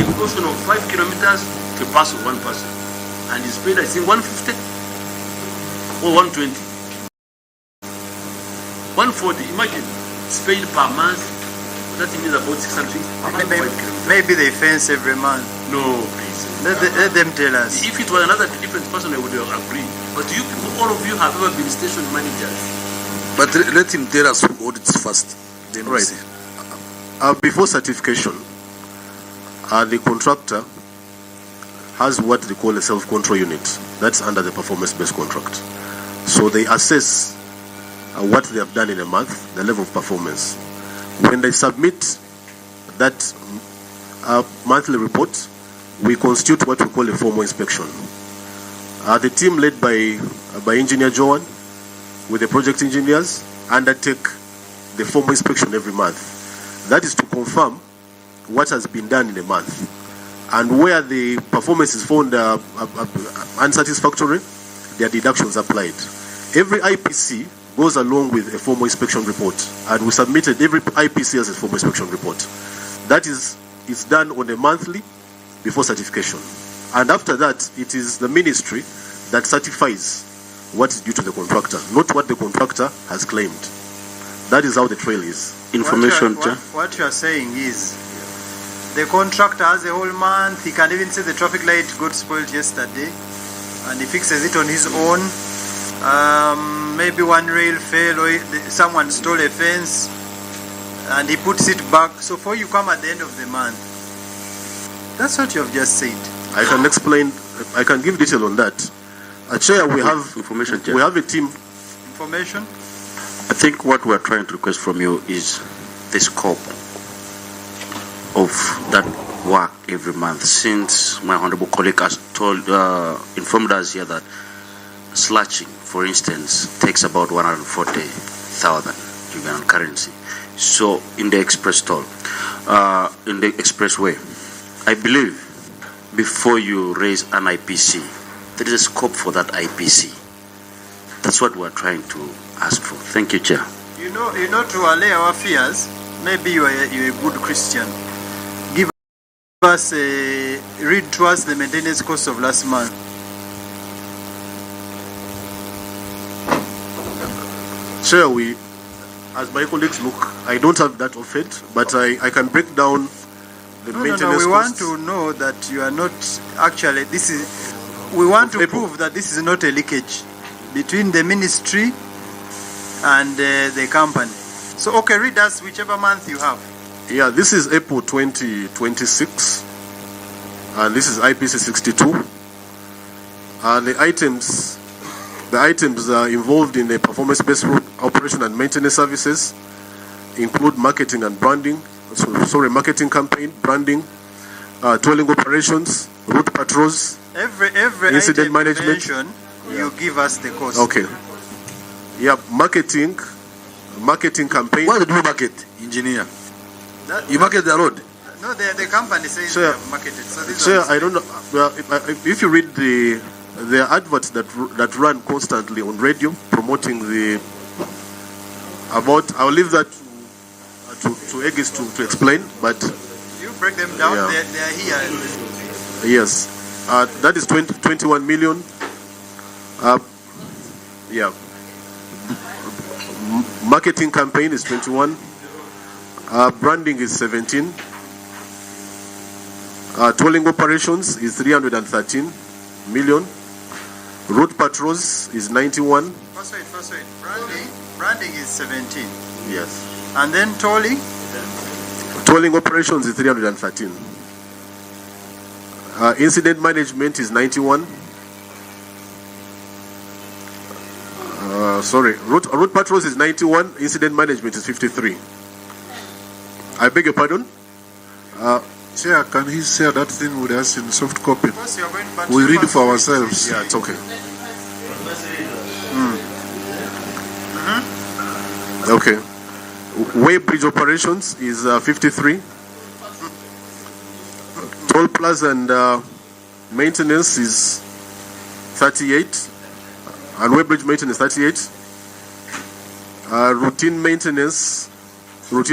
in portion of 5 kilometers to pass of one person. And it's paid, I think, 150 or 120. 140, imagine, it's paid per month. That means about 600. Maybe they fence every month. No, please. Let them tell us. If it was another different person, I would agree. But you people, all of you have ever been station managers. But let him tell us who audits first. Then right. Before certification, the contractor has what they call a self-control unit. That's under the performance-based contract. So they assess what they have done in a month, the level of performance. When they submit that monthly report, we constitute what we call a formal inspection. The team led by Engineer Joan with the project engineers undertake the formal inspection every month. That is to confirm what has been done in a month. And where the performance is found unsatisfactory, there are deductions applied. Every IPC goes along with a formal inspection report, and we submitted every IPC as a formal inspection report. That is done on a monthly before certification. And after that, it is the ministry that certifies what is due to the contractor, not what the contractor has claimed. That is how the trail is. What you are saying is, the contractor has a whole month. He can even say the traffic light got spoiled yesterday, and he fixes it on his own. Maybe one rail fell, or someone stole a fence, and he puts it back. So for you come at the end of the month. That's what you have just said. I can explain. I can give detail on that. Chair, we have information. We have a team. Information. I think what we're trying to request from you is the scope of that work every month. Since my honorable colleague has informed us here that slashing, for instance, takes about 140,000 Ugandan currency. So in the express toll, in the expressway, I believe before you raise an IPC, there is a scope for that IPC. That's what we're trying to ask for. Thank you, Chair. You You know, to allay our fears, maybe you're a good Christian. Give us read to us the maintenance cost of last month. Chair, as my colleagues look, I don't have that of it, but I can break down the maintenance No, we costs. want to know that you are not actually, we want to prove that this is not a leakage between the ministry and the company. So, okay, read us whichever month you have. Yeah, this is April 2026, and this is IPC 62. The items involved in the performance-based route operation and maintenance services include marketing and branding, marketing campaign, branding, tolling operations, route patrols, Every incident item management. mention, you give us the cost. Okay. Yeah, marketing campaign. What do you market, engineer? You market the road? No, the company says Sir, they have marketed. So these Sir, are I don't know. Well, if you read the adverts that run constantly on radio promoting I'll leave that to Egis to explain, but you break them down. Yeah. They are here. yes, that is 21 million. Yeah, marketing campaign is 21. Branding is 17. Tolling operations is 313 million. Route patrols is 91. First wait. Branding is 17. Yes. And then tolling? Tolling operations is 313. Incident management is 91. Route patrols is 91. Incident management is 53. I beg your pardon? Chair, can he share that thing with us in soft copy? Because you're going back We to read first for week. ourselves. Yeah, it's okay. Okay. Way bridge operations is 53. Toll plaza and maintenance is 38. And way bridge maintenance 38. Routine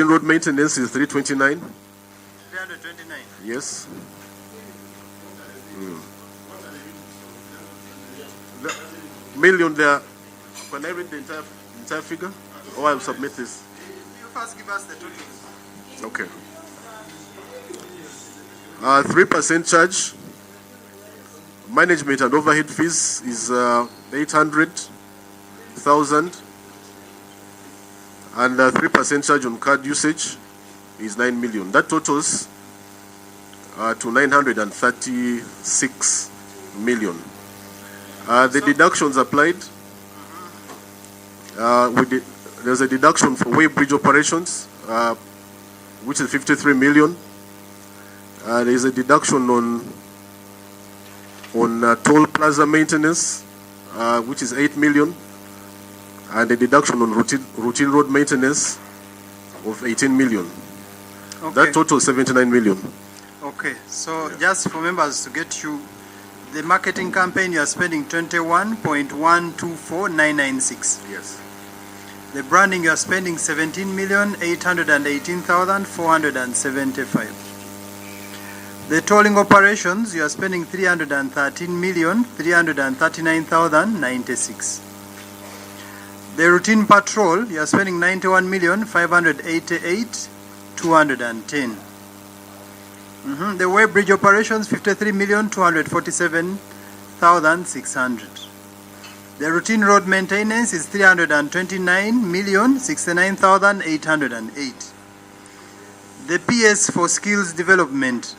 road maintenance is 329. 329. Yes. The million there. Can I read the entire figure? Or I'll submit this. You first give us the totals. Okay. 3% charge. Management and overhead fees is 800,000. And 3% charge on card usage is 9 million. That totals to 936 million. The deductions applied. There's a deduction for way bridge operations, which is 53 million. There's a deduction on toll plaza maintenance, which is 8 million. And a deduction on routine road maintenance of 18 million. Okay. That total 79 million. Okay, so just for members to get you, the marketing campaign you are spending 21.124996. Yes. The branding you are spending 17,818,475. The tolling operations you are spending 313,339,096. The routine patrol you are spending 91,588,210. The way bridge operations 53,247,600. The routine road maintenance is 329,069,808. The PS for skills development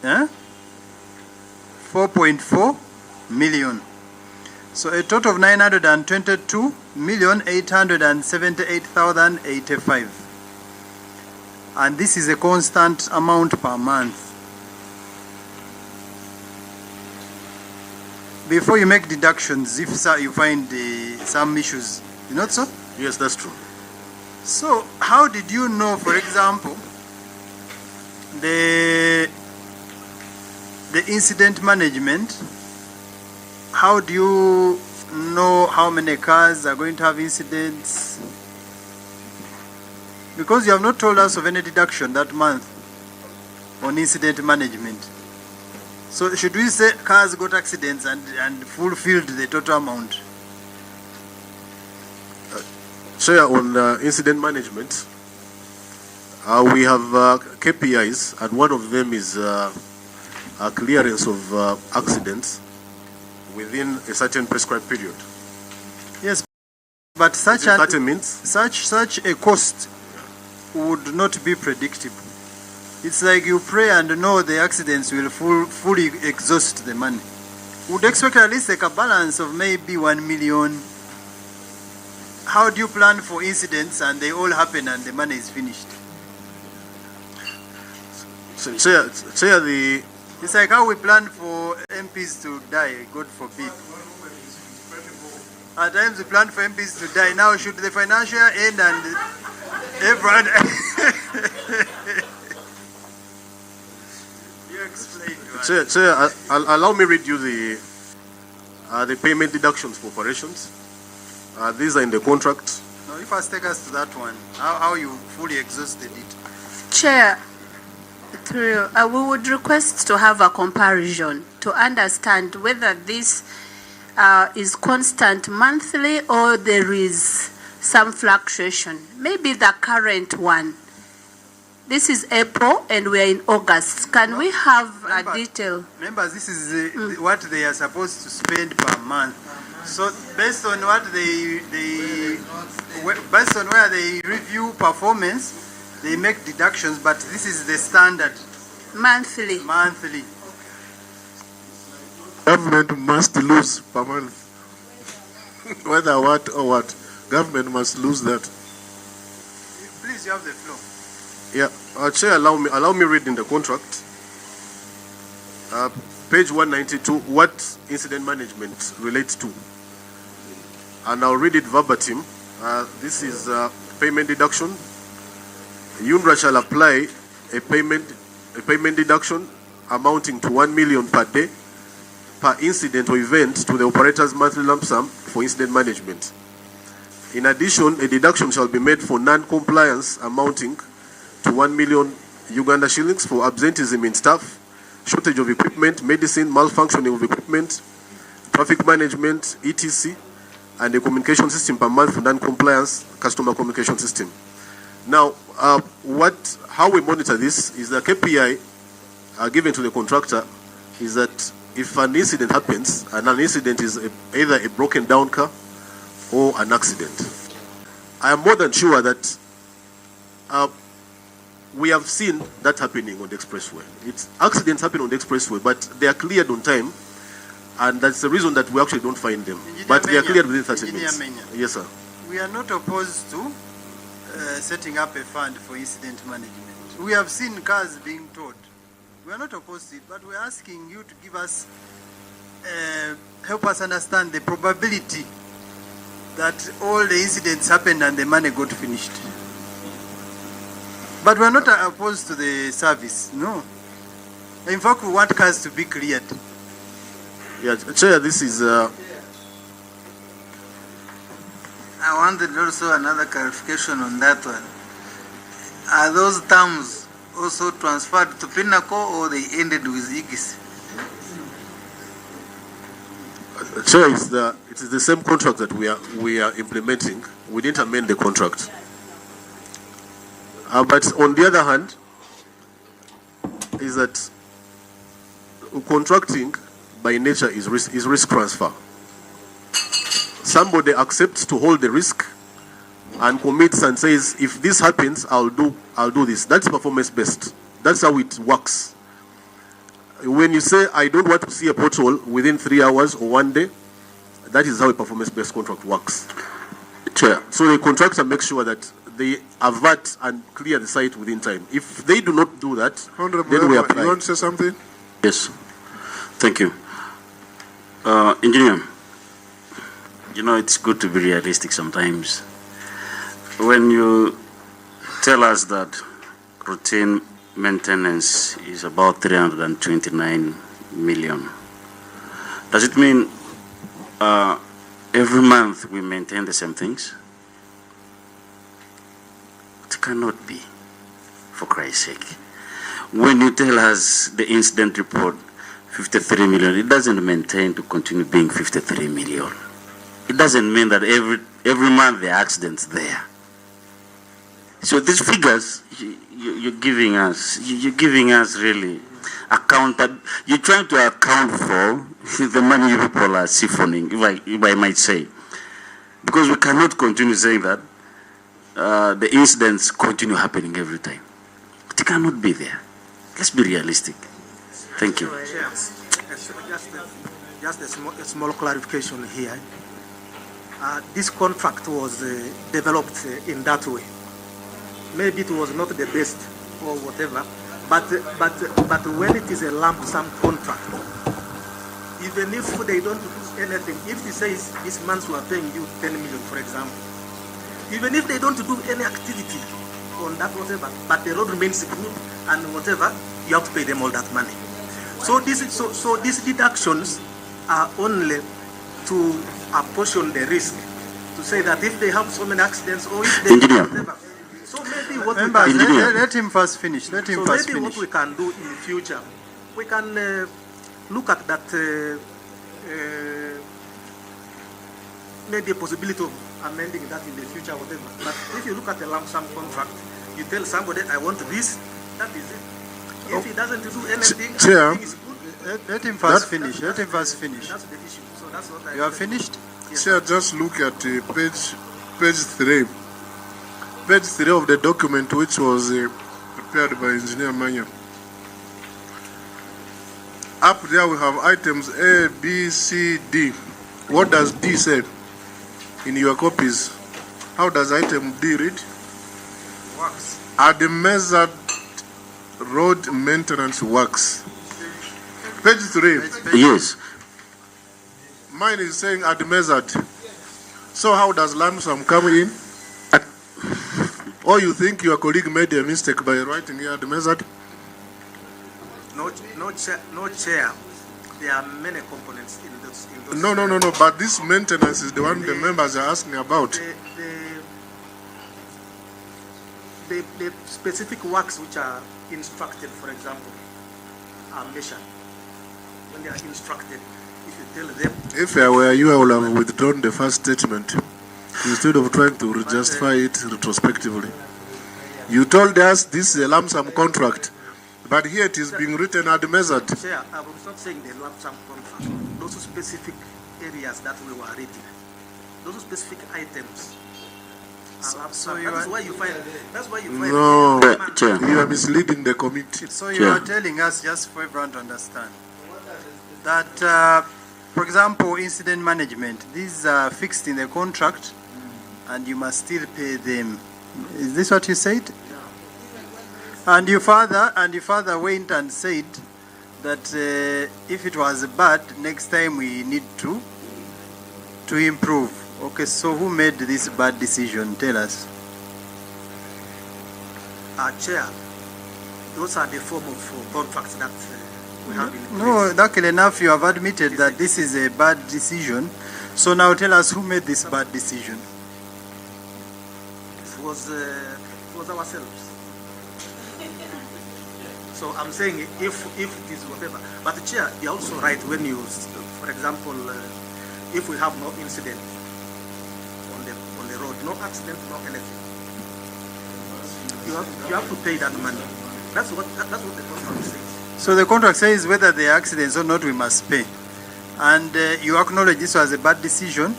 4.4 million. So a total of 922,878,085. And this is a constant amount per month. Before you make deductions, if you find some issues, you know so? Yes, that's true. So how did you know, for example, the incident management? How do you know how many cars are going to have incidents? Because you have not told us of any deduction that month on incident management. So should we say cars got accidents and fulfilled the total amount? Chair, on incident management, we have KPIs, and one of them is a clearance of accidents within a certain prescribed period. Yes, but such a cost would not be predictable. It's like you pray and know the accidents will fully exhaust the money. Would expect at least like a balance of maybe 1 million. How do you plan for incidents and they all happen and the money is finished? So, Chair, it's like how we plan for MPs to die, God forbid. At times we plan for MPs to die. Now should the financial end and everyone... You explain to us. Chair, allow me read you the payment deductions for operations. These are in the contract. Now, if I take us to that one, how you fully exhausted it? Chair, we would request to have a comparison to understand whether this is constant monthly or there is some fluctuation. Maybe the current one. This is April and we are in August. Can we have a detail? Remember, this is what they are supposed to spend per month. So based on what based on where they review performance, they make deductions, but this is the standard. Monthly. Monthly. Government must lose per month. Whether what or what, government must lose that. Please, you have the floor. Yeah, Chair, allow me read in the contract. Page 192, what incident management relates to. And I'll read it verbatim. This is payment deduction. UNRWA shall apply a payment deduction amounting to 1 million per day per incident or event to the operator's monthly lump sum for incident management. In addition, a deduction shall be made for non-compliance amounting to 1 million Uganda shillings for absenteeism in staff, shortage of equipment, medicine, malfunctioning of equipment, traffic management, etc., and a communication system per month for non-compliance customer communication system. Now, how we monitor this is the KPI given to the contractor is that if an incident happens, and an incident is either a broken down car or an accident, I am more than sure that we have seen that happening on the expressway. Accidents happen on the expressway, but they are cleared on time, and that's the reason that we actually don't find them. But they are cleared within 30 minutes. Yes, sir. We are not opposed to setting up a fund for incident management. We have seen cars being towed. We are not opposed to it, but we are asking you to give us, help us understand the probability that all the incidents happened and the money got finished. But we are not opposed to the service, no. In fact, we want cars to be cleared. Yeah, Chair, this is... I wanted also another clarification on that one. Are those terms also transferred to Pinnacle or they ended with IGIS? Chair, it is the same contract that we are implementing. We didn't amend the contract. But on the other hand, is that contracting by nature is risk transfer. Somebody accepts to hold the risk and commits and says, if this happens, I'll do this. That's performance based. That's how it works. When you say, I don't want to see a pothole within 3 hours or 1 day, that is how a performance based contract works. Chair. So the contractor makes sure that they avert and clear the site within time. If they do not do that, then we apply. You want to say something? Yes. Thank you. Engineer, you know, it's good to be realistic sometimes. When you tell us that routine maintenance is about 329 million, does it mean every month we maintain the same things? cannot be, for Christ's sake. When you tell us the incident report, 53 million, it doesn't maintain to continue being 53 million. It doesn't mean that every month there are accidents there. So these figures you're giving us really you're trying to account for the money you people are siphoning, if I might say. Because we cannot continue saying that the incidents continue happening every time. It cannot be there. Let's be realistic. Thank you. Just a small clarification here. This contract was developed in that way. Maybe it was not the best or whatever, but when it is a lump sum contract, even if they don't do anything, if it says this month we are paying you 10 million, for example, even if they don't do any activity on that whatever, but the road remains good and whatever, you have to pay them all that money. So these deductions are only to apportion the risk, to say that if they have so many accidents or if they do whatever. So maybe what we can let him first finish. Let him first maybe finish. What we can do in the future, we can look at that maybe a possibility of amending that in the future, whatever. But if you look at a lump sum contract, you tell somebody, I want this, that is it. If he doesn't do anything, Chair, is good, let him first finish. Let him first finish. That's the issue. So that's what You are finished? Yes. Chair, just look at page 3. Page 3 of the document which was prepared by Engineer Manya. Up there we have items A, B, C, D. What does D say in your copies? How does item D read? Works. Are the measured road maintenance works? Page 3. Yes. Mine is saying are the measured. So how does lump sum come in? Or you think your colleague made a mistake by writing here the measured? No chair. There are many components in those. No. But this maintenance is the one the members are asking about. The specific works which are instructed, for example, are measured. When they are instructed, if you tell them... If I were you, I would have withdrawn the first statement instead of trying to justify it retrospectively. You told us this is a lump sum contract, but here it is being written at the measured. Chair, I was not saying the lump sum contract. Those specific areas that we were reading, those specific items. That's why you find. No, you are misleading the committee. So you are telling us, just for everyone to understand, that, for example, incident management, these are fixed in the contract, and you must still pay them. Is this what you said? And your father went and said that if it was bad, next time we need to improve. Okay, so who made this bad decision? Tell us. Chair, those are the form of contracts that we have in place. No, luckily enough, you have admitted that this is a bad decision. So now tell us who made this bad decision. It was ourselves. So I'm saying if it is whatever. But the chair, you're also right when you, for example, if we have no incident on the road, no accident, no anything, you have to pay that money. That's what the contract says. So the contract says whether there are accidents or not, we must pay. And you acknowledge this was a bad decision,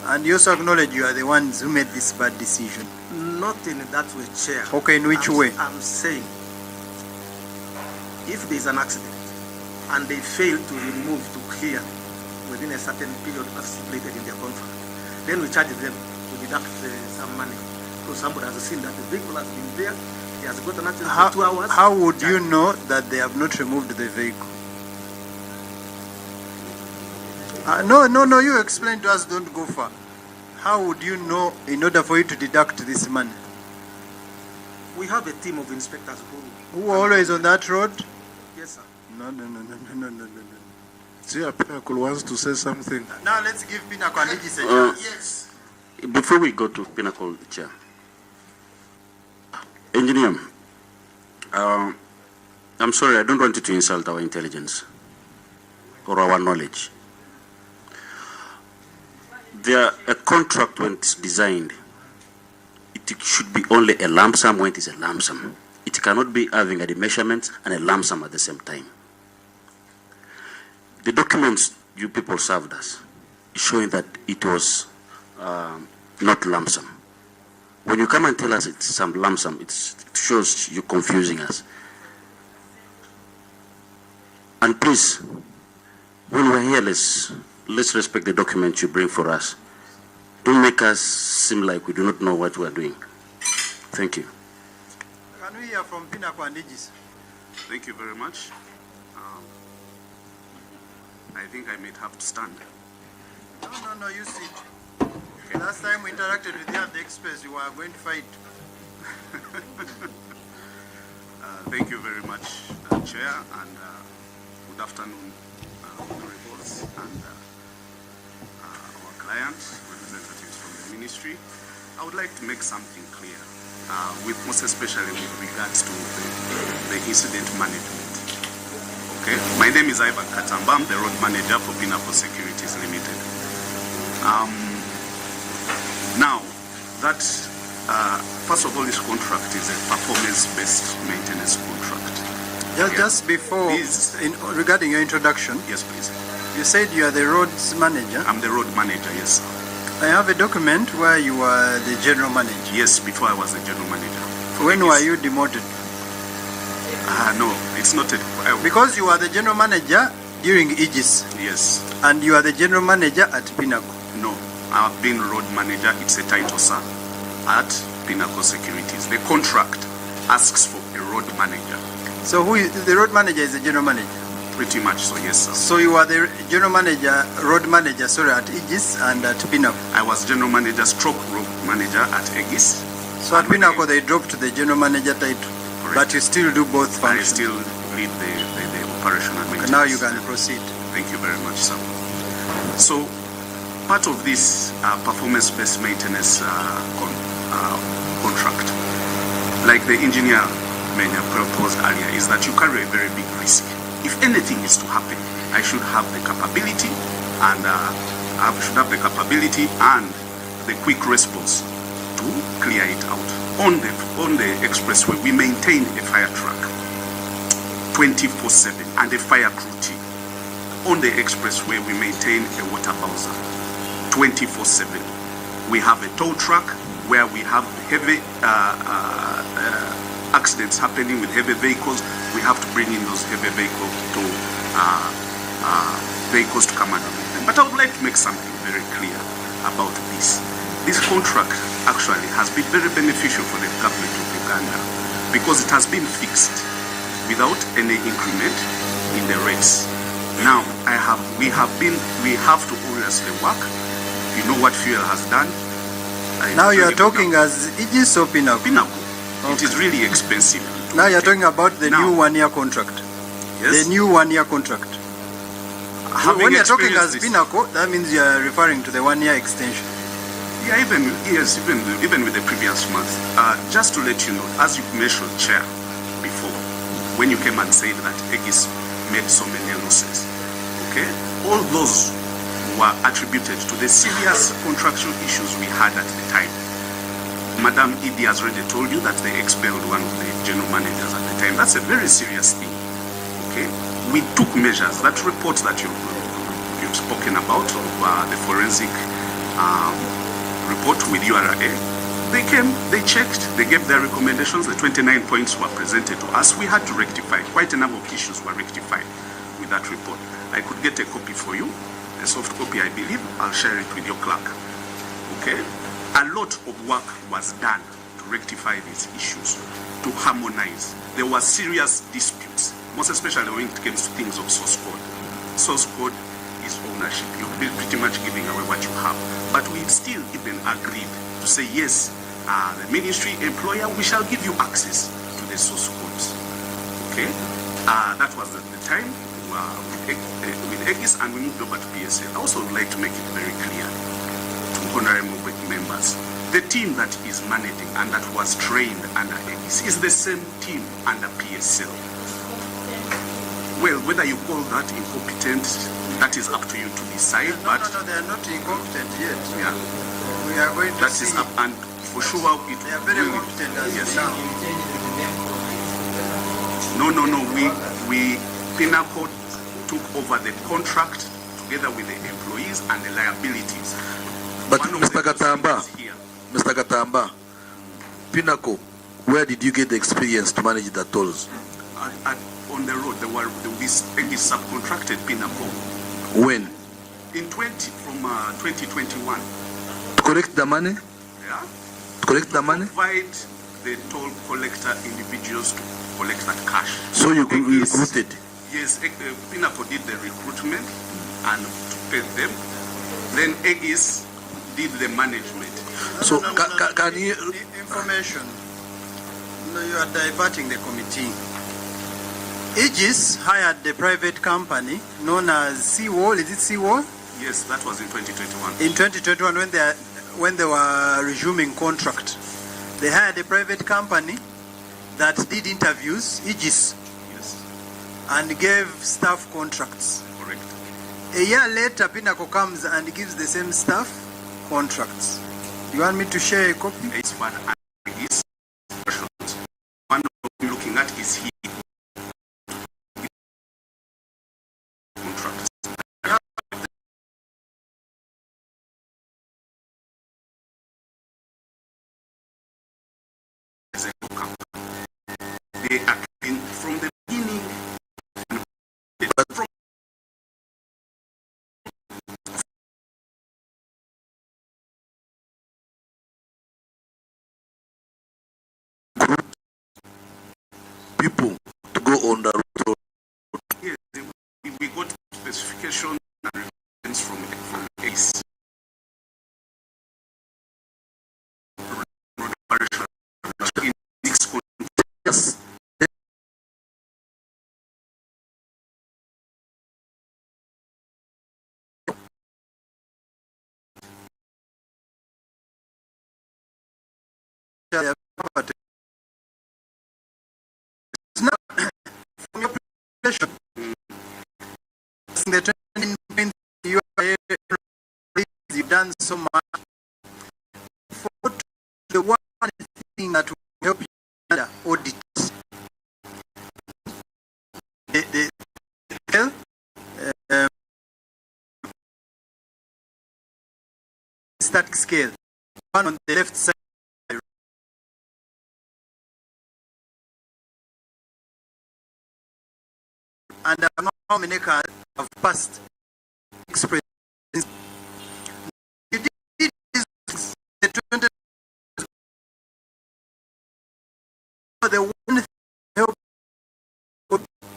and you also acknowledge you are the ones who made this bad decision. Not in that way, Chair. Okay, in which way? I'm saying, if there is an accident and they fail to remove, to clear within a certain period as stipulated in their contract, then we charge them to deduct some money. So somebody has seen that the vehicle has been there, he has got an accident for 2 hours. How would you know that they have not removed the vehicle? No, you explain to us, don't go far. How would you know in order for you to deduct this money? We have a team of inspectors who are always on that road? Yes, sir. No. See, Pinnacle wants to say something. Now let's give Pinnacle and Igis a chance. Yes. Before we go to Pinnacle, Chair, Engineer, I'm sorry, I don't want you to insult our intelligence or our knowledge. A contract, when it's designed, it should be only a lump sum when it is a lump sum. It cannot be having the measurements and a lump sum at the same time. The documents you people served us is showing that it was not lump sum. When you come and tell us it's some lump sum, it shows you confusing us. And please, when we're here, let's respect the document you bring for us. Don't make us seem like we do not know what we are doing. Thank you. Can we hear from Pinnacle and Aegis? Thank you very much. I think I may have to stand. No, you sit. Okay. Last time we interacted with you at the Express, you were going to fight. Thank you very much, Chair, and good afternoon, honorables and our clients, representatives from the Ministry. I would like to make something clear, most especially with regards to the incident management. Okay, my name is Ivan Katamba. I'm the road manager for Pinnacle Securities Limited. Now, that first of all, this contract is a performance-based maintenance contract. Just before, regarding your introduction, yes, please. You said you are the roads manager. I'm the road manager, yes. I have a document where you are the general manager. Yes, before I was the general manager. When were you demoted? No, it's not because you are the general manager during Aegis. Yes. And you are the general manager at Pinnacle. No, I've been road manager. It's a title, sir, at Pinnacle Securities. The contract asks for a road manager. So the road manager is the general manager? Pretty much so, yes, sir. So you are the general manager, road manager, at Aegis and at Pinnacle? I was general manager, stroke road manager at Aegis. So at Pinnacle they dropped the general manager title? But you still do both functions? I still lead the operational maintenance. Now you can proceed. Thank you very much, sir. So, part of this performance-based maintenance contract, like the engineer proposed earlier, is that you carry a very big risk. If anything is to happen, I should have the capability and the quick response to clear it out. On the expressway, we maintain a fire truck 24/7 and a fire crew team. On the expressway, we maintain a water bowser 24/7. We have a tow truck where we have heavy accidents happening with heavy vehicles. We have to bring in those heavy vehicles to come and remove them. But I would like to make something very clear about this. This contract actually has been very beneficial for the government of Uganda because it has been fixed without any increment in the rates. Now, we have to obviously work. You know what fuel has done. Now you are talking as Aegis or Pinnacle? Pinnacle. Okay. It is really expensive. Now you are talking about the new one-year contract. Yes. The new one-year contract. When you are talking as Pinnacle, that means you are referring to the one-year extension. Yeah, even with the previous month. Just to let you know, as you mentioned, Chair, before, when you came and said that Aegis made so many losses, okay, all those were attributed to the serious contractual issues we had at the time. Madam Idi has already told you that they expelled one of the general managers at the time. That's a very serious thing. Okay, we took measures. That report that you've spoken about of the forensic report with URA, they came, they checked, they gave their recommendations. The 29 points were presented to us. We had to rectify. Quite a number of issues were rectified with that report. I could get a copy for you, a soft copy, I believe. I'll share it with your clerk. Okay? A lot of work was done to rectify these issues, to harmonize. There were serious disputes, most especially when it came to things of source code. Source code is ownership. You're pretty much giving away what you have. But we still even agreed to say, yes, the ministry employer, we shall give you access to the source codes. Okay? That was at the time with Aegis, and we moved over to PSA. I also would like to make it very clear to honorable members The team that is managing and that was trained under AGIS is the same team under PSL. Well, whether you call that incompetent, that is up to you to decide. But no, they are not incompetent yet. Yeah, we are going to that is up, and for sure it. They are very competent as yes. now. No. We Pinnacle took over the contract together with the employees and the liabilities. But Mr. Katamba, Pinnacle, where did you get the experience to manage the tolls? On the road, there will be subcontracted Pinnacle. When? From 2021. To collect the money? Yeah. To collect the money? Provide the toll collector individuals to collect that cash. So you recruited? Yes, Pinnacle did the recruitment and to pay them. Then AGIS did the management. So can you... Information. No, you are diverting the committee. AGIS hired the private company known as Seawall. Is it Seawall? Yes, that was in 2021. In 2021, when they were resuming contract, they hired a private company that did interviews, AGIS, yes, and gave staff contracts. Correct. A year later, Pinnacle comes and gives the same staff contracts. You want me to share a copy? It's one AGIS versions. One I'm looking at is here. They are from the beginning. People to go on the road. Yes, we got specifications and requirements from ACE. Yes. From your presentation, the training you've done so much. For the one thing that will help you under audit, the static scale, one on the left side. And how many cars have passed express. You did this, the 20, the one help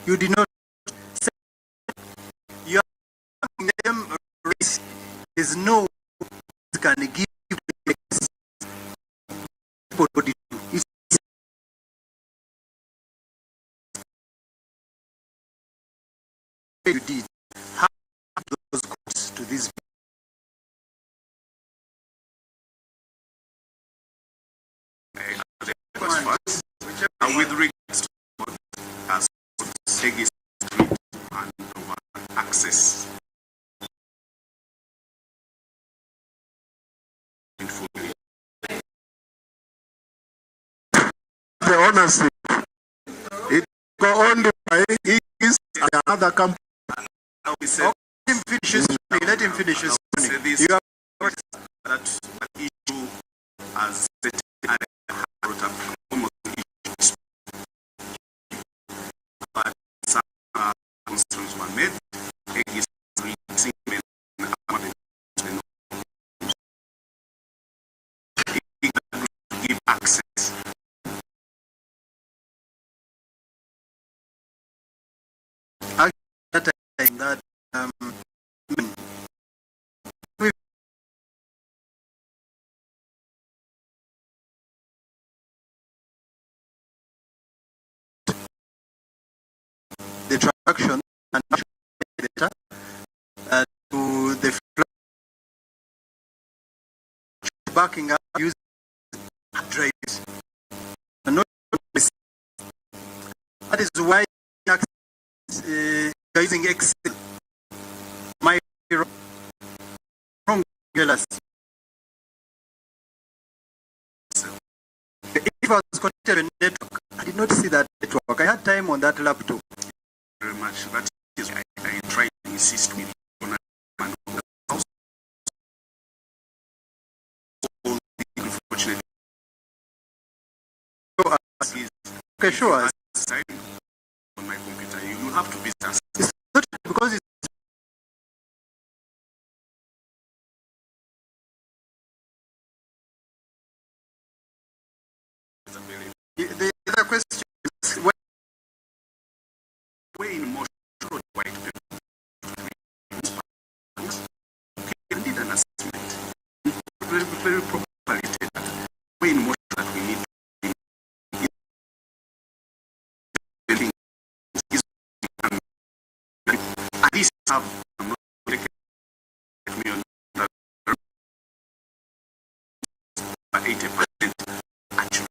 you did not say. You are giving them risk. There's no can give people you did have those goods to this. With regards to what has Segis and access. The honesty, it go on by is another company. Let him finish his you have that issue as brought up almost issues, but some concerns were made. Give access. That the traction and data to the backing up using drive it. And not that is why using Excel. My wrong us. If I was connected to a network, I did not see that network. I had time on that laptop. Very much. That is why I try to insist with you. Unfortunately, okay, sure. On my computer, you have to visit us. It's not because it's the other question is when way in motion white paper. Okay, need an assessment. Very properly tailored. Way in motion that we need. At least have me on that 80% actually.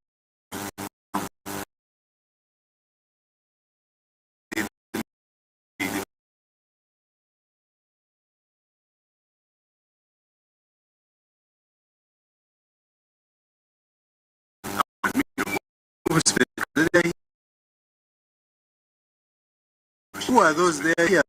Who are those there here?